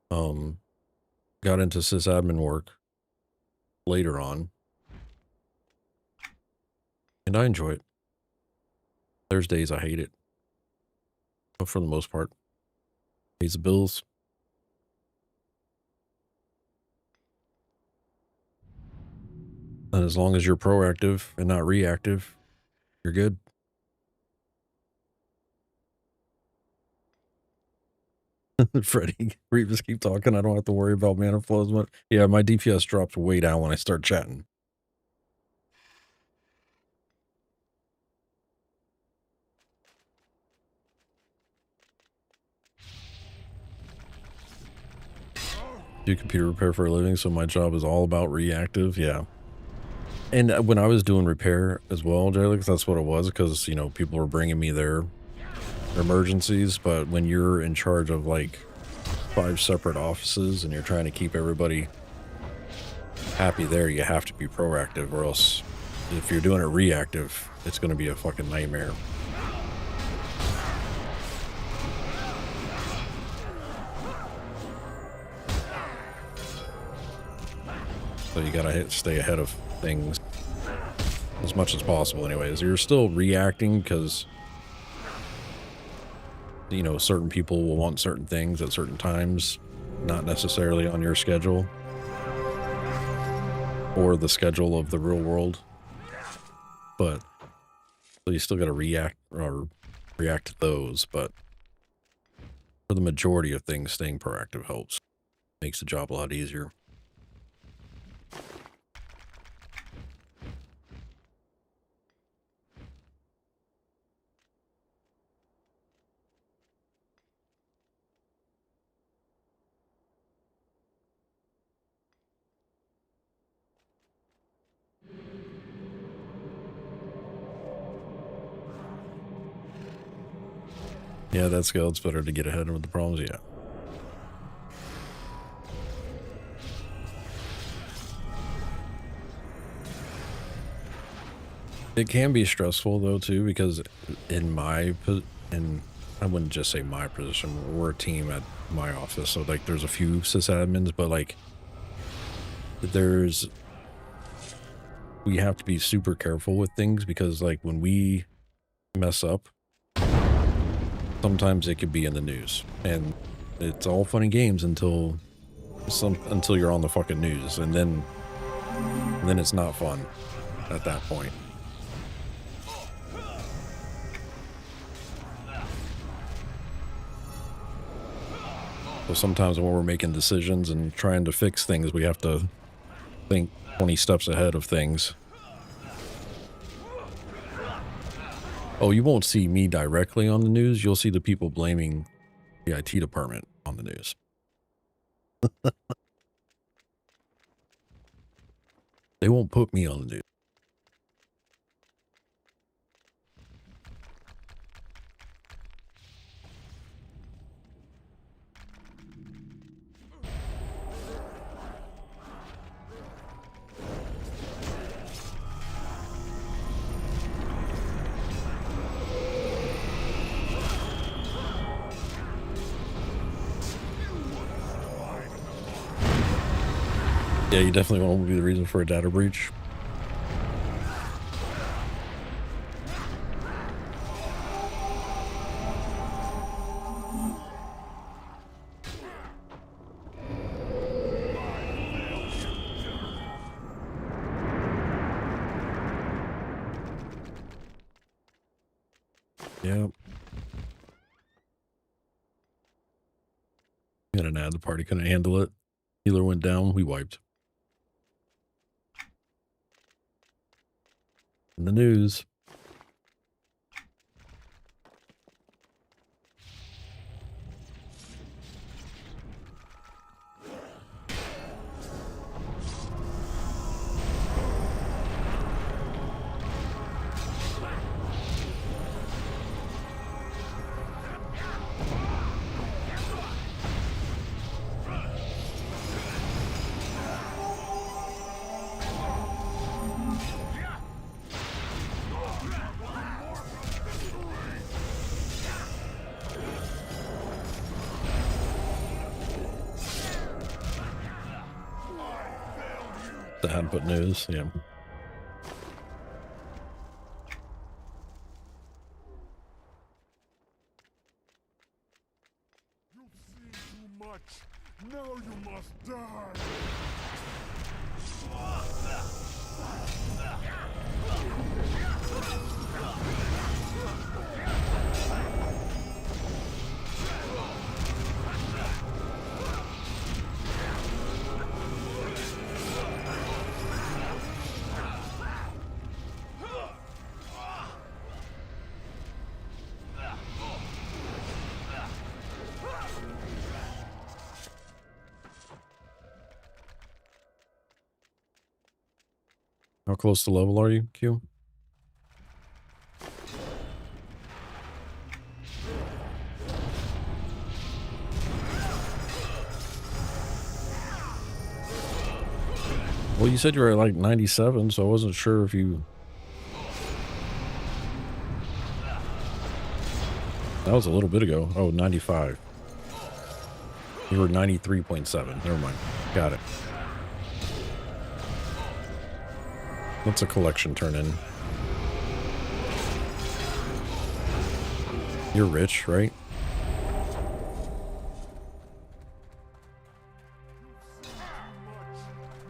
Got into sysadmin work later on. And I enjoy it. There's days I hate it. But for the most part, pays the bills. And as long as you're proactive and not reactive, you're good. Freddie, Revis, keep talking. I don't have to worry about mana flow as much. Yeah, my DPS drops way down when I start chatting. do computer repair for a living, so my job is all about reactive. Yeah. And when I was doing repair as well, Jelly, that's what it was, because, you know, people were bringing me their emergencies. But when you're in charge of like 5 separate offices and you're trying to keep everybody happy there, you have to be proactive, or else if you're doing it reactive, it's going to be a fucking nightmare. So you gotta stay ahead of things as much as possible anyways. You're still reacting because, you know, certain people will want certain things at certain times, not necessarily on your schedule or the schedule of the real world. But so you still gotta react to those, but for the majority of things, staying proactive helps. Makes the job a lot easier. Yeah, that's good. It's better to get ahead of the problems, yeah. It can be stressful though too, because in I wouldn't just say my position, we're a team at my office, so like there's a few sysadmins, but like we have to be super careful with things, because like when we mess up, sometimes it could be in the news, and it's all fun and games until you're on the fucking news, and then it's not fun at that point. So sometimes when we're making decisions and trying to fix things, we have to think 20 steps ahead of things. Oh, you won't see me directly on the news. You'll see the people blaming the IT department on the news. They won't put me on the news. Yeah, you definitely won't be the reason for a data breach. Yep. Got an ad, the party couldn't handle it. Healer went down, we wiped. In the news. The handput news, yeah. You've seen too much. Now you must die. How close to level are you, Q? Well, you said you were at like 97, so I wasn't sure if you... That was a little bit ago. Oh, 95. You were 93.7. Never mind. Got it. What's a collection turn in? You're rich, right?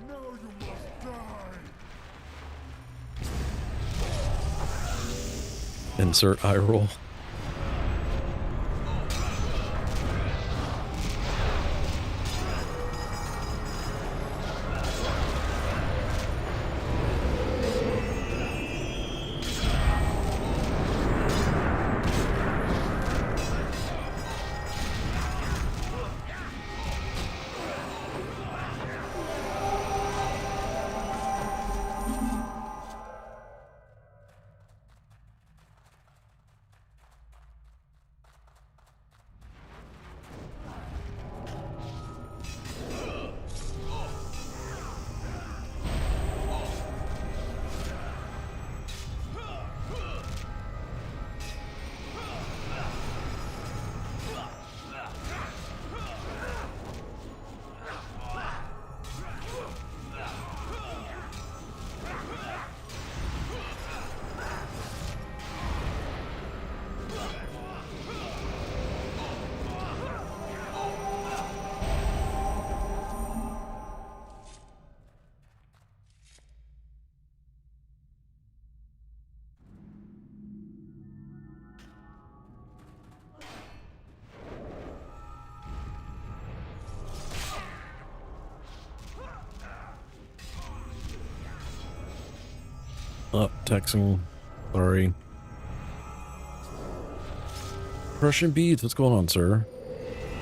Now you must die. Insert eye roll. Oh, texting. Sorry. Russian beads. What's going on, sir?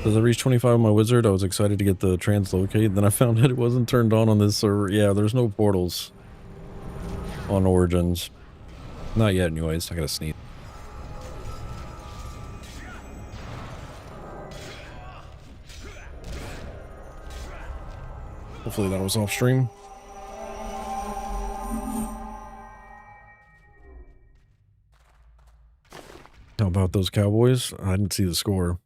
As I reached 25 on my wizard, I was excited to get the translocate. Then I found out it wasn't turned on this server. Yeah, there's no portals on Origins. Not yet, anyways. I gotta sneeze. Hopefully that was off stream. How about those Cowboys? I didn't see the score.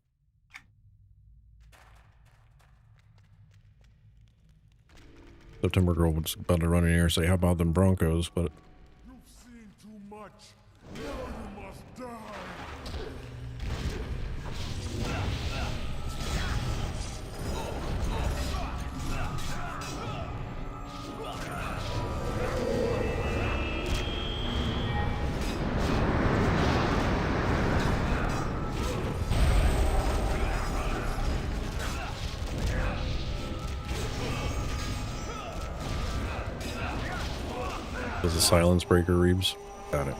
September Girl was about to run in here and say, how about them Broncos? But You've seen too much. Now you must die. there's a silence breaker, Reeves. Got it.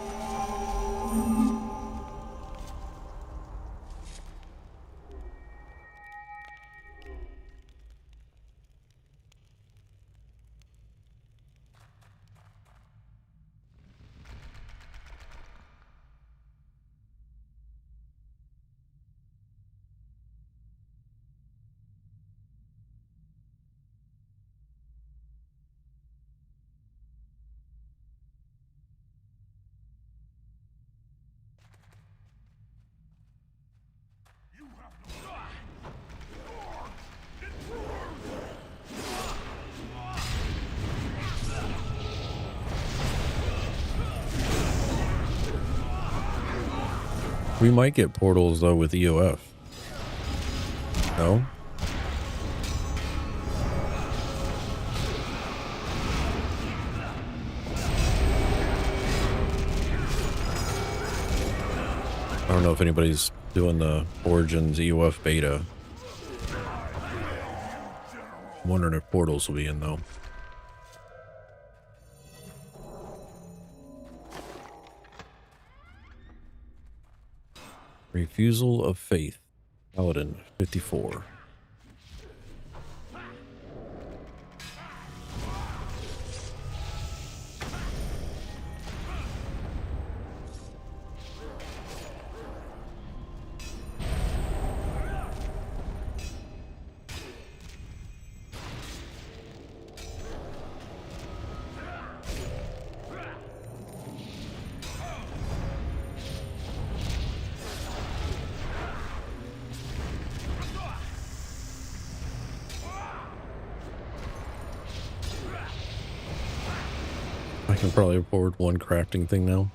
We might get portals, though, with EOF. No? I don't know if anybody's doing the Origins EOF beta. I'm wondering if portals will be in, though. Refusal of Faith. Paladin, 54. I can probably afford one crafting thing now.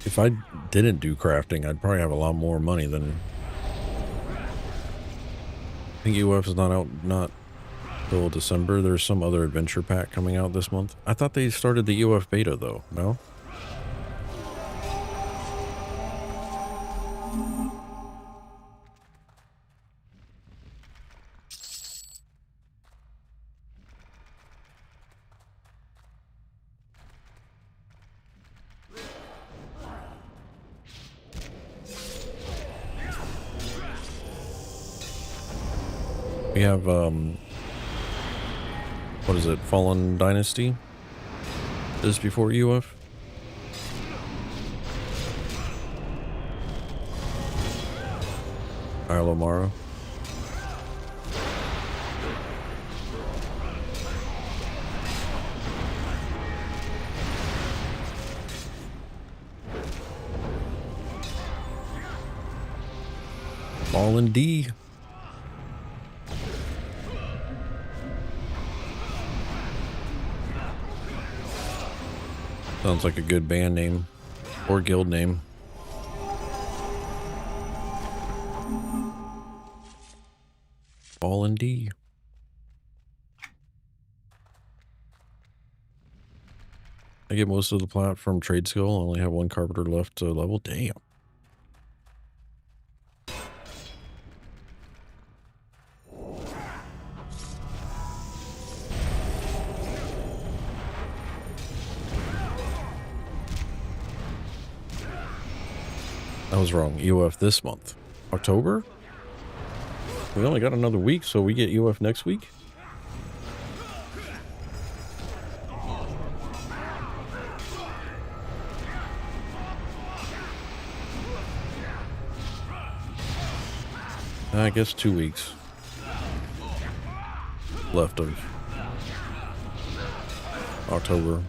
If I didn't do crafting, I'd probably have a lot more money than... I think UF is not out, not till December. There's some other adventure pack coming out this month. I thought they started the UF beta though, no? We have, what is it, Fallen Dynasty? Is before UF? Isla Fallen D. Sounds like a good band name or guild name. Fallen D. I get most of the plat from trade skill. I only have one carpenter left to level. Damn. I was wrong. UF this month. October? We only got another week, so we get UF next week? I guess 2 weeks left of October.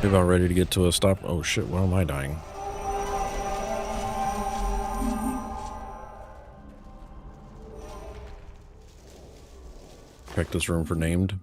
About ready to get to a stop. Oh shit, why am I dying? Check this room for named.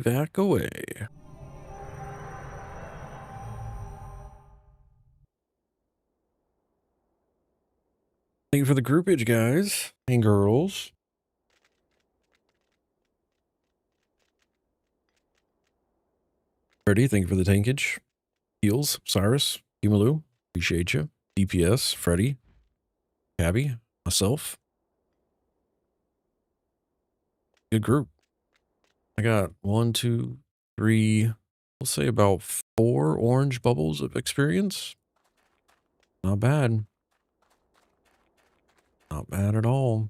Evac away. Thank you for the groupage, guys and girls. Freddie, thank you for the tankage. Heels, Cyrus, Himalu, appreciate you. DPS, Freddie, Cabby, myself. Good group. I got 1, 2, 3, we'll say about 4 orange bubbles of experience. Not bad. Not bad at all.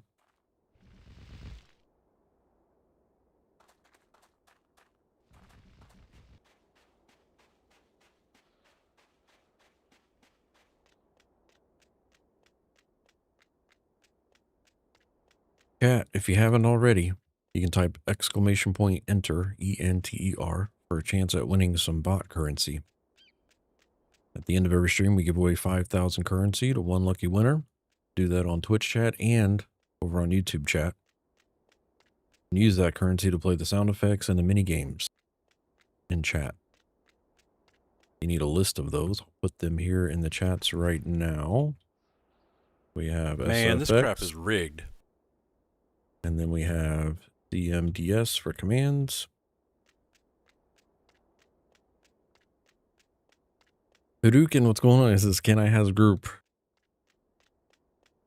Chat, if you haven't already, you can type !enter, ENTER, for a chance at winning some bot currency. At the end of every stream, we give away 5,000 currency to one lucky winner. Do that on Twitch chat and over on YouTube chat. And use that currency to play the sound effects and the mini games in chat. You need a list of those. I'll put them here in the chats right now. We have Man, this SFX, crap is rigged. and then we have DMDS for commands. Hadouken, what's going on? It says, can I has group?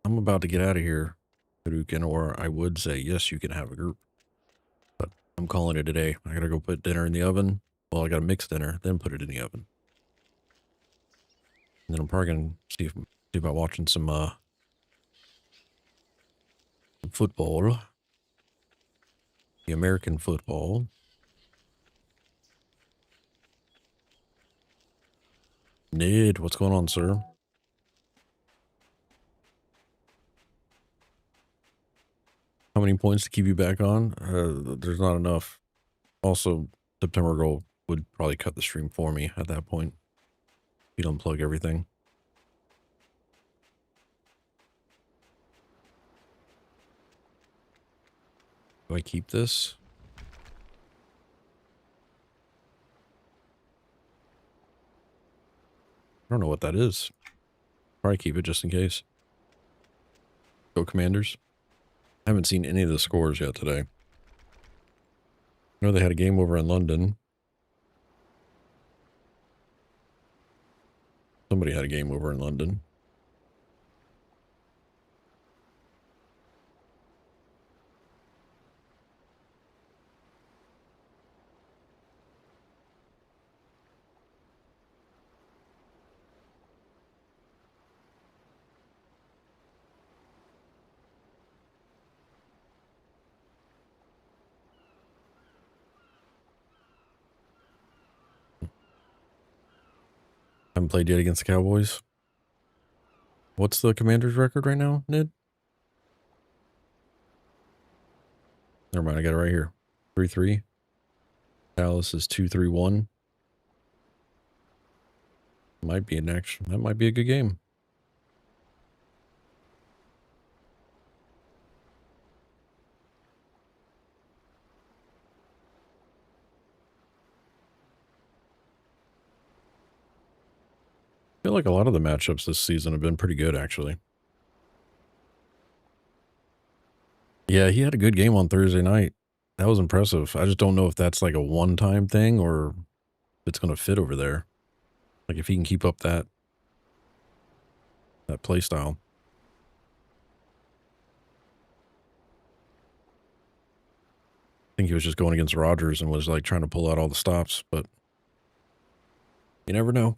I'm about to get out of here, Hadouken, or I would say, yes, you can have a group. But I'm calling it a day. I gotta go put dinner in the oven. Well, I gotta mix dinner, then put it in the oven. And then I'm probably gonna see about watching some football. The American football. Nid, what's going on, sir? How many points to keep you back on? There's not enough. Also, September Girl would probably cut the stream for me at that point. You don't plug everything. Do I keep this? I don't know what that is. Probably keep it just in case. Go Commanders. I haven't seen any of the scores yet today. I know they had a game over in London. Somebody had a game over in London. Haven't played yet against the Cowboys. What's the Commanders' record right now, Nid? Never mind, I got it right here. 3-3. Dallas is 2-3-1. Might be an action. That might be a good game. I feel like a lot of the matchups this season have been pretty good, actually. Yeah, he had a good game on Thursday night. That was impressive. I just don't know if that's like a one-time thing or if it's going to fit over there. Like if he can keep up that play style. I think he was just going against Rodgers and was like trying to pull out all the stops, but you never know.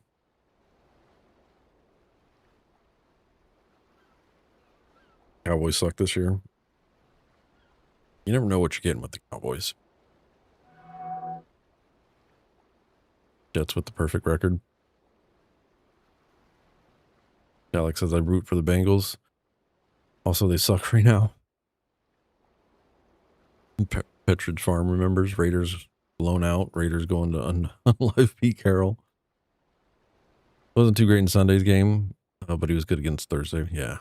Cowboys suck this year. You never know what you're getting with the Cowboys. Jets with the perfect record. Alex says I root for the Bengals. Also, they suck right now. Petridge Farm remembers Raiders blown out. Raiders going to unlive Pete Carroll. Wasn't too great in Sunday's game, but he was good against Thursday. Yeah.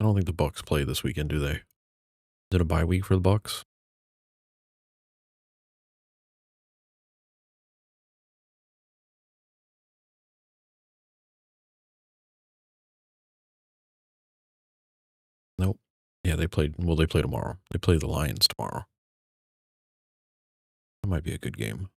don't think the Bucks play this weekend, do they? Is it a bye week for the Bucks? Nope. Yeah, they played. Well, they play tomorrow. They play the Lions tomorrow. That might be a good game.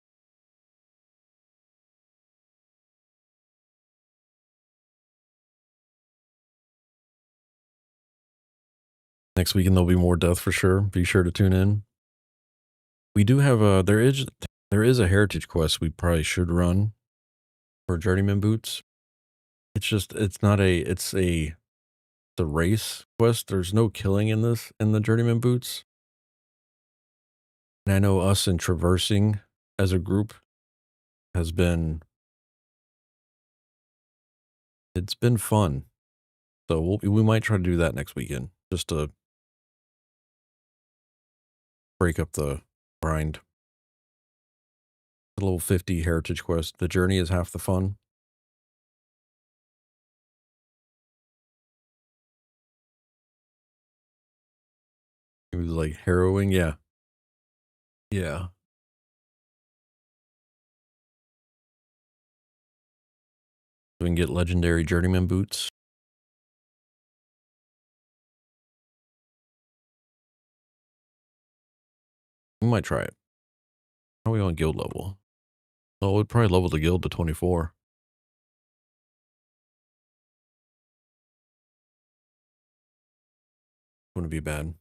Next weekend there'll be more death for sure. Be sure to tune in. We do have a there is a heritage quest we probably should run for journeyman boots. It's just it's not a it's a the race quest. There's no killing in the journeyman boots. And I know us in traversing as a group has been it's been fun. So we might try to do that next weekend just to break up the grind. The little 50 heritage quest. The journey is half the fun. It was like harrowing, yeah. Yeah. We can get legendary journeyman boots. We might try it. How are we on guild level? Oh, we'd probably level the guild to 24. Wouldn't be bad.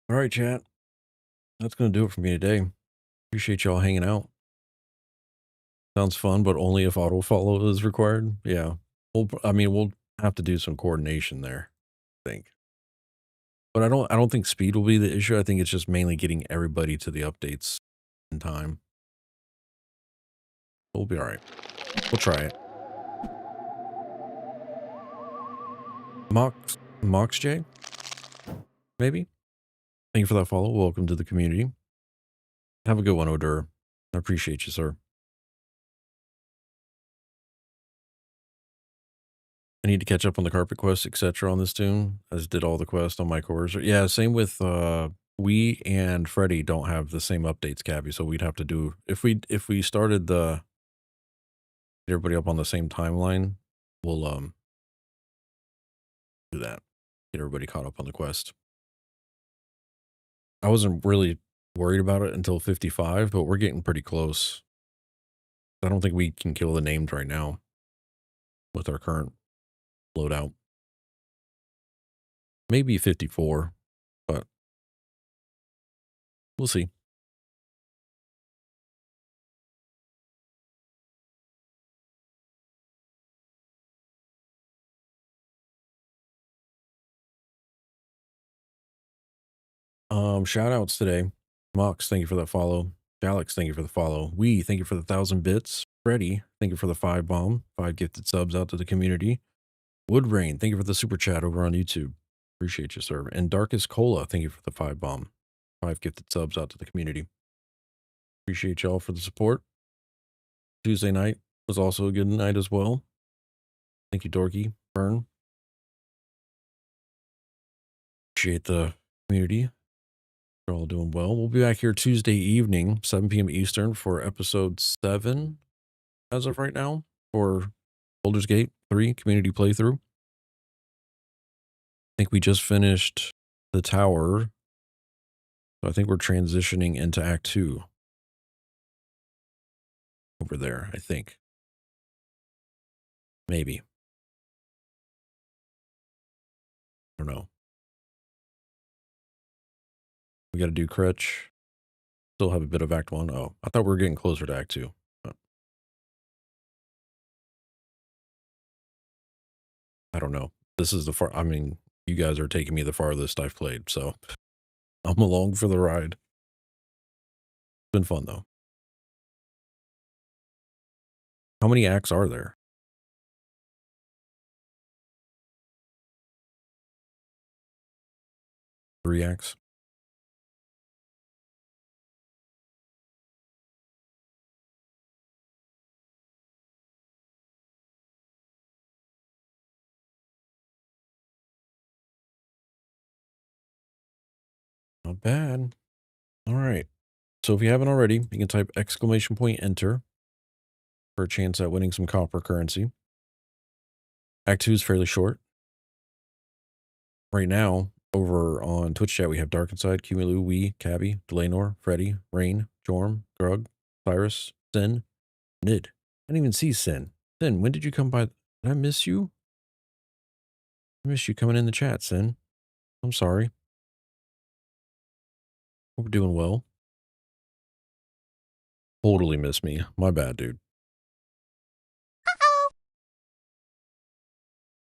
All right, chat. That's going to do it for me today. Appreciate y'all hanging out. Sounds fun, but only if auto follow is required. Yeah. We'll have to do some coordination there, I think. But I don't think speed will be the issue. I think it's just mainly getting everybody to the updates in time. We'll be all right. We'll try it. Mox J? Maybe? Thank you for that follow. Welcome to the community. Have a good one, Odur. I appreciate you, sir. I need to catch up on the carpet quests, etc. on this tune, as did all the quests on my cores. Yeah, same with we and Freddy don't have the same updates, Cabby, so we'd have to do if we started the get everybody up on the same timeline, we'll do that. Get everybody caught up on the quest. I wasn't really worried about it until 55, but we're getting pretty close. I don't think we can kill the names right now with our current loadout. Maybe 54, but we'll see. Shout outs today. Mox, thank you for that follow. Alex, thank you for the follow. We, thank you for the 1,000 bits. Freddy, thank you for the 5 bomb. 5 gifted subs out to the community. Woodrain, thank you for the super chat over on YouTube. Appreciate you, sir. And Darkest Cola, thank you for the 5 bomb. 5 gifted subs out to the community. Appreciate y'all for the support. Tuesday night was also a good night as well. Thank you, Dorky, Burn. Appreciate the community. We're all doing well. We'll be back here Tuesday evening, 7 p.m. Eastern for episode 7 as of right now for Baldur's Gate 3 community playthrough. I think we just finished the tower. So I think we're transitioning into Act 2. Over there, I think. Maybe. I don't know. We got to do Crutch. Still have a bit of Act 1. Oh, I thought we were getting closer to Act 2. But I don't know. This is the far. I mean, you guys are taking me the farthest I've played, so I'm along for the ride. It's been fun, though. How many acts are there? 3 acts? Not bad. All right. So if you haven't already, you can type !enter for a chance at winning some copper currency. Act 2 is fairly short. Right now, over on Twitch chat, we have Dark Inside, Cumulu, Wee, Cabby, Delanor, Freddy, Rain, Jorm, Grug, Cyrus, Sin, Nid. I didn't even see Sin. Sin, when did you come by? Did I miss you? I missed you coming in the chat, Sin. I'm sorry. Hope we're doing well. Totally missed me. My bad, dude.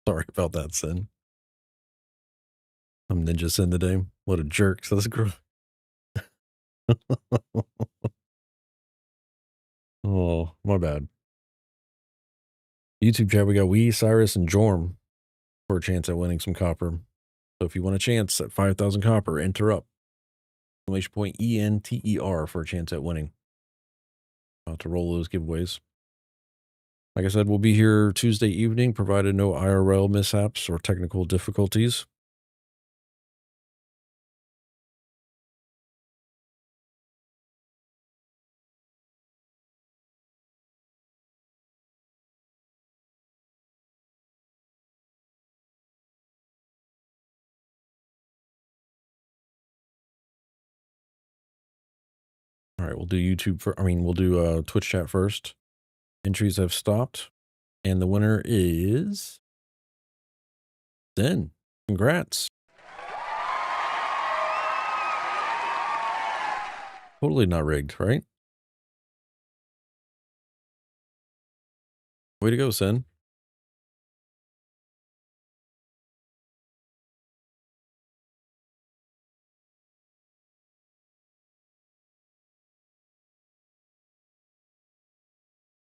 Sorry about that, Sin. I'm Ninja Sin today. What a jerk. So that's gross. Oh, my bad. YouTube chat, we got Wee, Cyrus, and Jorm for a chance at winning some copper. So if you want a chance at 5,000 copper, enter up. Exclamation point ENTER for a chance at winning. About to roll those giveaways. Like I said, we'll be here Tuesday evening, provided no IRL mishaps or technical difficulties. All right, we'll do YouTube for, we'll do Twitch chat first. Entries have stopped, and the winner is Zen. Congrats. Totally not rigged, right? Way to go, Sen.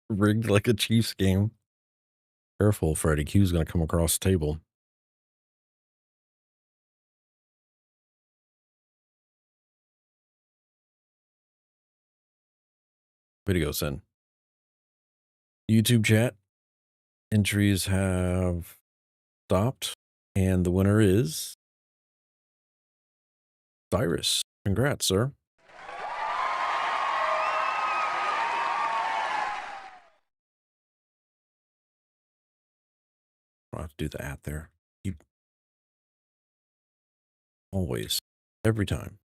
Rigged like a Chiefs game. Careful, Freddy. Q's going to come across the table. Way to go, Sen. YouTube chat. Entries have stopped, and the winner is Cyrus. Congrats, sir. I'll have to do the at there. You always, every time.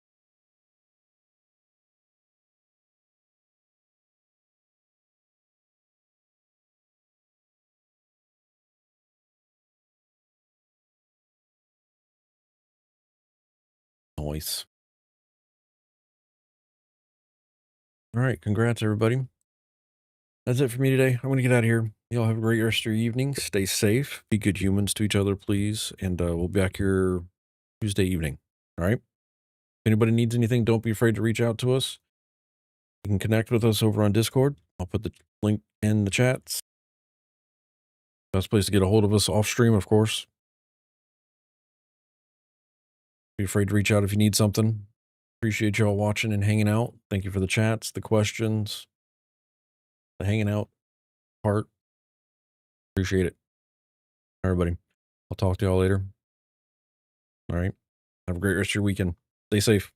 Always. All right, congrats, everybody. That's it for me today. I'm going to get out of here. Y'all have a great rest of your evening. Stay safe. Be good humans to each other, please. And we'll be back here Tuesday evening. All right? If anybody needs anything, don't be afraid to reach out to us. You can connect with us over on Discord. I'll put the link in the chats. Best place to get a hold of us off stream, of course. Be afraid to reach out if you need something. Appreciate y'all watching and hanging out. Thank you for the chats, the questions, the hanging out part. Appreciate it. Everybody, I'll talk to y'all later. All right. Have a great rest of your weekend. Stay safe.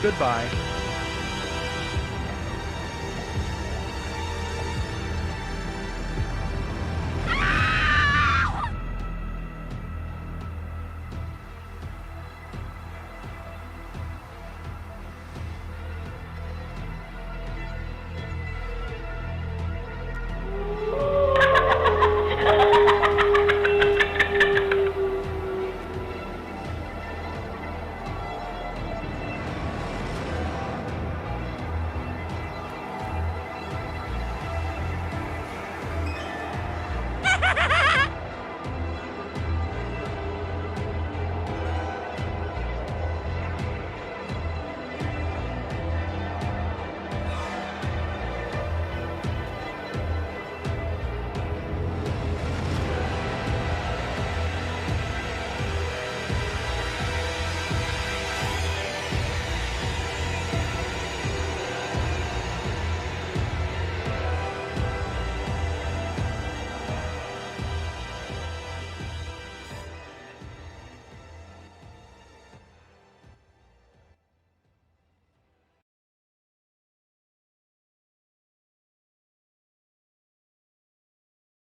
Goodbye.